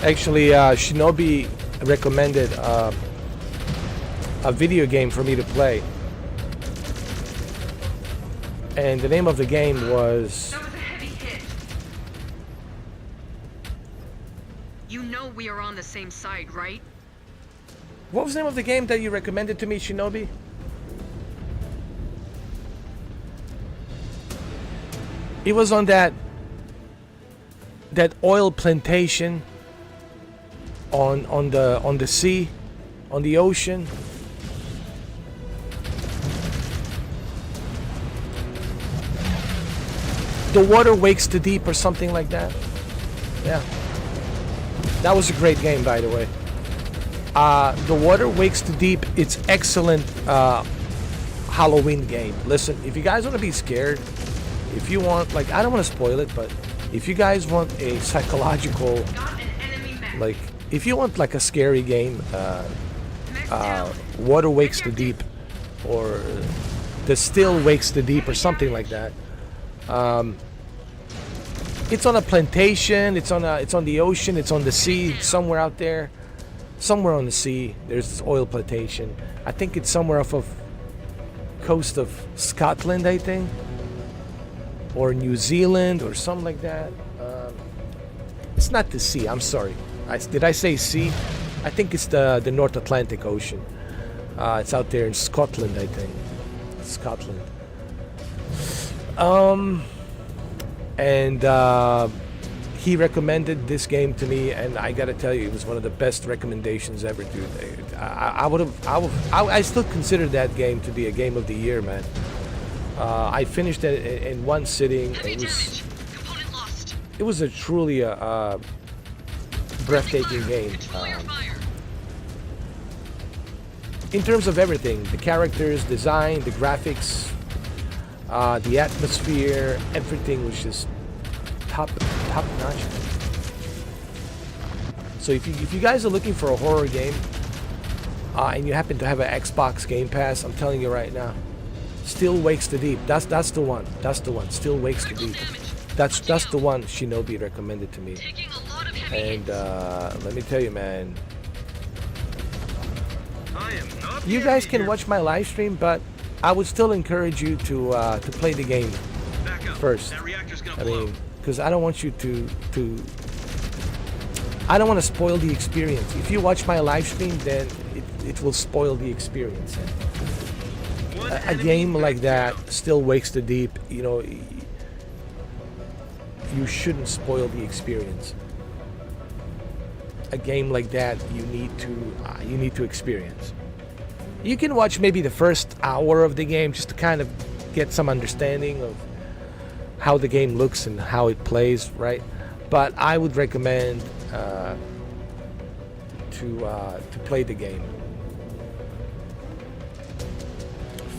Actually, Shinobi recommended a video game for me to play. And the name of the game was... That was a heavy hit. You know we are on the same side, right? What was the name of the game that you recommended to me, Shinobi? It was on that oil plantation on the sea, on the ocean. The Water Wakes the Deep or something like that. Yeah. That was a great game, by the way. The Water Wakes the Deep, it's excellent Halloween game. Listen, if you guys want to be scared, if you want, like, I don't want to spoil it, but if you guys want a psychological, like, if you want like a scary game, Water Wakes the Deep, or The Still Wakes the Deep, or something like that. It's on a plantation. It's on the ocean. It's on the sea. Somewhere out there, somewhere on the sea. There's this oil plantation. I think it's somewhere off of coast of Scotland, I think, or New Zealand, or something like that. It's not the sea. I'm sorry. Did I say sea? I think it's the North Atlantic Ocean. It's out there in Scotland, I think. Scotland. And he recommended this game to me, and I gotta tell you, it was one of the best recommendations ever, dude. I still consider that game to be a game of the year, man. I finished it in one sitting. It was a truly breathtaking game. In terms of everything, the characters, design, the graphics, the atmosphere, everything was just top notch. So if you guys are looking for a horror game, and you happen to have an Xbox Game Pass, I'm telling you right now, Still Wakes the Deep. That's the one. That's the one. Still Wakes the Deep. That's the one Shinobi recommended to me. And let me tell you, man, you guys can watch my live stream, but I would still encourage you to play the game first. I mean, because I don't want you to I don't want to spoil the experience. If you watch my live stream, then it will spoil the experience. A game like that, Still Wakes the Deep, you know, you shouldn't spoil the experience. A game like that, you need to experience. You can watch maybe the first hour of the game just to kind of get some understanding of how the game looks and how it plays, right? But I would recommend to play the game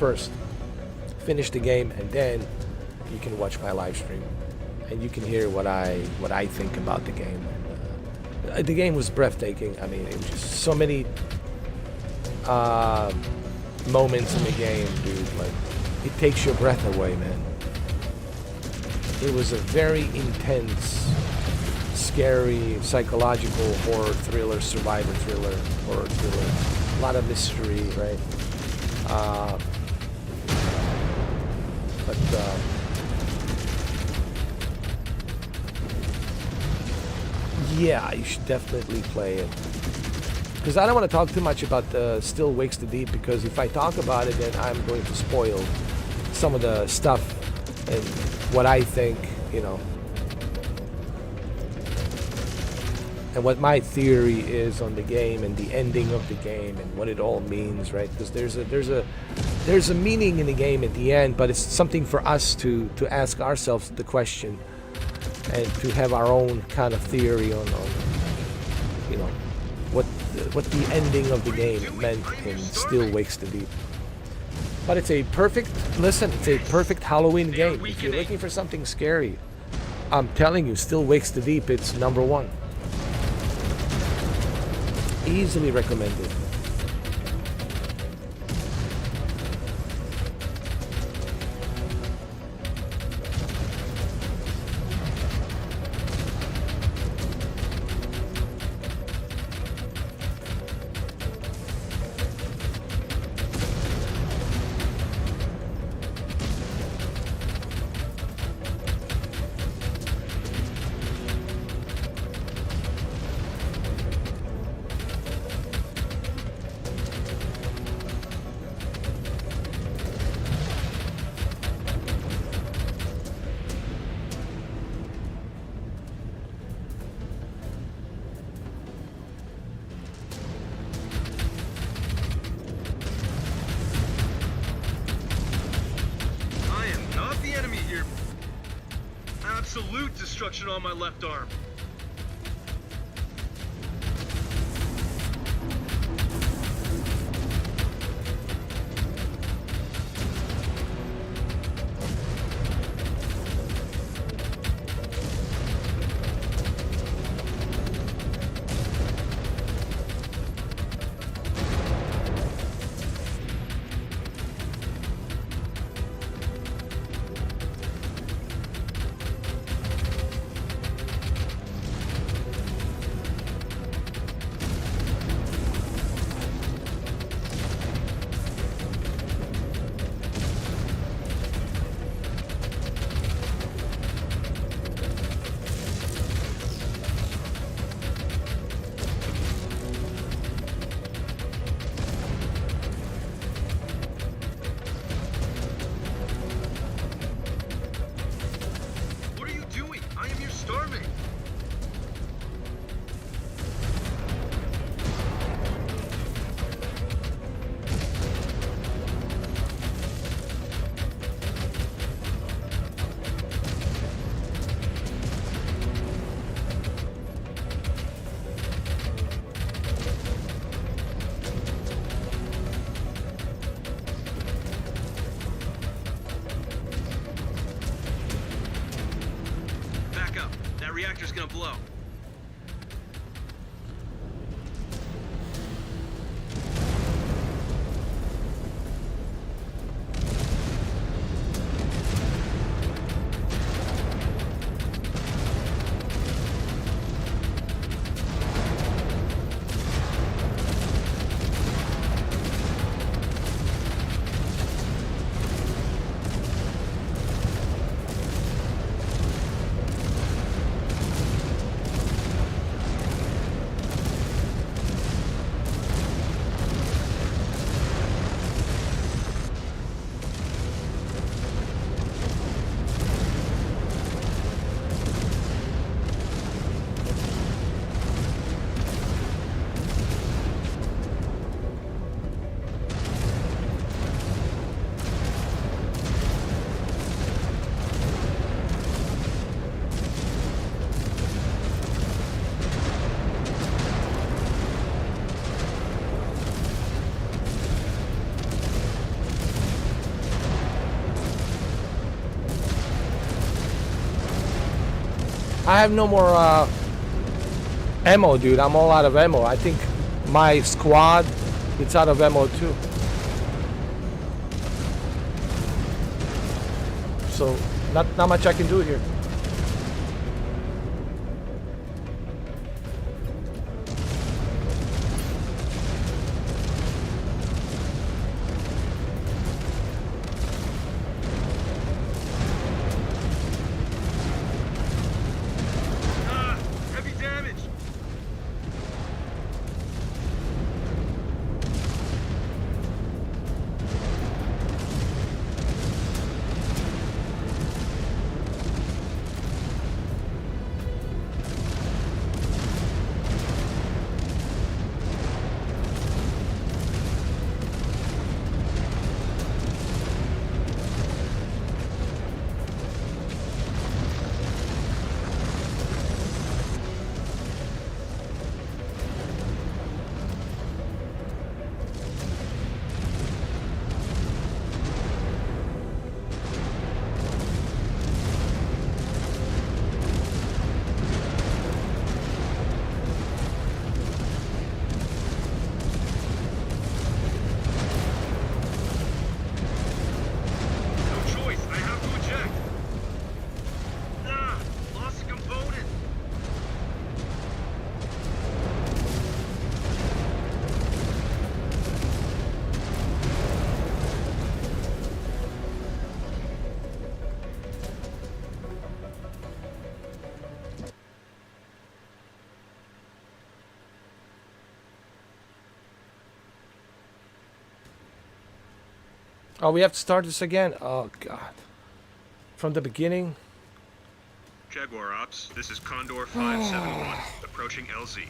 first. Finish the game, and then you can watch my live stream, and you can hear what I think about the game. The game was breathtaking. I mean, it was just so many moments in the game, dude. Like, it takes your breath away, man. It was a very intense, scary, psychological horror thriller, survivor thriller, horror thriller. A lot of mystery, right? But yeah, you should definitely play it. Because I don't want to talk too much about the Still Wakes the Deep, because if I talk about it, then I'm going to spoil some of the stuff and what I think, you know. and what my theory is on the game and the ending of the game and what it all means, right? Because there's a meaning in the game at the end, but it's something for us to ask ourselves the question and to have our own kind of theory on you know, what the ending of the game meant in Still Wakes the Deep. But it's a perfect Halloween game. If you're looking for something scary, I'm telling you, Still Wakes the Deep, it's #1. Easily recommended. Absolute destruction on my left arm. Reactor's gonna blow. I have no more ammo, dude. I'm all out of ammo. I think my squad is out of ammo too. So not much I can do here. Oh, we have to start this again? Oh, God. From the beginning? Jaguar Ops, this is Condor 571, approaching LZ.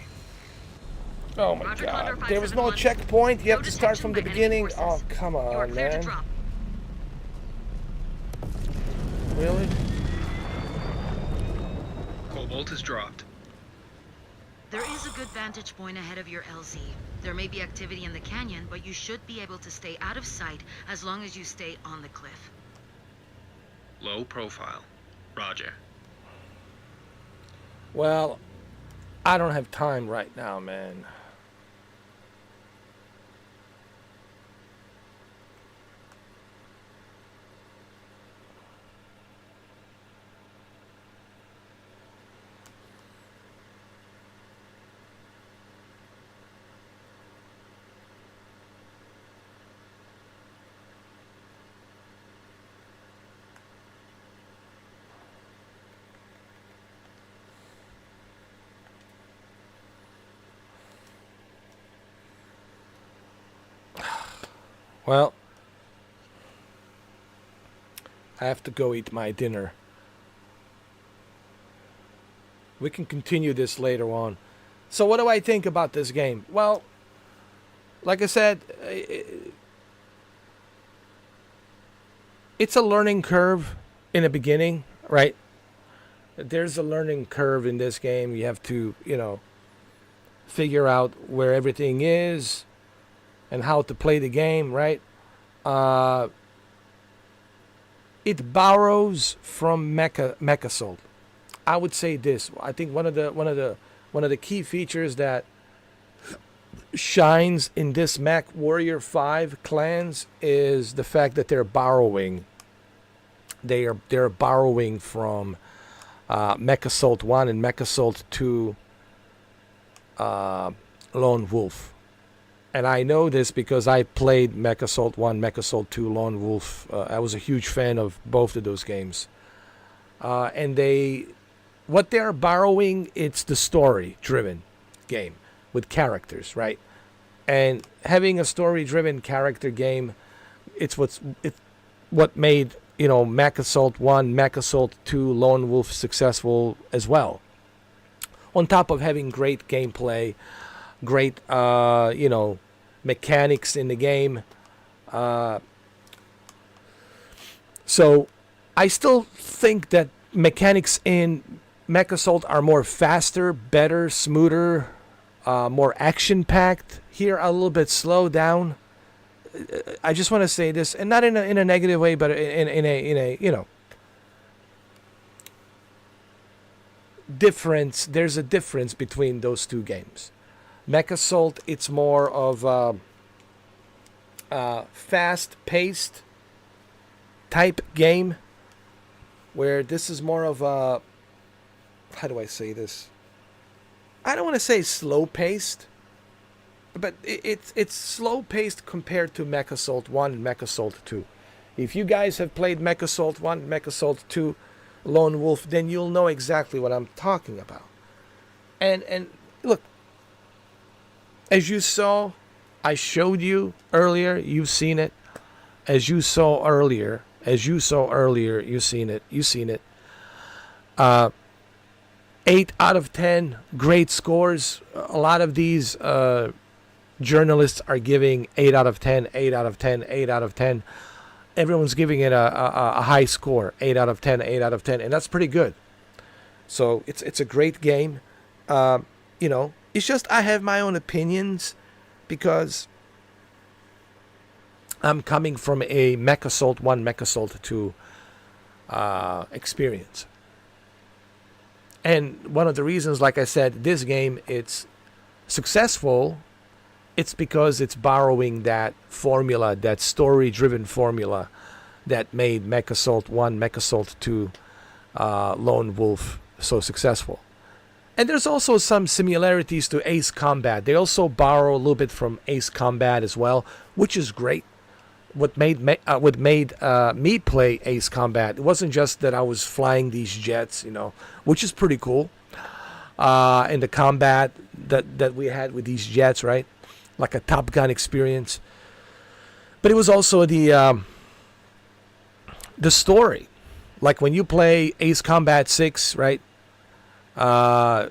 Oh my God. There was no checkpoint. You have to start from the beginning. Oh, come on, man. Really? Cobalt is dropped. There is a good vantage point ahead of your LZ. There may be activity in the canyon, but you should be able to stay out of sight as long as you stay on the cliff. Low profile. Roger. Well, I don't have time right now, man. Well, I have to go eat my dinner. We can continue this later on. So what do I think about this game? Well, like I said, it's a learning curve in the beginning, right? There's a learning curve in this game. You have to, figure out where everything is and how to play the game, right? It borrows from MechAssault. I would say this. I think one of the key features that shines in this MechWarrior 5 clans is the fact that they're borrowing. They're borrowing from MechAssault 1 and MechAssault 2 Lone Wolf. And I know this because I played MechAssault 1, MechAssault 2, Lone Wolf. I was a huge fan of both of those games. And what they're borrowing, it's the story-driven game with characters, right? And having a story-driven character game, it's what made MechAssault 1, MechAssault 2, Lone Wolf successful as well. On top of having great gameplay, great mechanics in the game. So I still think that mechanics in MechAssault are more faster, better, smoother, more action-packed. Here a little bit slowed down. I just want to say this, and not in a negative way, but in a difference. There's a difference between those two games. MechAssault, it's more of a fast-paced type game, where this is more of a, how do I say this? I don't want to say slow-paced, but it's slow-paced compared to MechAssault 1 and MechAssault 2. If you guys have played MechAssault 1 and MechAssault 2 Lone Wolf, then you'll know exactly what I'm talking about. And look, as you saw, I showed you earlier, you've seen it. As you saw earlier, you've seen it. 8 out of 10, great scores. A lot of these journalists are giving 8 out of 10, 8 out of 10, 8 out of 10. Everyone's giving it a high score, 8 out of 10, 8 out of 10, and that's pretty good. So it's a great game. It's just I have my own opinions because I'm coming from a MechAssault 1, MechAssault 2 experience. And one of the reasons, like I said, this game, it's successful, it's because it's borrowing that formula, that story-driven formula that made MechAssault 1, MechAssault 2, Lone Wolf so successful. And there's also some similarities to Ace Combat. They also borrow a little bit from Ace Combat as well, which is great. What made me play Ace Combat, it wasn't just that I was flying these jets, which is pretty cool. And the combat that we had with these jets, right? Like a Top Gun experience. But it was also the the story. Like when you play Ace Combat 6, right? And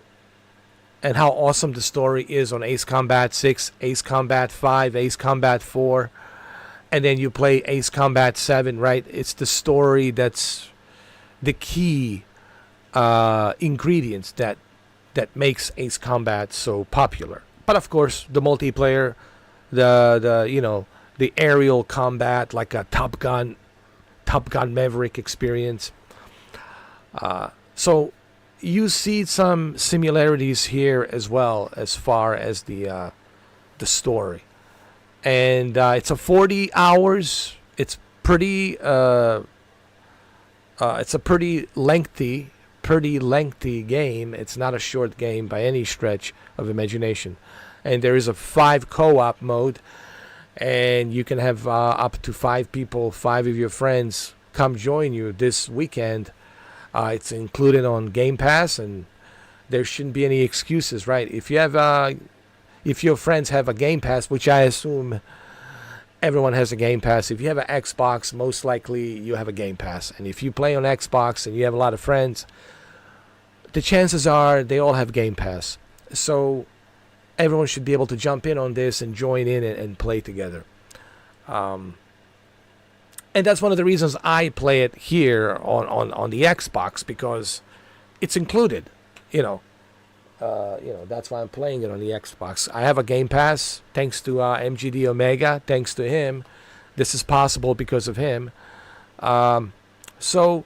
how awesome the story is on Ace Combat 6, Ace Combat 5, Ace Combat 4, and then you play Ace Combat 7, right? It's the story that's the key ingredients that makes Ace Combat so popular. But of course, the multiplayer, the aerial combat, like a Top Gun Maverick experience. So you see some similarities here as well as far as the story, and it's a 40 hours. It's pretty. It's a pretty lengthy game. It's not a short game by any stretch of imagination, and there is a 5 co-op mode, and you can have up to 5 people, 5 of your friends, come join you this weekend. It's included on Game Pass, and there shouldn't be any excuses, right? If your friends have a Game Pass, which I assume everyone has a Game Pass. If you have an Xbox, most likely you have a Game Pass. And if you play on Xbox and you have a lot of friends, the chances are they all have Game Pass. So everyone should be able to jump in on this and join in and play together. And that's one of the reasons I play it here on the Xbox, because it's included. That's why I'm playing it on the Xbox. I have a Game Pass thanks to MGD Omega. Thanks to him, this is possible because of him. So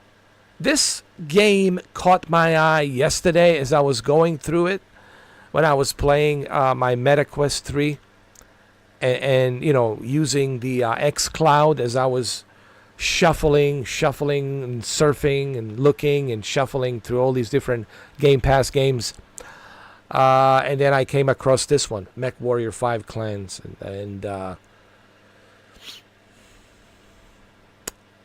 this game caught my eye yesterday as I was going through it when I was playing my MetaQuest 3 and using the xCloud as I was shuffling and surfing and looking and shuffling through all these different Game Pass games. And then I came across this one, MechWarrior 5 Clans, and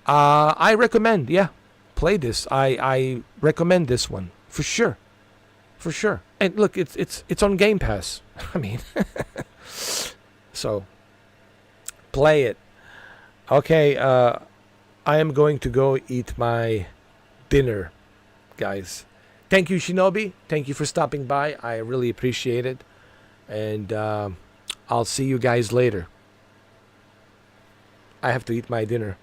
I recommend, play this. I recommend this one for sure. And look, it's on Game Pass. I mean, so play it. Okay, I am going to go eat my dinner, guys. Thank you, Shinobi. Thank you for stopping by. I really appreciate it. And I'll see you guys later. I have to eat my dinner.